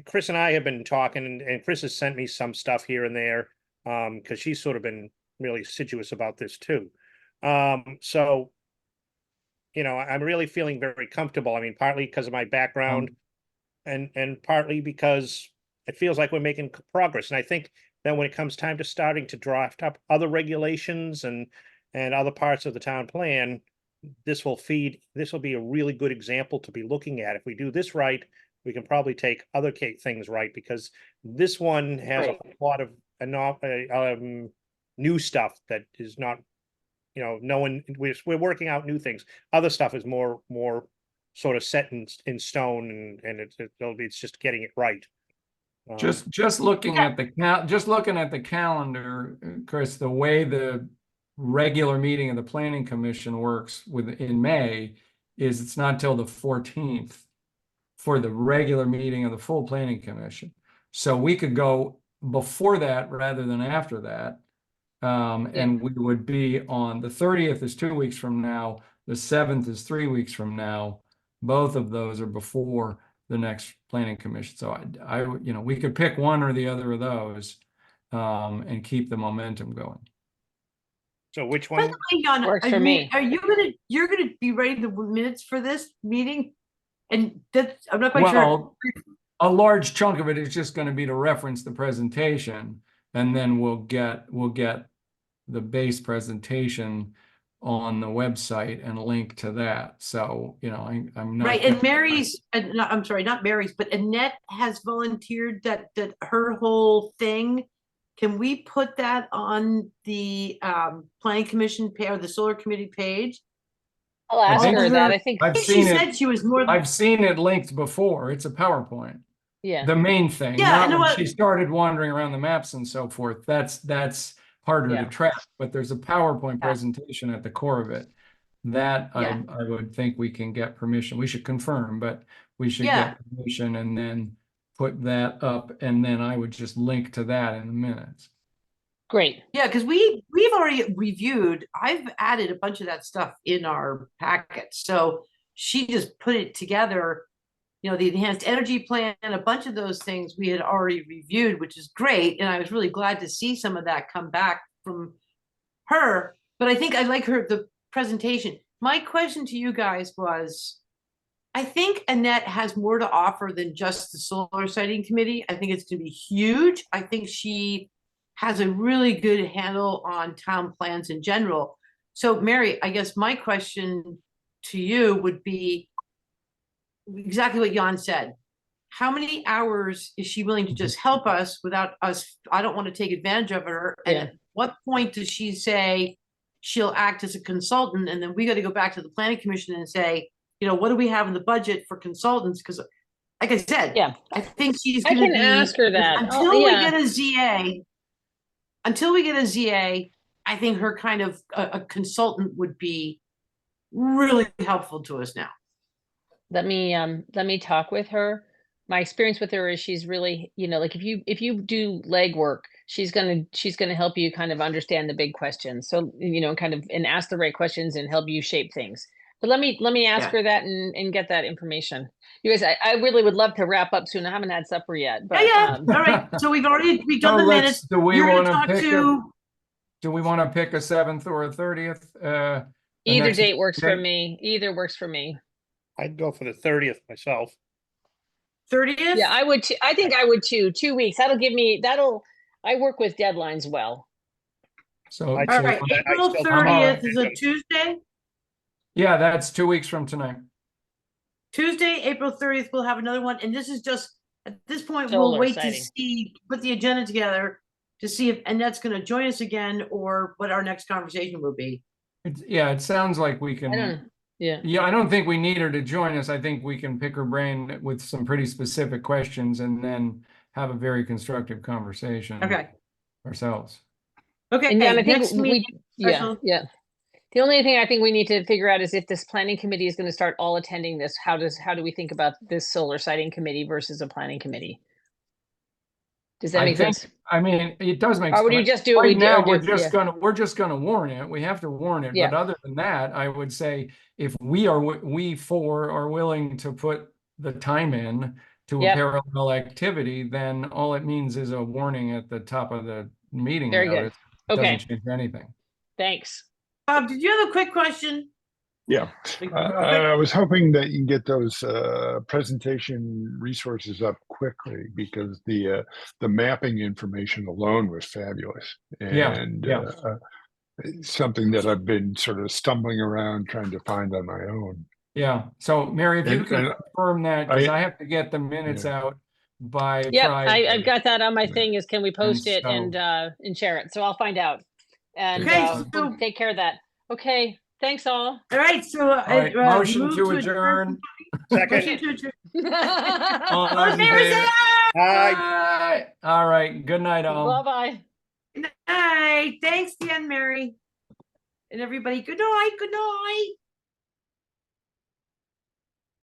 Chris and I have been talking, and Chris has sent me some stuff here and there, because she's sort of been really assiduous about this too. So, you know, I'm really feeling very comfortable. I mean, partly because of my background, and partly because it feels like we're making progress. And I think that when it comes time to starting to draft up other regulations and other parts of the town plan, this will be a really good example to be looking at. If we do this right, we can probably take other things right, because this one has a lot of new stuff that is not, you know, we're working out new things. Other stuff is more sort of set in stone, and it's just getting it right. Just looking at the calendar, Chris, the way the regular meeting of the planning commission works in May is it's not till the 14th for the regular meeting of the full planning commission. So we could go before that rather than after that. And we would be on the 30th is 2 weeks from now. The 7th is 3 weeks from now. Both of those are before the next planning commission. So I you know, we could pick one or the other of those, and keep the momentum going. So which By one? the way, Jan, Works for me. You're gonna be writing the minutes for this meeting? And that's, I'm not quite sure. Well, a large chunk of it is just going to be to reference the presentation, and then we'll get the base presentation on the website and link to that. So, you know, I'm not Right, and Mary's, I'm sorry, not Mary's, but Annette has volunteered that her whole thing. Can we put that on the planning commission page or the solar committee page? I'll ask think her that. I think, I've She seen said it. she was more. I've seen it linked before. It's a PowerPoint. yeah, The main thing, Yeah, I not know when what- she started wandering around the maps and so forth. That's harder Yeah. to track, but there's a PowerPoint Yeah. presentation at the core of it. That Yeah. I would think we can get permission. We should confirm, but we should Yeah. get permission and then put that up, and then I would just link to that in the minutes. great. Yeah, because we've already reviewed. I've added a bunch of that stuff in our packet. So she just put it together. You know, the enhanced energy plan, a bunch of those things we had already reviewed, which is great. And I was really glad to see some of that come back from her. But I think I like the presentation. My question to you guys was, I think Annette has more to offer than just the solar siting committee. I think it's going to be huge. I think she has a really good handle on town plans in general. So Mary, I guess my question to you would be exactly what Jan said. How many hours is she willing to just help us without us? I don't want to take advantage of her. And Yeah. at what point does she say she'll act as a consultant? And then we got to go back to the planning commission and say, you know, what do we have in the budget for consultants? Because like I said, Yeah. I think she's I going to can be, ask her that. until Oh, we yeah. get a ZA, I think her kind of a consultant would be really helpful to us now. Let me talk with her. My experience with her is she's really, you know, like if you do legwork, she's gonna help you kind of understand the big questions. So, you know, kind of and ask the right questions and help you shape things. But let me ask Yeah. her that and get that information. You guys, I really would love to wrap up soon. I haven't had supper yet, but Yeah. All right. So we've done So the let's- minutes. do we You're gonna wanna talk pick to. Do we want to pick a 7th or a 30th? The either next date works for date? me. Either works for me. I'd go for the 30th myself. 30th? Yeah, I would. I think I would too. 2 weeks. I work with deadlines well. So, I- All so- right, I April still- 30th is a Tuesday? yeah, that's 2 weeks from tonight. Tuesday, April 30th, we'll have another one, and this is just, at this point, we'll Solar wait to sighting. see, put the agenda together to see if Annette's gonna join us again, or what our next conversation will be. Yeah, it sounds like we I don't, can, yeah, yeah, I don't think we need her to join us. I think we can pick her brain with some pretty specific questions and then have a very constructive conversation Okay, ourselves. okay, and Jan, I next think meeting, yeah, special- yeah. The only thing I think we need to figure out is if this planning committee is going to start all attending this, how do we think about this solar siting committee versus a planning committee? Does that I make think, sense? I mean, it does make. Or would you just do it? Right now, or yeah, we're just gonna warn it. We have to warn it. Yeah. But other than that, I would say if we four are willing to put the time in to a Yep. parallel activity, then all it means is a warning at the top of the meeting Very good. notice. It Okay. doesn't change anything. Thanks. Bob, did you have a quick question? Yeah, I was hoping that you can get those presentation resources up quickly because the mapping information alone was fabulous and yeah. something that I've been sort of stumbling around trying to find on my own. Yeah. So Mary, if you And- could and confirm that, because I- I have to get the minutes Yeah. out by Yep, Friday. I've got that on my Yeah. thing is can we post it so- and share it? So I'll find out. And Okay, we'll so- take care of that. Okay, thanks all. All right, so. All right, motion move to adjourn. Motion Second. to adjourn. All All those in in favor, say favor? aye. Aye. All right. Good night, all. Bye-bye. Good night. Thanks, Dan, Mary. And everybody, good night, good night.